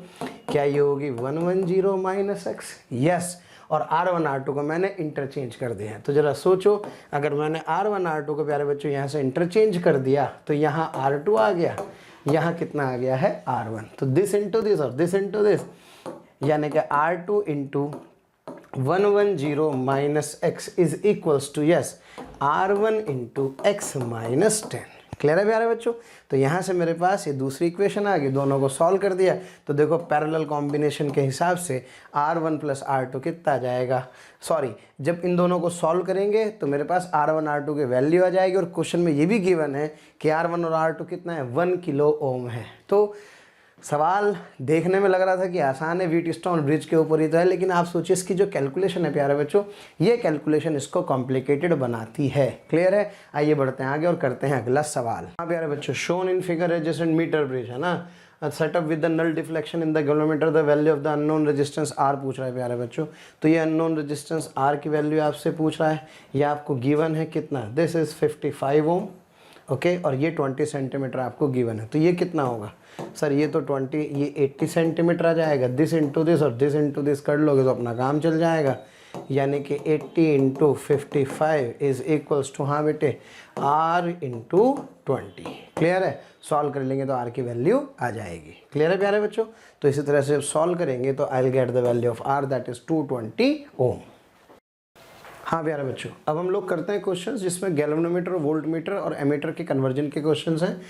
क्या ये होगी 110 माइनस एक्स। यस, और R1 R2 को मैंने इंटरचेंज कर दिया है। तो ज़रा सोचो, अगर मैंने R1 R2 को प्यारे बच्चों यहाँ से इंटरचेंज कर दिया तो यहाँ R2 आ गया, यहाँ कितना आ गया है R1। तो दिस इंटू दिस और दिस इंटू दिस, यानी कि R2 into 110 minus x is equals to yes R1 into x minus 10। Clear है प्यारे बच्चों। तो यहाँ से मेरे पास ये दूसरी इक्वेशन आ गई, दोनों को सॉल्व कर दिया तो देखो पैरेलल कॉम्बिनेशन के हिसाब से R1 प्लस R2 कितना आ जाएगा, सॉरी जब इन दोनों को सॉल्व करेंगे तो मेरे पास R1 R2 की वैल्यू आ जाएगी। और क्वेश्चन में ये भी गिवन है कि R1 और R2 कितना है, 1 किलो ओम है। तो सवाल देखने में लग रहा था कि आसान है, व्हीटस्टोन ब्रिज के ऊपर ही तो है, लेकिन आप सोचिए इसकी जो कैलकुलेशन है प्यारे बच्चों, ये कैलकुलेशन इसको कॉम्प्लिकेटेड बनाती है। क्लियर है। आइए बढ़ते हैं आगे और करते हैं अगला सवाल। हाँ प्यारे बच्चों, shown in figure adjacent metre bridge है ना, setup with the null deflection in the galvanometer the value of the unknown resistance R पूछ रहा है प्यारे बच्चों। तो ये अननोन रेजिस्टेंस R की वैल्यू आपसे पूछ रहा है, ये आपको गिवन है कितना, दिस इज 55 ओम, ओके, और ये 20 सेंटीमीटर आपको गिवन है। तो ये कितना होगा सर, ये तो 20, ये 80 सेंटीमीटर आ जाएगा। दिस इंटू दिस और दिस इंटू दिस कर लोगे तो अपना काम चल जाएगा, यानी कि 80 इंटू 55 इज इक्वल्स टू, हाँ बेटे, R इंटू 20। क्लियर है। सॉल्व कर लेंगे तो R की वैल्यू आ जाएगी। क्लियर है प्यारे बच्चों। तो इसी तरह से सॉल्व करेंगे तो I will get the value of R, that is 220 ओम। हाँ प्यारे बच्चों, अब हम लोग करते हैं क्वेश्चंस जिसमें गैल्वेनोमीटर, वोल्टमीटर और एमीटर के कन्वर्जन के क्वेश्चंस हैं।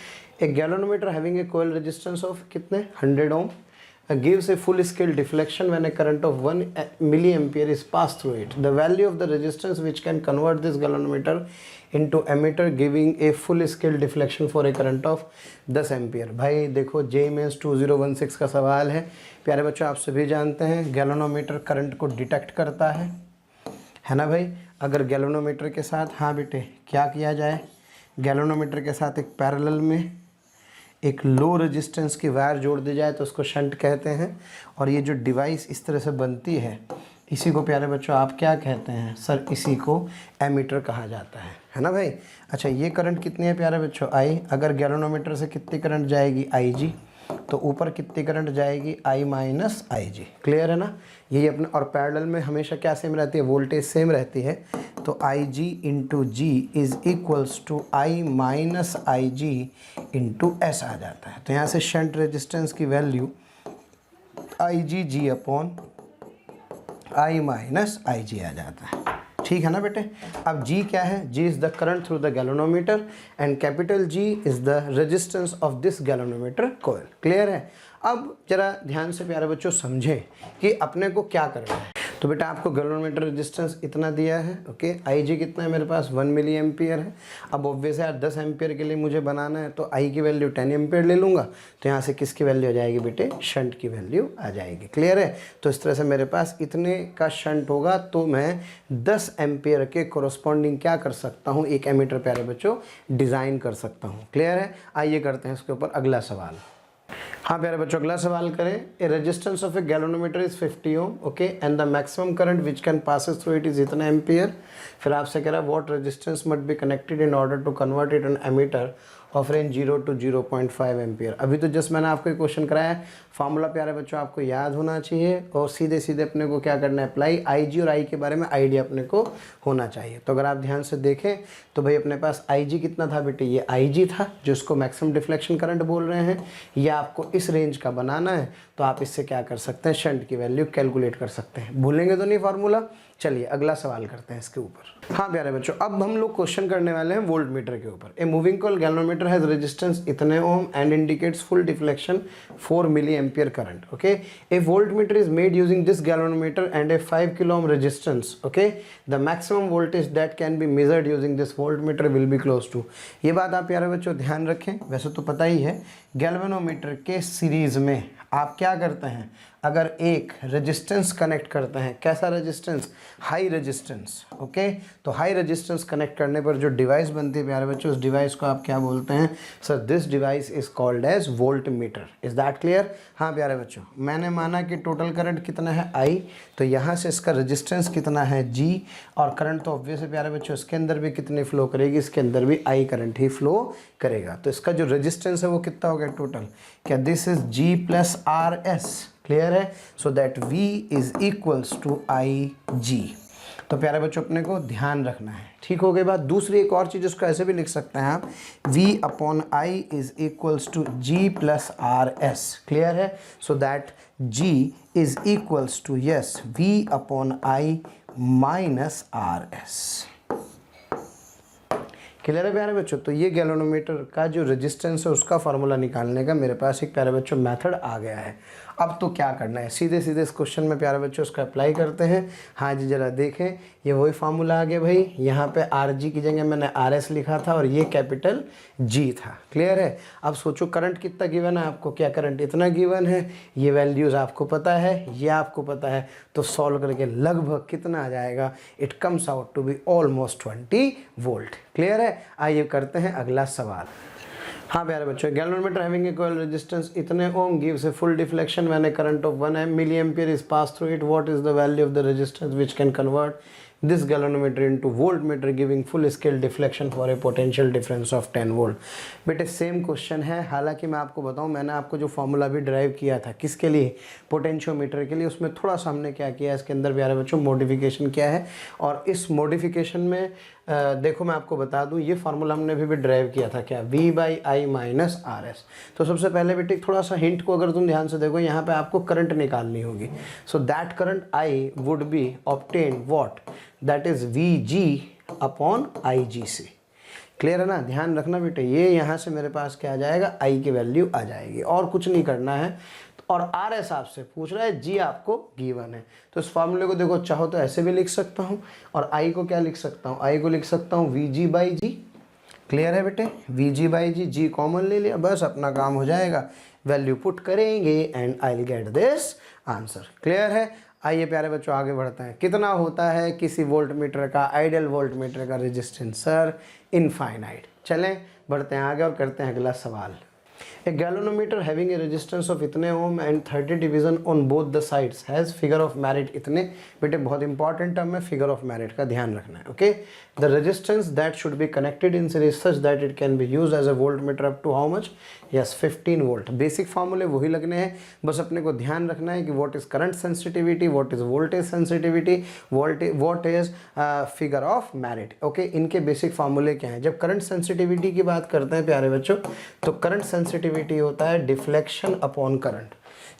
एक galvanometer having a coil resistance of कितने 100 ohm gives a full scale deflection when a current of 1 milliampere is passed through it. The value of the resistance which can convert this galvanometer into ammeter giving a full scale deflection for a current of 10 ampere. भाई देखो JEE mains 2016 का सवाल है प्यारे बच्चों, आप सभी जानते हैं गैल्वेनोमीटर करंट को डिटेक्ट करता है ना भाई। अगर गैल्वेनोमीटर के साथ, हाँ बेटे, क्या किया जाए, गैल्वेनोमीटर के साथ एक पैरेलल में एक लो रेजिस्टेंस की वायर जोड़ दी जाए तो उसको शंट कहते हैं। और ये जो डिवाइस इस तरह से बनती है, इसी को प्यारे बच्चों आप क्या कहते हैं सर, इसी को एमीटर कहा जाता है ना भाई। अच्छा, ये करंट कितनी है प्यारे बच्चों, I। अगर गैल्वेनोमीटर से कितनी करंट जाएगी, IG, तो ऊपर कितनी करंट जाएगी, I माइनस IG। क्लियर है ना। यही अपने, और पैरेलल में हमेशा क्या सेम रहती है, वोल्टेज सेम रहती है। तो IG into G is equals to I minus IG into S आ जाता है। तो यहाँ से शंट रेजिस्टेंस की value IG upon I minus IG आ जाता है। ठीक है ना बेटे। अब G क्या है, G is the current through the galvanometer and capital G is the resistance of this galvanometer coil. Clear है। अब जरा ध्यान से प्यारे बच्चों समझें कि अपने को क्या करना है। तो बेटा आपको गैल्वेनोमीटर रेजिस्टेंस इतना दिया है, ओके। IG कितना है मेरे पास, 1 मिली एम्पियर है। अब ऑब्वियस यार 10 एम्पियर के लिए मुझे बनाना है तो I की वैल्यू 10 एम्पियर ले लूँगा। तो यहाँ से किसकी वैल्यू आ जाएगी बेटे, शंट की वैल्यू आ जाएगी। क्लियर है। तो इस तरह से मेरे पास इतने का शंट होगा तो मैं 10 एम्पियर के कोरस्पॉन्डिंग क्या कर सकता हूँ, एक एमीटर प्यारे बच्चों डिज़ाइन कर सकता हूँ। क्लियर है। आइए करते हैं इसके ऊपर अगला सवाल। हाँ प्यारे बच्चों, अगला सवाल करें। A resistance of a galvanometer is 50 ohm, okay, and the maximum current which can passes through it is इतना एम्पियर। फिर आपसे कह रहा है what resistance must be connected in order to convert it an ammeter of range 0 to 0.5 ampere. अभी तो just मैंने आपको एक क्वेश्चन कराया है, फार्मूला प्यारे बच्चों आपको याद होना चाहिए और सीधे सीधे अपने को क्या करना है, अप्लाई। IG और I के बारे में आइडिया अपने को होना चाहिए। तो अगर आप ध्यान से देखें तो भाई अपने पास IG कितना था बेटे, ये IG था जिसको मैक्सिमम डिफ्लेक्शन करंट बोल रहे हैं। ये आपको इस रेंज का बनाना है तो आप इससे क्या कर सकते हैं, शंट की वैल्यू कैलकुलेट कर सकते हैं। भूलेंगे तो नहीं फार्मूला, चलिए अगला सवाल करते हैं इसके ऊपर। हाँ प्यारे बच्चों, अब हम लोग क्वेश्चन करने वाले हैं वोल्ट मीटर के ऊपर। A moving coil galvanometer has resistance इतने ohm and indicates full deflection 4 milliampere current. Okay, a voltmeter is made using this galvanometer and a 5 kilo ohm resistance. Okay, the maximum voltage that can be measured using this voltmeter will be close to. ये बात आप प्यारे बच्चों ध्यान रखें, वैसे तो पता ही है गैल्वेनोमीटर के सीरीज में आप क्या करते हैं, अगर एक रेजिस्टेंस कनेक्ट करते हैं, कैसा रेजिस्टेंस, हाई रेजिस्टेंस। ओके, तो हाई रेजिस्टेंस कनेक्ट करने पर जो डिवाइस बनती है प्यारे बच्चों, उस डिवाइस को आप क्या बोलते हैं sir, this device is called as voltmeter. Is that clear? हाँ प्यारे बच्चों, मैंने माना कि टोटल करंट कितना है I, तो यहाँ से इसका रेजिस्टेंस कितना है G, और करंट तो ऑब्वियस है प्यारे बच्चों, इसके अंदर भी कितनी फ्लो करेगी, इसके अंदर भी I करंट ही फ्लो करेगा। तो इसका जो रेजिस्टेंस है वो कितना हो गया टोटल, क्या this is G plus RS। Clear है? So that V is equals to IG। तो प्यारे बच्चों अपने को ध्यान रखना है, ठीक हो गई बात। दूसरी एक और चीज़, इसको ऐसे भी लिख सकते हैं आप, V upon I is equals to G plus RS। Clear है? So that G is equals to yes V upon I minus RS। Clear है प्यारे बच्चों? तो ये गैल्वेनोमीटर का जो रेजिस्टेंस है उसका फार्मूला निकालने का मेरे पास एक प्यारे बच्चों मेथड आ गया है। अब तो क्या करना है, सीधे सीधे इस क्वेश्चन में प्यारे बच्चों उसका अप्लाई करते हैं। हाँ जी, जरा देखें, ये वही फार्मूला आ गया भाई। यहाँ पे RG की जगह मैंने RS लिखा था और ये कैपिटल G था। क्लियर है? अब सोचो करंट कितना गिवन है आपको, क्या करंट इतना गिवन है, ये वैल्यूज़ आपको पता है, ये आपको पता है, तो सॉल्व करके लगभग कितना आ जाएगा, it comes out to be almost 20 volt. Clear है? आइए करते हैं अगला सवाल। हाँ प्यारे बच्चों, galvanometer having a coil resistance इतने ohm gives a full deflection when a current of 1 milliampere is pass through it. What is the value of the resistance which can convert this galvanometer into voltmeter giving full scale deflection for a potential difference of 10 volt। बेटे same question है, हालांकि मैं आपको बताऊं, मैंने आपको जो formula भी ड्राइव किया था किसके लिए, पोटेंशियोमीटर के लिए, उसमें थोड़ा सा हमने क्या किया, इसके अंदर प्यारे बच्चों मॉडिफिकेशन किया है। और इस मॉडिफिकेशन में देखो मैं आपको बता दूं, ये फार्मूला हमने भी ड्राइव किया था, क्या, V by I minus RS। तो सबसे पहले बेटे थोड़ा सा हिंट को अगर तुम ध्यान से देखो, यहाँ पे आपको करंट निकालनी होगी। So that current I would be obtain what, that is VG upon IG से। क्लियर है ना? ध्यान रखना बेटे, ये यहाँ से मेरे पास क्या आ जाएगा, I की वैल्यू आ जाएगी, और कुछ नहीं करना है। और RS आपसे पूछ रहा है, G आपको गिवन है। तो इस फॉर्मूले को देखो, चाहो तो ऐसे भी लिख सकता हूँ, और I को क्या लिख सकता हूँ, I को लिख सकता हूँ VG बाई G। क्लियर है बेटे? VG by G, G common ले लिया, बस अपना काम हो जाएगा, वैल्यू पुट करेंगे and I will get this answer. Clear है? आइए प्यारे बच्चों आगे बढ़ते हैं। कितना होता है किसी वोल्ट मीटर का, आइडियल वोल्ट मीटर का रेजिस्टेंस? Sir infinite. चलें बढ़ते हैं आगे और करते हैं अगला सवाल। A galvanometer having a resistance of इतने ओम and 30 division on both the sides has figure of merit इतने। बेटे बहुत इंपॉर्टेंट टर्म है figure of merit का, ध्यान रखना है। Okay, the resistance that should be connected in series such that it can be used as a voltmeter up to how much? Yes, 15 volt. Basic फार्मूले वही लगने हैं, बस अपने को ध्यान रखना है कि what is current sensitivity, what is voltage sensitivity, what is figure of merit। Okay, इनके बेसिक फार्मूले क्या हैं? जब करंट सेंसिटिविटी की बात करते हैं प्यारे बच्चों, तो करंट सेंसिटिविटी होता है डिफ्लेक्शन अपॉन करंट।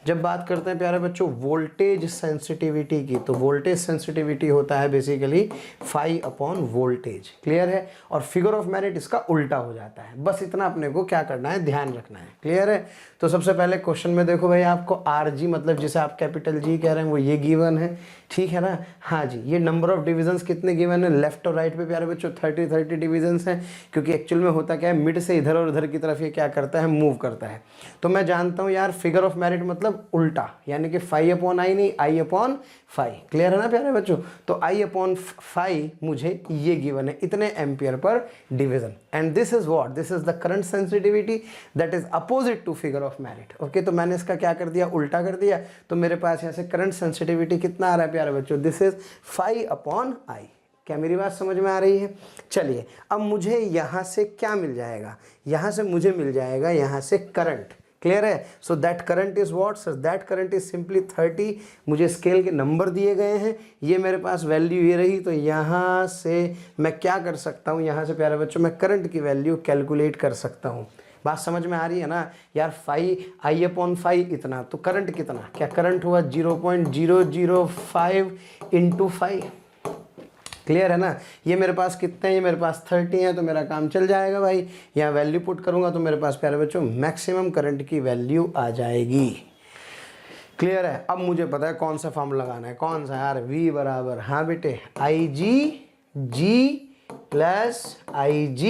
जब बात करते हैं प्यारे बच्चों वोल्टेज सेंसिटिविटी की, तो वोल्टेज सेंसिटिविटी होता है basically phi upon voltage. Clear है? और फिगर ऑफ मेरिट इसका उल्टा हो जाता है। बस इतना अपने को क्या करना है, ध्यान रखना है। क्लियर है? तो सबसे पहले क्वेश्चन में देखो भाई, आपको RG मतलब जिसे आप कैपिटल G कह रहे हैं वो ये गिवन है, ठीक है ना? हाँ जी, ये नंबर ऑफ डिविजन्स कितने गिवन है, लेफ्ट और राइट पे प्यारे बच्चों 30 डिविजन्स हैं, क्योंकि एक्चुअल में होता क्या है, मिड से इधर और उधर की तरफ ये क्या करता है, मूव करता है। तो मैं जानता हूँ यार फिगर ऑफ मेरिट मतलब उल्टा, यानी कि 5 अपॉन I नहीं, I अपॉन 5। क्लियर है ना प्यारे बच्चों? तो I अपॉन 5 मुझे ये गिवन है, इतने ampere per division, and this is what, this is the current sensitivity that is opposite to figure of merit. Okay, तो मैंने इसका क्या कर दिया, उल्टा कर दिया। तो मेरे पास यहाँ से करंट सेंसिटिविटी कितना आ रहा है प्यारे बच्चों, दिस इज 5 अपॉन I। क्या मेरी बात समझ में आ रही है? चलिए अब मुझे यहाँ से क्या मिल जाएगा, यहाँ से मुझे मिल जाएगा यहाँ से करंट। क्लियर है? So that current is what sir, that current is simply 30। मुझे स्केल के नंबर दिए गए हैं, ये मेरे पास वैल्यू ये रही, तो यहाँ से मैं क्या कर सकता हूँ, यहाँ से प्यारे बच्चों मैं करंट की वैल्यू कैलकुलेट कर सकता हूँ। बात समझ में आ रही है ना यार? 5 I अपॉन 5 इतना, तो करंट कितना, क्या करंट हुआ 0.005 इंटू 5। क्लियर है ना। ये मेरे पास कितने हैं, ये मेरे पास 30 है, तो मेरा काम चल जाएगा भाई। यहाँ वैल्यू पुट करूँगा तो मेरे पास प्यारे बच्चों मैक्सिमम करंट की वैल्यू आ जाएगी। क्लियर है। अब मुझे पता है कौन सा फॉर्मूला लगाना है, कौन सा यार, V बराबर, हाँ बेटे, IG plus IG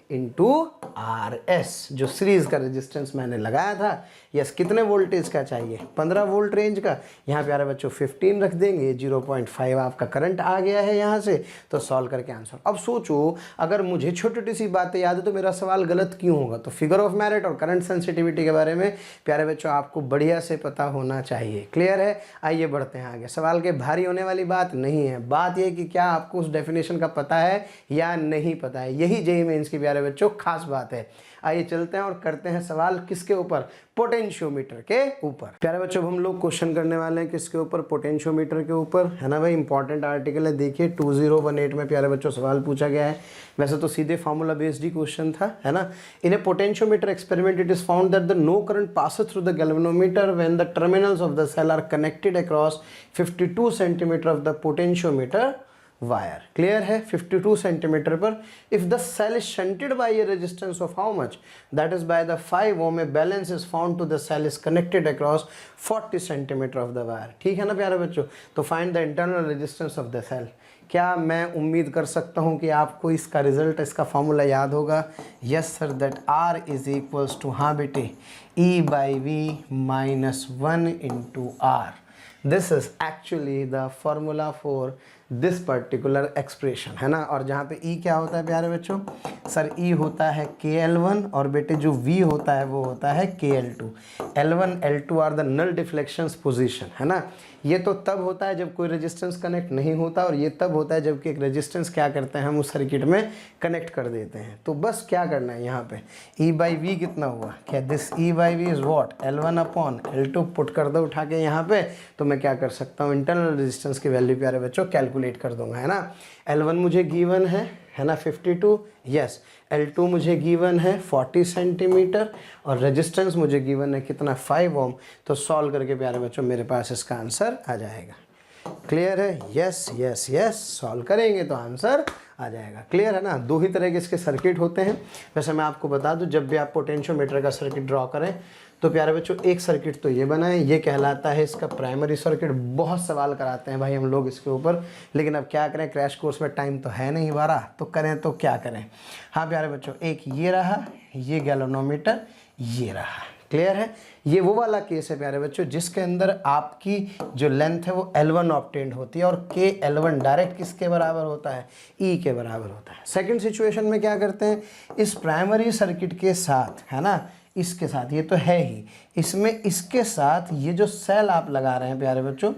into RS, जो सीरीज का रेजिस्टेंस मैंने लगाया था। यस, कितने वोल्टेज का चाहिए, 15 वोल्ट रेंज का। यहाँ प्यारे बच्चों 15 रख देंगे, 0.5 आपका करंट आ गया है यहाँ से। तो सॉल्व करके आंसर। अब सोचो अगर मुझे छोटी छोटी सी बातें याद है तो मेरा सवाल गलत क्यों होगा। तो फिगर ऑफ मेरिट और करंट सेंसिटिविटी के बारे में प्यारे बच्चों आपको बढ़िया से पता होना चाहिए। क्लियर है। आइए बढ़ते हैं आगे। सवाल के भारी होने वाली बात नहीं है, बात यह कि क्या आपको उस डेफिनेशन का पता है या नहीं पता है। यही जेईई मेंस की प्यारे बच्चों खास बात है। आइए चलते हैं और करते हैं सवाल किसके ऊपर, पोटेंशियोमीटर के ऊपर। प्यारे बच्चों हम लोग क्वेश्चन करने वाले हैं किसके ऊपर, पोटेंशियोमीटर के ऊपर, है ना भाई। इंपॉर्टेंट आर्टिकल है, देखिए 2018 में प्यारे बच्चों सवाल पूछा गया है। वैसे तो सीधे फार्मूला बेस्ड ही क्वेश्चन था, है ना। In a potentiometer experiment it is found that the no current passes through the galvanometer when the terminals of the cell are connected across 52 centimetre of the potentiometer wire. Clear है। 52 centimetre पर if the cell is shunted by a resistance of how much, that is by the 5 ohm, a balance is found to the cell is connected across 40 centimetre of the wire. ठीक है ना प्यारे बच्चों। तो find the internal resistance of the cell. क्या मैं उम्मीद कर सकता हूं कि आपको इसका रिजल्ट, इसका फॉर्मूला याद होगा। Yes sir, that R is equals to, हाँ बेटे, E/V minus 1 into R। This is actually the formula for this particular expression, है ना। और जहाँ पे E क्या होता है प्यारे बच्चों, सर E होता है KL1 और बेटे जो V होता है वो होता है KL2। L1 L2 are the null deflections position, है ना। ये तो तब होता है जब कोई रेजिस्टेंस कनेक्ट नहीं होता, और ये तब होता है जबकि एक रेजिस्टेंस क्या करते हैं हम उस सर्किट में कनेक्ट कर देते हैं। तो बस क्या करना है यहाँ पे, E/V कितना हुआ, क्या this E/V is what, L1 upon L2 put कर दो उठा के यहाँ पे। तो मैं क्या कर सकता हूँ, इंटरनल रेजिस्टेंस की वैल्यू प्यारे बच्चों कैलकुलेट कर दूंगा, है ना। L1 मुझे गिवन है ना 52, यस। L2 मुझे गिवन है 40 सेंटीमीटर और रेजिस्टेंस मुझे गिवन है कितना, 5 ओम। तो सॉल्व करके प्यारे बच्चों मेरे पास इसका आंसर आ जाएगा। क्लियर है। यस यस यस, सॉल्व करेंगे तो आंसर आ जाएगा। क्लियर है ना। दो ही तरह के इसके सर्किट होते हैं। वैसे मैं आपको बता दूं, जब भी आप पोटेंशियोमीटर का सर्किट ड्रॉ करें तो प्यारे बच्चों एक सर्किट तो ये बनाएं, ये कहलाता है इसका प्राइमरी सर्किट। बहुत सवाल कराते हैं भाई हम लोग इसके ऊपर, लेकिन अब क्या करें, क्रैश कोर्स में टाइम तो है नहीं हमारा, तो करें तो क्या करें। हाँ प्यारे बच्चों, एक ये रहा, ये गैल्वेनोमीटर, ये रहा। क्लियर है। ये वो वाला केस है प्यारे बच्चों जिसके अंदर आपकी जो लेंथ है वो L1 ऑब्टेन्ड होती है और KL1 डायरेक्ट किसके बराबर होता है, E के बराबर होता है। सेकंड सिचुएशन में क्या करते हैं, इस प्राइमरी सर्किट के साथ, है ना, इसके साथ, ये तो है ही, इसमें इसके साथ ये जो सेल आप लगा रहे हैं प्यारे बच्चों,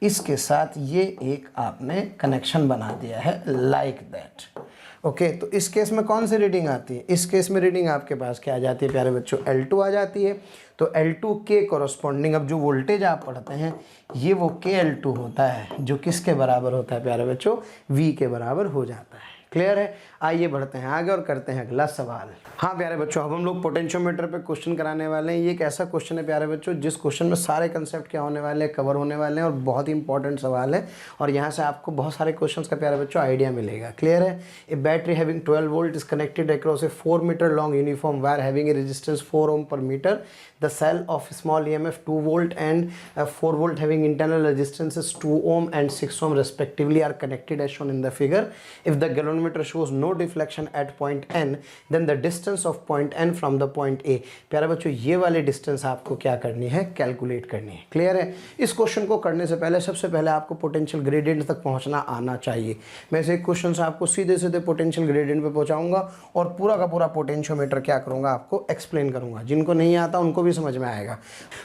इसके साथ ये एक आपने कनेक्शन बना दिया है लाइक दैट। ओके, तो इस केस में कौन सी रीडिंग आती है, इस केस में रीडिंग आपके पास क्या आ जाती है प्यारे बच्चों, L2 आ जाती है। तो L2 के कॉरस्पॉन्डिंग, अब जो वोल्टेज आप पढ़ते हैं ये वो KL2 होता है, जो किसके बराबर होता है प्यारे बच्चों, V के बराबर हो जाता है। क्लियर है। आइए बढ़ते हैं आगे और करते हैं अगला सवाल। हाँ प्यारे बच्चों, अब हम लोग पोटेंशियोमीटर पे क्वेश्चन कराने वाले हैं। ये एक ऐसा क्वेश्चन है प्यारे बच्चों जिस क्वेश्चन में सारे कंसेप्ट क्या होने वाले हैं, कवर होने वाले हैं, और बहुत ही इंपॉर्टेंट सवाल है, और यहाँ से आपको बहुत सारे क्वेश्चंस का प्यारे बच्चों आइडिया मिलेगा। क्लियर है। A battery having 12 volt is connected across a 4 metre long uniform wire having a resistance 4 ohm per metre. The cell of small EMF 2 volt and 4 volt having internal resistances 2 ohm and 6 ohm respectively are connected as shown in the figure. If the galvanometer shows no deflection at point N, then the distance of point N from the point A. प्यारे बच्चों ये वाली distance आपको क्या करनी है, calculate करनी है। क्लियर है। इस क्वेश्चन को करने से पहले सबसे पहले आपको पोटेंशियल ग्रेडियंट तक पहुंचना आना चाहिए। मैं इसे क्वेश्चन से आपको सीधे सीधे पोटेंशियल ग्रेडियंट पे पहुंचाऊंगा और पूरा का पूरा पोटेंशियोमीटर क्या करूंगा आपको एक्सप्लेन करूंगा। जिनको नहीं आता उनको समझ में आएगा।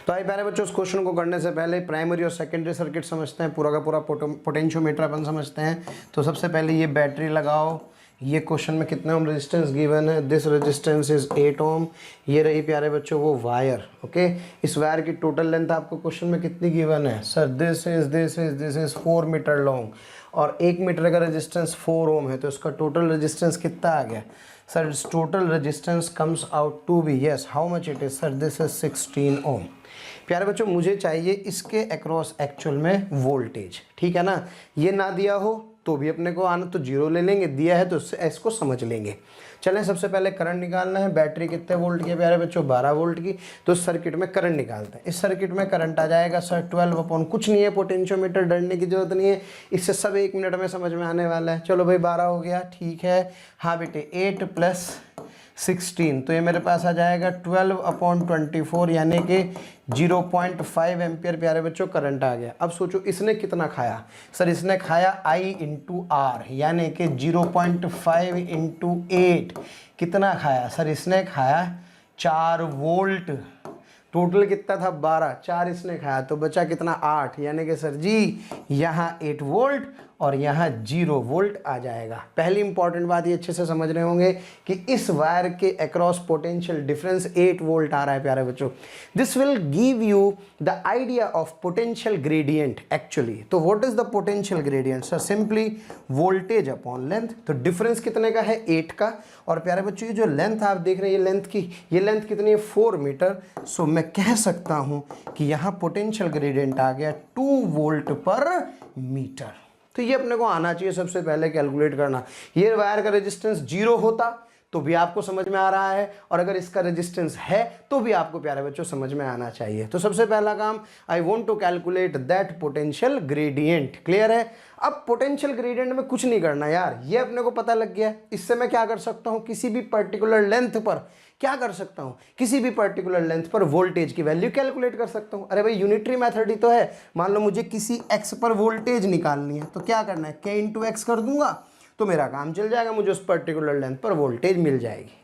तो आइए प्यारे बच्चों, इस क्वेश्चन को करने से पहले प्राइमरी और सेकेंडरी सर्किट समझते हैं, पूरा का पूरा पोटेंशियोमीटर अपन समझते हैं। तो सबसे पहले ये बैटरी लगाओ। ये क्वेश्चन में कितने ओम रेजिस्टेंस गिवन है, दिस रेजिस्टेंस इज 8 ओम। ये रही प्यारे बच्चों वो वायर। ओके, इस वायर की टोटल लेंथ आपको क्वेश्चन में कितनी गिवन है, sir this is 4 metre long और 1 मीटर का रेजिस्टेंस 4 ओम है, तो इसका टोटल रेजिस्टेंस कितना आ गया, sir total resistance comes out to be, yes, how much it is, sir this is 16 ohm. प्यारे बच्चों मुझे चाहिए इसके अक्रॉस एक्चुअल में वोल्टेज, ठीक है ना। ये ना दिया हो तो भी अपने को आना तो जीरो ले लेंगे, दिया है तो इसको समझ लेंगे। चलें सबसे पहले करंट निकालना है। बैटरी कितने वोल्ट की है प्यारे बच्चों, 12 वोल्ट की। तो इस सर्किट में करंट निकालते हैं। इस सर्किट में करंट आ जाएगा सर 12 अपॉन, कुछ नहीं है पोटेंशियोमीटर, डरने की जरूरत नहीं है, इससे सब 1 मिनट में समझ में आने वाला है। चलो भाई 12 हो गया, ठीक है। हाँ बेटे 8 प्लस 16, तो ये मेरे पास आ जाएगा 12 अपॉन 24 यानी कि 0.5 एम्पियर प्यारे बच्चों करंट आ गया। अब सोचो इसने कितना खाया, सर इसने खाया I इंटू आर यानी कि 0.5 इंटू 8 कितना खाया, सर इसने खाया 4 वोल्ट। टोटल कितना था 12, 4 इसने खाया तो बचा कितना 8, यानी कि सर जी यहाँ 8 वोल्ट और यहाँ 0 वोल्ट आ जाएगा। पहली इंपॉर्टेंट बात ये अच्छे से समझ रहे होंगे कि इस वायर के अक्रॉस पोटेंशियल डिफरेंस 8 वोल्ट आ रहा है प्यारे बच्चों। This will give you the idea of potential gradient actually. तो what is the potential gradient, sir simply voltage upon length. तो डिफरेंस कितने का है 8 का, और प्यारे बच्चों ये जो लेंथ आप देख रहे हैं ये लेंथ की, ये लेंथ कितनी है 4 मीटर। सो मैं कह सकता हूं कि यहाँ पोटेंशियल ग्रेडियंट आ गया 2 वोल्ट पर मीटर। तो ये अपने को आना चाहिए सबसे पहले कैलकुलेट करना। ये वायर का रेजिस्टेंस 0 होता तो भी आपको समझ में आ रहा है, और अगर इसका रेजिस्टेंस है तो भी आपको प्यारे बच्चों समझ में आना चाहिए। तो सबसे पहला काम, I want to calculate that potential gradient. Clear है। अब पोटेंशियल ग्रेडियंट में कुछ नहीं करना यार, ये अपने को पता लग गया। इससे मैं क्या कर सकता हूं, किसी भी पर्टिकुलर लेंथ पर क्या कर सकता हूं, किसी भी पर्टिकुलर लेंथ पर वोल्टेज की वैल्यू कैलकुलेट कर सकता हूं। अरे भाई यूनिटरी मेथड ही तो है। मान लो मुझे किसी x पर वोल्टेज निकालनी है तो क्या करना है, k इंटू एक्स कर दूंगा तो मेरा काम चल जाएगा, मुझे उस पर्टिकुलर लेंथ पर वोल्टेज मिल जाएगी।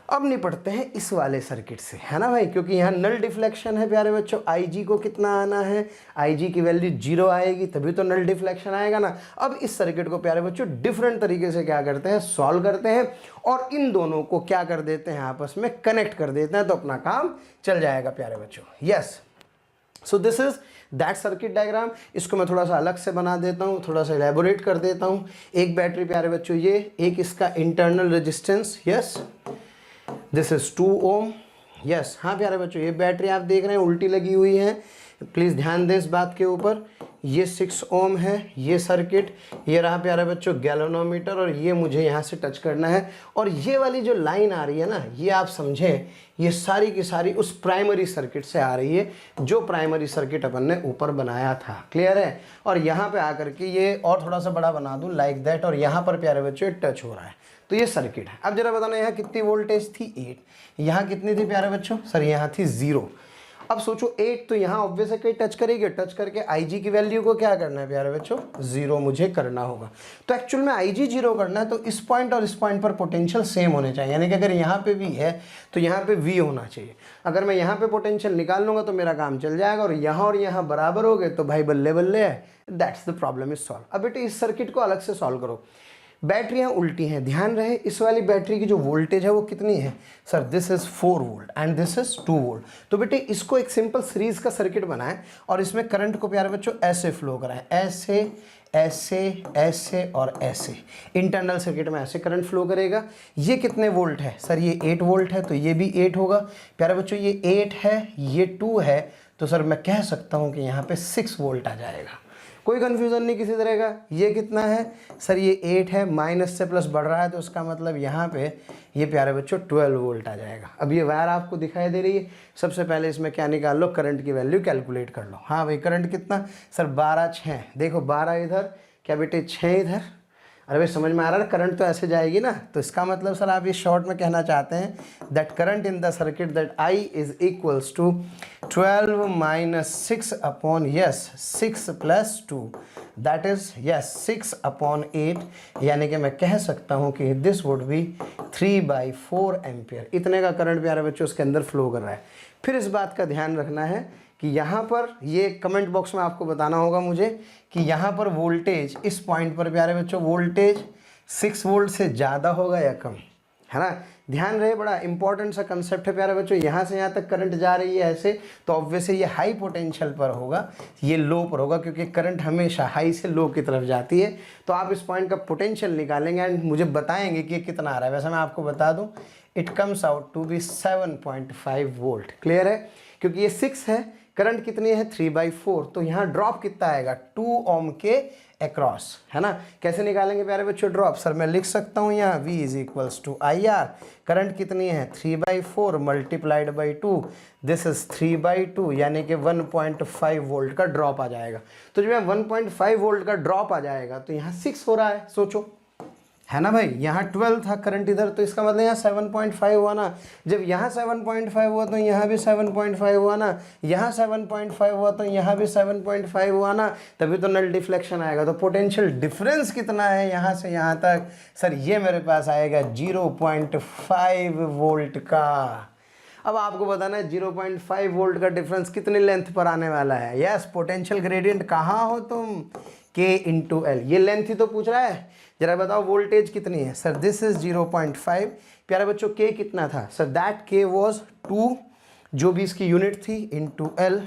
अब निपटते हैं इस वाले सर्किट से, है ना भाई, क्योंकि यहाँ नल डिफ्लेक्शन है प्यारे बच्चों। IG को कितना आना है, IG की वैल्यू 0 आएगी तभी तो नल डिफ्लेक्शन आएगा ना। अब इस सर्किट को प्यारे बच्चों डिफरेंट तरीके से क्या करते हैं, सॉल्व करते हैं, और इन दोनों को क्या कर देते हैं, आपस में कनेक्ट कर देते हैं, तो अपना काम चल जाएगा प्यारे बच्चों। Yes, so this is that circuit diagram. इसको मैं थोड़ा सा अलग से बना देता हूँ, थोड़ा सा एलैबोरेट कर देता हूँ। एक बैटरी प्यारे बच्चों ये, एक इसका internal resistance, yes this is 2 ohm. Yes हाँ प्यारे बच्चों, ये बैटरी आप देख रहे हैं उल्टी लगी हुई है, प्लीज़ ध्यान दें इस बात के ऊपर। ये 6 ओम है ये सर्किट, ये रहा प्यारे बच्चों गैल्वेनोमीटर, और ये मुझे यहाँ से टच करना है। और ये वाली जो लाइन आ रही है ना, ये आप समझें ये सारी की सारी उस प्राइमरी सर्किट से आ रही है जो प्राइमरी सर्किट अपन ने ऊपर बनाया था। क्लियर है। और यहाँ पे आकर के ये और थोड़ा सा बड़ा बना दूँ लाइक दैट, और यहाँ पर प्यारे बच्चों टच हो रहा है, तो ये सर्किट है। अब जरा बताना यहाँ कितनी वोल्टेज थी 8, यहाँ कितनी थी प्यारे बच्चों, सर यहाँ थी 0। अब सोचो 8 तो यहाँ ऑब्वियस है कि टच करेगी, टच करके IG की वैल्यू को क्या करना है प्यारे बच्चों, 0 मुझे करना होगा। तो एक्चुअल में IG 0 करना है तो इस पॉइंट और इस पॉइंट पर पोटेंशियल सेम होने चाहिए, यानी कि अगर यहाँ पे V है तो यहाँ पे V होना चाहिए। अगर मैं यहाँ पे पोटेंशियल निकाल लूँगा तो मेरा काम चल जाएगा, और यहाँ बराबर हो गए तो भाई बल्ले बल्ले है, that's the problem is solve. अब बेटे इस सर्किट को अलग से सॉल्व करो। बैटरियां उल्टी हैं, ध्यान रहे। इस वाली बैटरी की जो वोल्टेज है वो कितनी है, sir this is 4 volt and this is 2 volt. तो बेटे इसको एक सिंपल सीरीज का सर्किट बनाएं और इसमें करंट को प्यारे बच्चों ऐसे फ्लो कराएं, ऐसे ऐसे ऐसे और ऐसे। इंटरनल सर्किट में ऐसे करंट फ्लो करेगा। ये कितने वोल्ट है, सर ये 8 वोल्ट है तो ये भी 8 होगा। प्यारे बच्चों ये 8 है ये 2 है, तो सर मैं कह सकता हूँ कि यहाँ पे 6 वोल्ट आ जाएगा। कोई कन्फ्यूज़न नहीं किसी तरह का। ये कितना है, सर ये 8 है, माइनस से प्लस बढ़ रहा है तो उसका मतलब यहाँ पे ये प्यारे बच्चों 12 वोल्ट आ जाएगा। अब ये वायर आपको दिखाई दे रही है। सबसे पहले इसमें क्या निकाल लो, करंट की वैल्यू कैलकुलेट कर लो। हाँ भाई करंट कितना, सर 12 6, देखो 12 इधर, क्या बेटे 6 इधर। अरे भाई समझ में आ रहा है, करंट तो ऐसे जाएगी ना, तो इसका मतलब सर आप ये शॉर्ट में कहना चाहते हैं that current in the circuit that I is equals to 12 minus 6 upon 6 plus 2 that is 6 upon 8, यानी कि मैं कह सकता हूँ कि दिस वुड बी 3/4 एम्पियर। इतने का करंट प्यारे बच्चों उसके अंदर फ्लो कर रहा है। फिर इस बात का ध्यान रखना है कि यहाँ पर ये कमेंट बॉक्स में आपको बताना होगा मुझे कि यहाँ पर वोल्टेज इस पॉइंट पर प्यारे बच्चों वोल्टेज 6 वोल्ट से ज़्यादा होगा या कम, है ना। ध्यान रहे, बड़ा इंपॉर्टेंट सा कंसेप्ट है प्यारे बच्चों। यहाँ से यहाँ तक करंट जा रही है ऐसे, तो ऑब्वियसली ये हाई पोटेंशियल पर होगा, ये लो पर होगा, क्योंकि करंट हमेशा हाई से लो की तरफ जाती है। तो आप इस पॉइंट का पोटेंशियल निकालेंगे एंड मुझे बताएंगे कि ये कितना आ रहा है। वैसे मैं आपको बता दूँ it comes out to be 7.5 volt. Clear है, क्योंकि ये 6 है, करंट कितनी है 3/4, तो यहाँ ड्रॉप कितना आएगा 2 ओम के अक्रॉस, है ना। कैसे निकालेंगे प्यारे बच्चों ड्रॉप? सर मैं लिख सकता हूँ यहाँ V is equals to IR, current कितनी है 3/4 मल्टीप्लाइड बाई 2, दिस इज 3/2, यानी कि 1.5 वोल्ट का ड्रॉप आ जाएगा। तो जब यहाँ 1.5 वोल्ट का ड्रॉप आ जाएगा तो यहाँ 6 हो रहा है, सोचो, है ना भाई। यहाँ 12 था करंट इधर, तो इसका मतलब यहाँ 7.5 हुआ ना। जब यहाँ 7.5 हुआ तो यहाँ भी 7.5 हुआ ना, यहाँ 7.5 हुआ तो यहाँ भी 7.5 हुआ ना, तभी तो नल डिफ्लेक्शन आएगा। तो पोटेंशियल डिफरेंस कितना है यहाँ से यहाँ तक? सर ये मेरे पास आएगा 0.5 वोल्ट का। अब आपको बताना है 0.5 वोल्ट का डिफरेंस कितनी लेंथ पर आने वाला है। यस, पोटेंशियल ग्रेडियंट कहाँ हो तुम? K इंटू एल, ये लेंथ ही तो पूछ रहा है। जरा बताओ वोल्टेज कितनी है? Sir this is 0.5। प्यारे बच्चों K कितना था? सर दैट K वॉज 2, जो भी इसकी यूनिट थी, इंटू एल।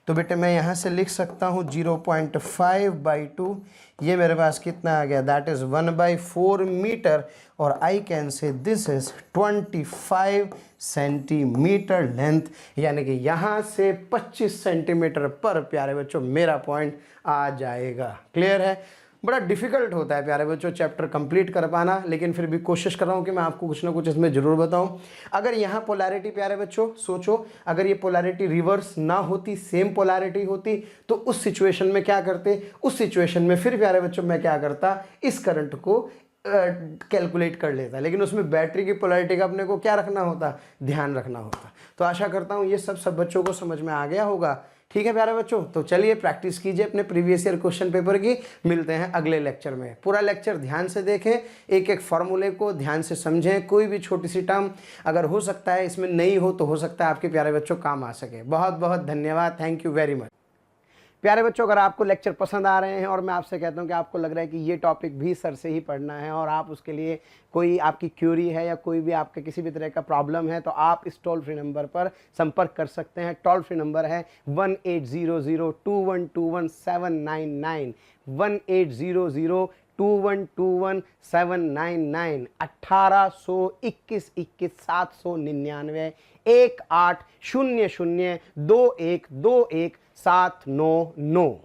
तो बेटे मैं यहाँ से लिख सकता हूँ 0.5/2, ये मेरे पास कितना आ गया? दैट इज़ 1/4 मीटर, और I can say this is 25 centimetre length, यानी कि यहाँ से 25 सेंटीमीटर पर प्यारे बच्चों मेरा पॉइंट आ जाएगा। क्लियर है? बड़ा डिफिकल्ट होता है प्यारे बच्चों चैप्टर कंप्लीट कर पाना, लेकिन फिर भी कोशिश कर रहा हूँ कि मैं आपको कुछ ना कुछ इसमें ज़रूर बताऊँ। अगर यहाँ पोलैरिटी प्यारे बच्चों सोचो, अगर ये पोलैरिटी रिवर्स ना होती, सेम पोलैरिटी होती, तो उस सिचुएशन में क्या करते? उस सिचुएशन में फिर प्यारे बच्चों मैं क्या करता? इस करंट को कैलकुलेट कर लेता, लेकिन उसमें बैटरी की पोलैरिटी का अपने को क्या रखना होता? ध्यान रखना होता। तो आशा करता हूँ ये सब बच्चों को समझ में आ गया होगा। ठीक है प्यारे बच्चों, तो चलिए प्रैक्टिस कीजिए अपने प्रीवियस ईयर क्वेश्चन पेपर की। मिलते हैं अगले लेक्चर में। पूरा लेक्चर ध्यान से देखें, एक एक फॉर्मूले को ध्यान से समझें, कोई भी छोटी सी टर्म अगर हो सकता है इसमें नहीं हो तो हो सकता है आपके प्यारे बच्चों काम आ सके। बहुत बहुत धन्यवाद, थैंक यू वेरी मच। प्यारे बच्चों, अगर आपको लेक्चर पसंद आ रहे हैं और मैं आपसे कहता हूं कि आपको लग रहा है कि ये टॉपिक भी सर से ही पढ़ना है और आप उसके लिए कोई आपकी क्यूरी है या कोई भी आपके किसी भी तरह का प्रॉब्लम है, तो आप इस टोल फ्री नंबर पर संपर्क कर सकते हैं। टोल फ्री नंबर है 18002121 1800212799 1821 799 18002121 799।